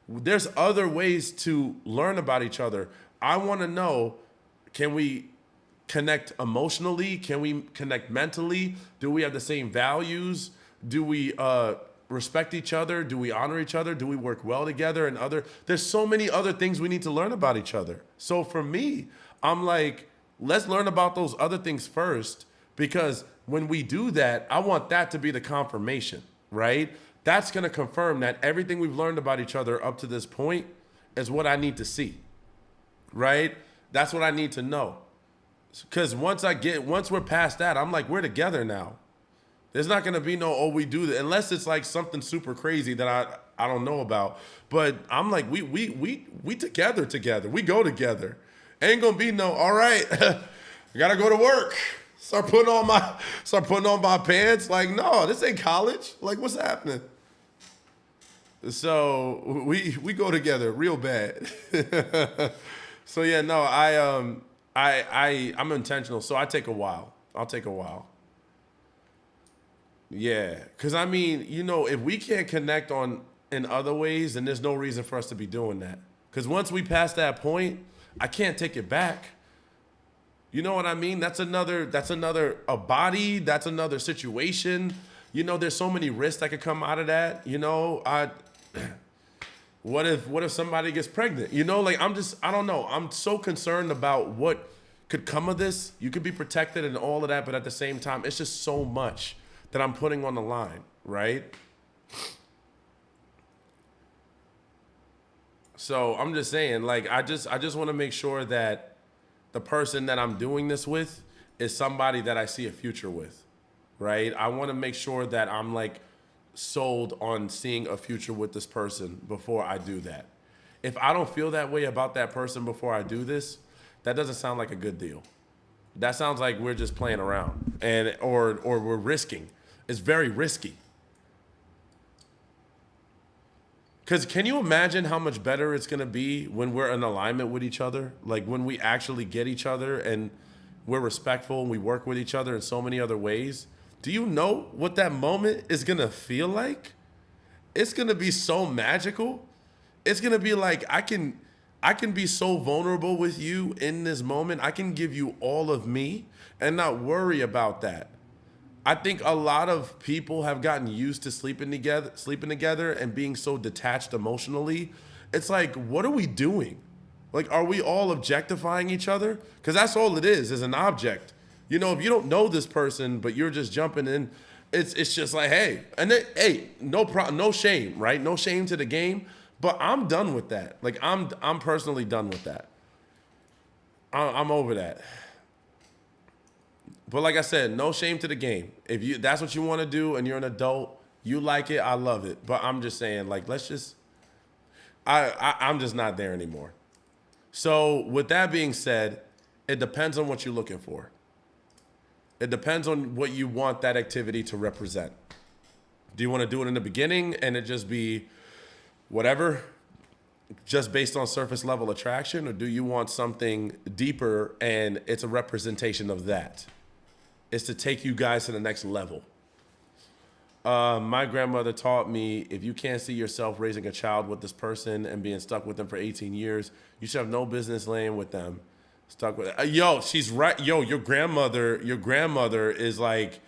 There's other ways to learn about each other. I want to know, can we connect emotionally? Can we connect mentally? Do we have the same values? Do we respect each other? Do we honor each other? Do we work well together? And there's so many other things we need to learn about each other. So for me, I'm like, let's learn about those other things first, because when we do that, I want that to be the confirmation, right? That's going to confirm that everything we've learned about each other up to this point is what I need to see, right? That's what I need to know. Because once we're past that, I'm like, we're together now. There's not going to be no, oh, we do that, unless it's like something super crazy that I don't know about. But I'm like, we together. We go together. Ain't going to be no, all right, I got to go to work. Start putting on my pants. Like, no, this ain't college. Like, what's happening? So we go together real bad. So yeah, no, I'm intentional. So I'll take a while. Yeah, because I mean, if we can't connect in other ways, then there's no reason for us to be doing that. Because once we pass that point, I can't take it back. You know what I mean? That's another a body. That's another situation. There's so many risks that could come out of that. What if somebody gets pregnant? Like, I don't know. I'm so concerned about what could come of this. You could be protected and all of that, but at the same time, it's just so much that I'm putting on the line, right? So I'm just saying, like, I just want to make sure that the person that I'm doing this with is somebody that I see a future with, right? I want to make sure that I'm like sold on seeing a future with this person before I do that. If I don't feel that way about that person before I do this, that doesn't sound like a good deal. That sounds like we're just playing around or we're risking. It's very risky. Because can you imagine how much better it's going to be when we're in alignment with each other? Like, when we actually get each other and we're respectful and we work with each other in so many other ways. Do you know what that moment is going to feel like? It's going to be so magical. It's going to be like, I can be so vulnerable with you in this moment. I can give you all of me and not worry about that. I think a lot of people have gotten used to sleeping together and being so detached emotionally. It's like, what are we doing? Like, are we all objectifying each other? Because that's all it is an object. If you don't know this person, but you're just jumping in, it's just like, hey, and then, hey, no shame, right? No shame to the game. But I'm done with that. Like, I'm personally done with that. I'm over that. But like I said, no shame to the game. If that's what you want to do and you're an adult, you like it, I love it. But I'm just saying, like, I'm just not there anymore. So with that being said, it depends on what you're looking for. It depends on what you want that activity to represent. Do you want to do it in the beginning and it just be whatever, just based on surface level attraction? Or do you want something deeper and it's a representation of that? It's to take you guys to the next level. My grandmother taught me, if you can't see yourself raising a child with this person and being stuck with them for 18 years, you should have no business laying with them. Stuck with yo, she's right. Yo, your grandmother is like,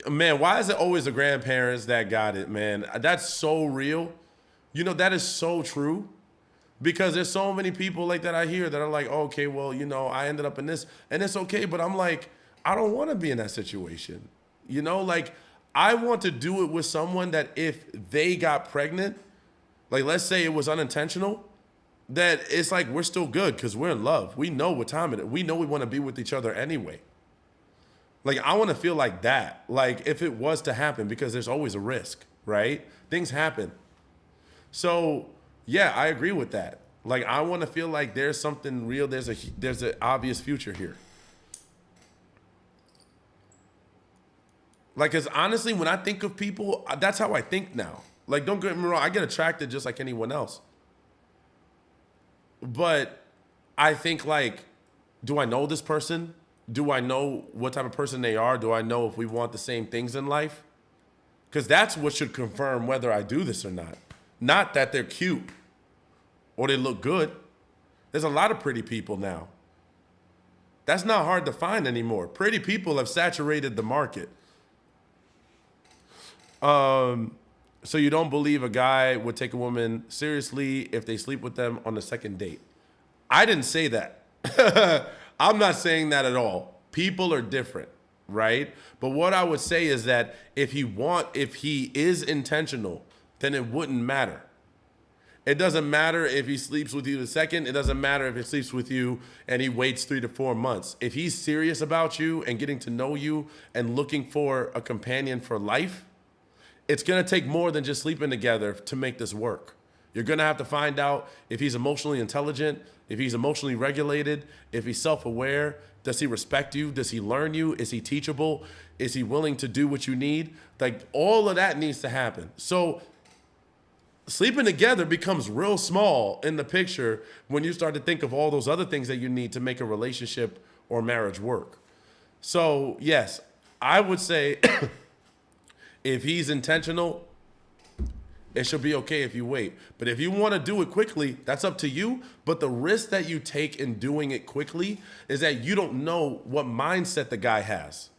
man, why is it always the grandparents that got it, man? That's so real. That is so true. Because there's so many people like that I hear that are like, oh, okay, well, I ended up in this, and it's okay, but I'm like, I don't want to be in that situation. Like, I want to do it with someone that if they got pregnant, like, let's say it was unintentional, that it's like we're still good because we're in love. We know what time it is. We know we want to be with each other anyway. Like, I want to feel like that. Like, if it was to happen, because there's always a risk, right? Things happen. So yeah, I agree with that. Like I want to feel like there's something real. There's an obvious future here. Like, cause honestly, when I think of people, that's how I think now. Like, don't get me wrong, I get attracted just like anyone else. But I think like, do I know this person? Do I know what type of person they are? Do I know if we want the same things in life? Because that's what should confirm whether I do this or not. Not that they're cute or they look good. There's a lot of pretty people now. That's not hard to find anymore. Pretty people have saturated the market. So you don't believe a guy would take a woman seriously if they sleep with them on the second date? I didn't say that. I'm not saying that at all. People are different, right? But what I would say is that if he is intentional, then it wouldn't matter. It doesn't matter if he sleeps with you the second. It doesn't matter if he sleeps with you and he waits 3 to 4 months. If he's serious about you and getting to know you and looking for a companion for life, it's going to take more than just sleeping together to make this work. You're going to have to find out if he's emotionally intelligent, if he's emotionally regulated, if he's self-aware. Does he respect you? Does he learn you? Is he teachable? Is he willing to do what you need? Like, all of that needs to happen. So sleeping together becomes real small in the picture when you start to think of all those other things that you need to make a relationship or marriage work. So yes, I would say if he's intentional, it should be okay if you wait. But if you want to do it quickly, that's up to you. But the risk that you take in doing it quickly is that you don't know what mindset the guy has.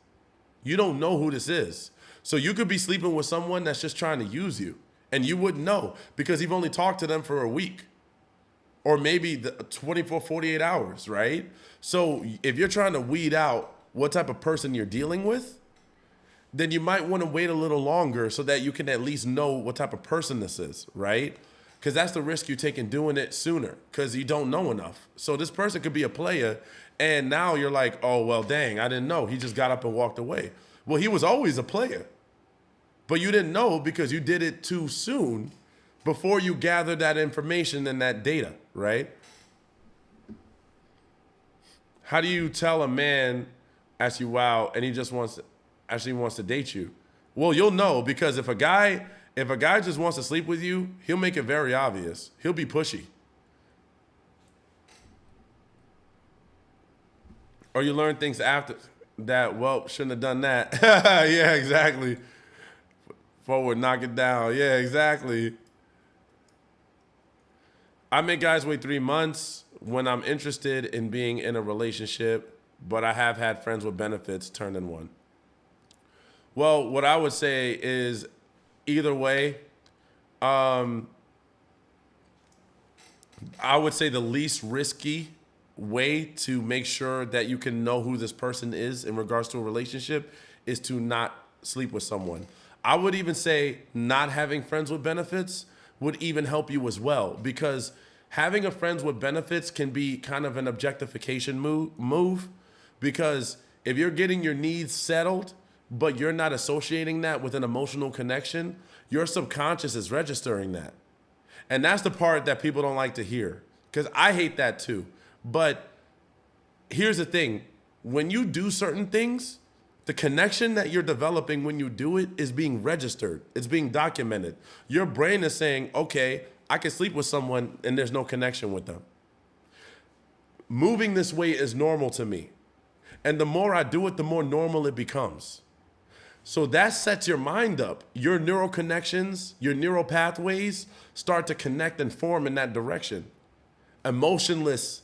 You don't know who this is. So you could be sleeping with someone that's just trying to use you, and you wouldn't know because you've only talked to them for a week or maybe 24, 48 hours, right? So if you're trying to weed out what type of person you're dealing with, then you might want to wait a little longer so that you can at least know what type of person this is, right? Because that's the risk you take in doing it sooner because you don't know enough. So this person could be a player, and now you're like, oh, well, dang, I didn't know. He just got up and walked away. Well, he was always a player, but you didn't know because you did it too soon before you gathered that information and that data, right? How do you tell a man asks you out and he just actually wants to date you? Well, you'll know because if a guy just wants to sleep with you, he'll make it very obvious. He'll be pushy. Or you learn things after that, well, shouldn't have done that. Yeah, exactly. Forward, knock it down. Yeah, exactly. I make guys wait 3 months when I'm interested in being in a relationship, but I have had friends with benefits turn in one. Well, what I would say is either way, I would say the least risky way to make sure that you can know who this person is in regards to a relationship is to not sleep with someone. I would even say not having friends with benefits would even help you as well, because having a friends with benefits can be kind of an objectification move because if you're getting your needs settled, but you're not associating that with an emotional connection, your subconscious is registering that. And that's the part that people don't like to hear, because I hate that too. But here's the thing. When you do certain things, the connection that you're developing when you do it is being registered. It's being documented. Your brain is saying, okay, I can sleep with someone and there's no connection with them. Moving this way is normal to me. And the more I do it, the more normal it becomes. So that sets your mind up. Your neural connections, your neural pathways start to connect and form in that direction. Emotionless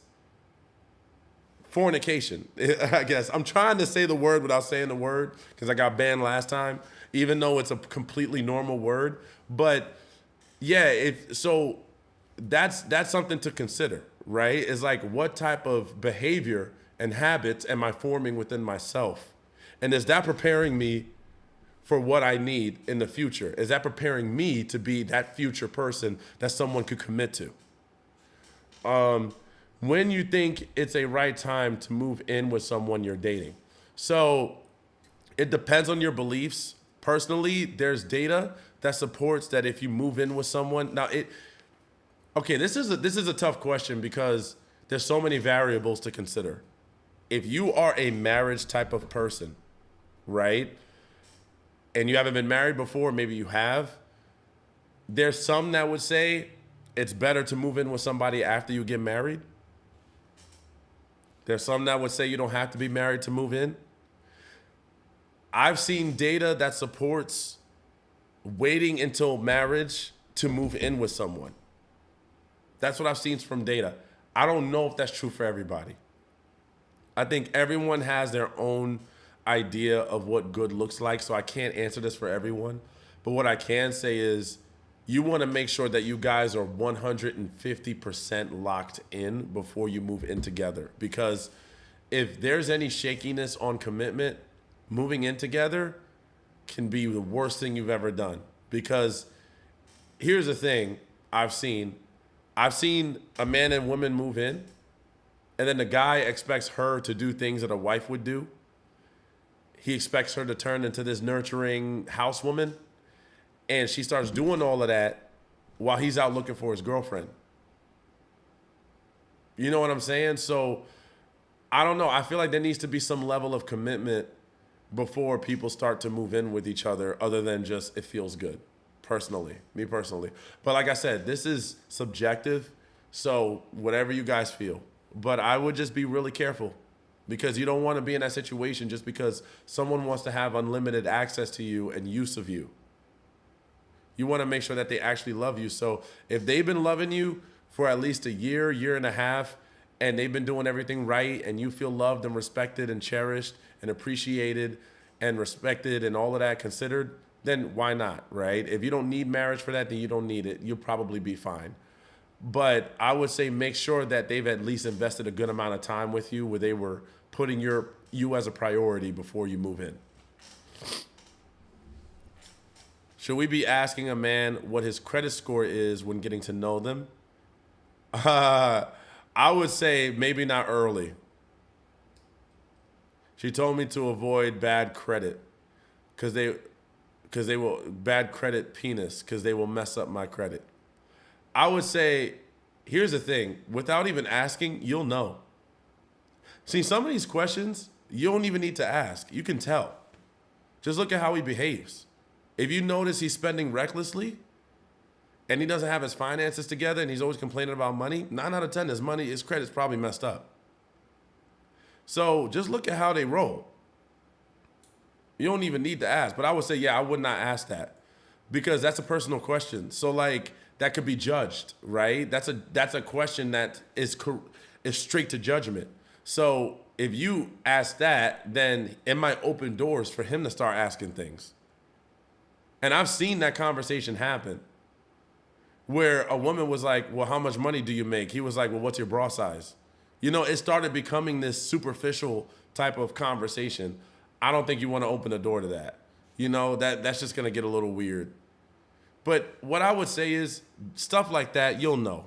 fornication, I guess. I'm trying to say the word without saying the word because I got banned last time, even though it's a completely normal word. But yeah, so that's something to consider, right? It's like, what type of behavior and habits am I forming within myself? And is that preparing me for what I need in the future? Is that preparing me to be that future person that someone could commit to? When you think it's a right time to move in with someone you're dating. So it depends on your beliefs. personally, there's data that supports that if you move in with someone, okay, this is a tough question because there's so many variables to consider. If you are a marriage type of person, right, and you haven't been married before, maybe you have, there's some that would say it's better to move in with somebody after you get married. There's some that would say you don't have to be married to move in. I've seen data that supports waiting until marriage to move in with someone. That's what I've seen from data. I don't know if that's true for everybody. I think everyone has their own idea of what good looks like, so I can't answer this for everyone. But what I can say is you want to make sure that you guys are 150% locked in before you move in together. Because if there's any shakiness on commitment, moving in together can be the worst thing you've ever done. Because here's the thing I've seen a man and woman move in, and then the guy expects her to do things that a wife would do. He expects her to turn into this nurturing housewoman, and she starts doing all of that while he's out looking for his girlfriend. You know what I'm saying? So I don't know. I feel like there needs to be some level of commitment before people start to move in with each other than just it feels good. Me personally. But like I said, this is subjective, so whatever you guys feel. But I would just be really careful because you don't want to be in that situation just because someone wants to have unlimited access to you and use of you. You want to make sure that they actually love you. So if they've been loving you for at least a year and a half, and they've been doing everything right, and you feel loved and respected and cherished and appreciated and respected and all of that considered, then why not, right? If you don't need marriage for that, then you don't need it. You'll probably be fine. But I would say make sure that they've at least invested a good amount of time with you where they were putting you as a priority before you move in. Should we be asking a man what his credit score is when getting to know them? I would say maybe not early. She told me to avoid bad credit because they will bad credit penis because they will mess up my credit. I would say, here's the thing, without even asking, you'll know. See, some of these questions, you don't even need to ask. You can tell. Just look at how he behaves. If you notice he's spending recklessly and he doesn't have his finances together and he's always complaining about money, 9 out of 10, his credit's probably messed up. So just look at how they roll. You don't even need to ask. But I would say, yeah, I would not ask that because that's a personal question. So like that could be judged, right? That's a question that is straight to judgment. So if you ask that, then it might open doors for him to start asking things. And I've seen that conversation happen where a woman was like, well, how much money do you make? He was like, well, what's your bra size? You know, it started becoming this superficial type of conversation. I don't think you want to open the door to that. You know, that's just going to get a little weird. But what I would say is stuff like that, you'll know.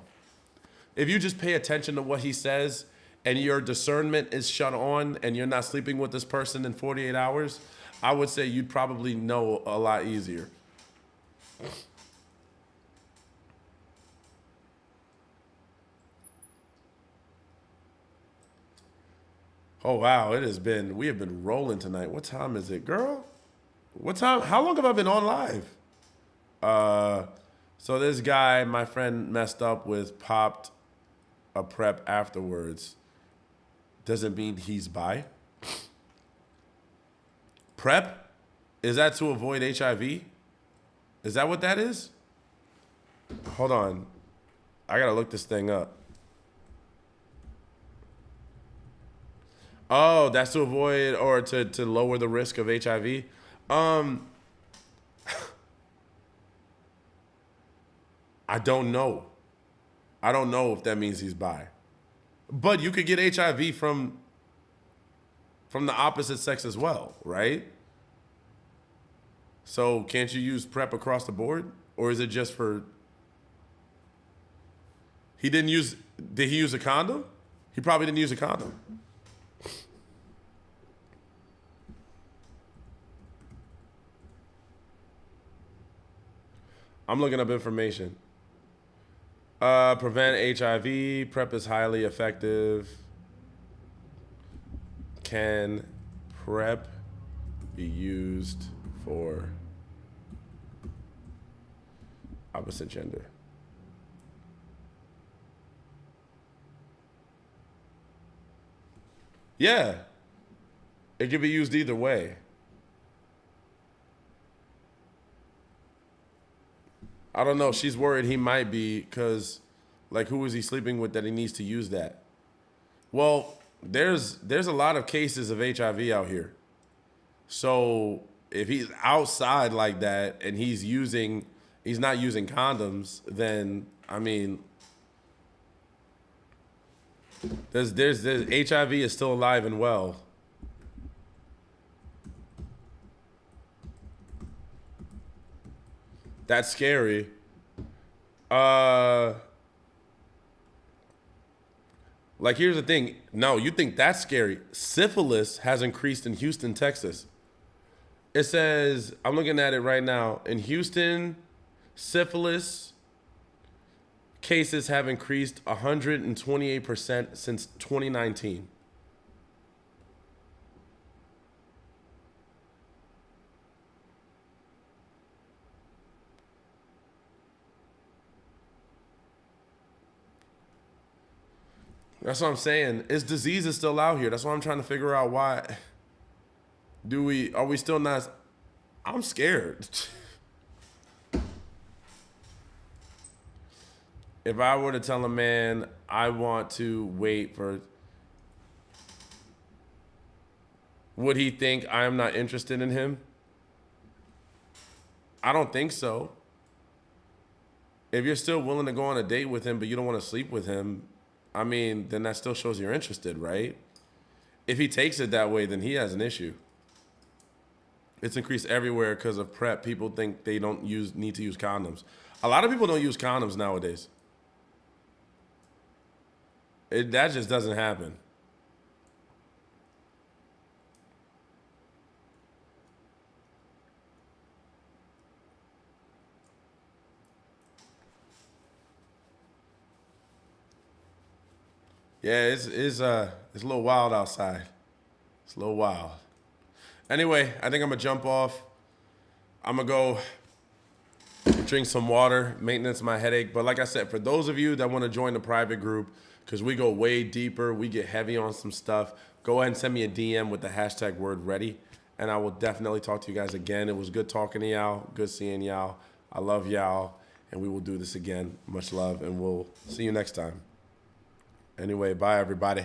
If you just pay attention to what he says and your discernment is shut on and you're not sleeping with this person in 48 hours, I would say you'd probably know a lot easier. Oh, wow. We have been rolling tonight. What time is it, girl? What time? How long have I been on live? So this guy, my friend messed up with, popped a prep afterwards. Doesn't mean he's bi. Prep? Is that to avoid HIV? Is that what that is? Hold on. I gotta look this thing up. Oh, that's to avoid or to lower the risk of HIV. I don't know. I don't know if that means he's bi. But you could get HIV from the opposite sex as well, right? So can't you use PrEP across the board? Or is it just for... Did he use a condom? He probably didn't use a condom. I'm looking up information. Prevent HIV. PrEP is highly effective. Can PrEP be used for opposite gender? Yeah. It can be used either way. I don't know. She's worried he might be because, like, who is he sleeping with that he needs to use that? Well, there's a lot of cases of HIV out here. So if he's outside like that and he's not using condoms, then I mean, there's HIV is still alive and well. That's scary. Like, here's the thing. No, you think that's scary. Syphilis has increased in Houston, Texas. It says, I'm looking at it right now. In Houston, syphilis cases have increased 128% since 2019. That's what I'm saying. It's disease is still out here. That's why I'm trying to figure out why. Are we still not? I'm scared. If I were to tell a man I want to wait for, would he think I am not interested in him? I don't think so. If you're still willing to go on a date with him, but you don't want to sleep with him, I mean, then that still shows you're interested, right? If he takes it that way, then he has an issue. It's increased everywhere because of PrEP. People think they don't need to use condoms. A lot of people don't use condoms nowadays. That just doesn't happen. Yeah, it's a little wild outside. It's a little wild. Anyway, I think I'm gonna jump off. I'm gonna go drink some water, maintenance my headache. But like I said, for those of you that want to join the private group, because we go way deeper, we get heavy on some stuff, go ahead and send me a DM with the hashtag word ready, and I will definitely talk to you guys again. It was good talking to y'all, good seeing y'all. I love y'all, and we will do this again. Much love, and we'll see you next time. Anyway, bye everybody.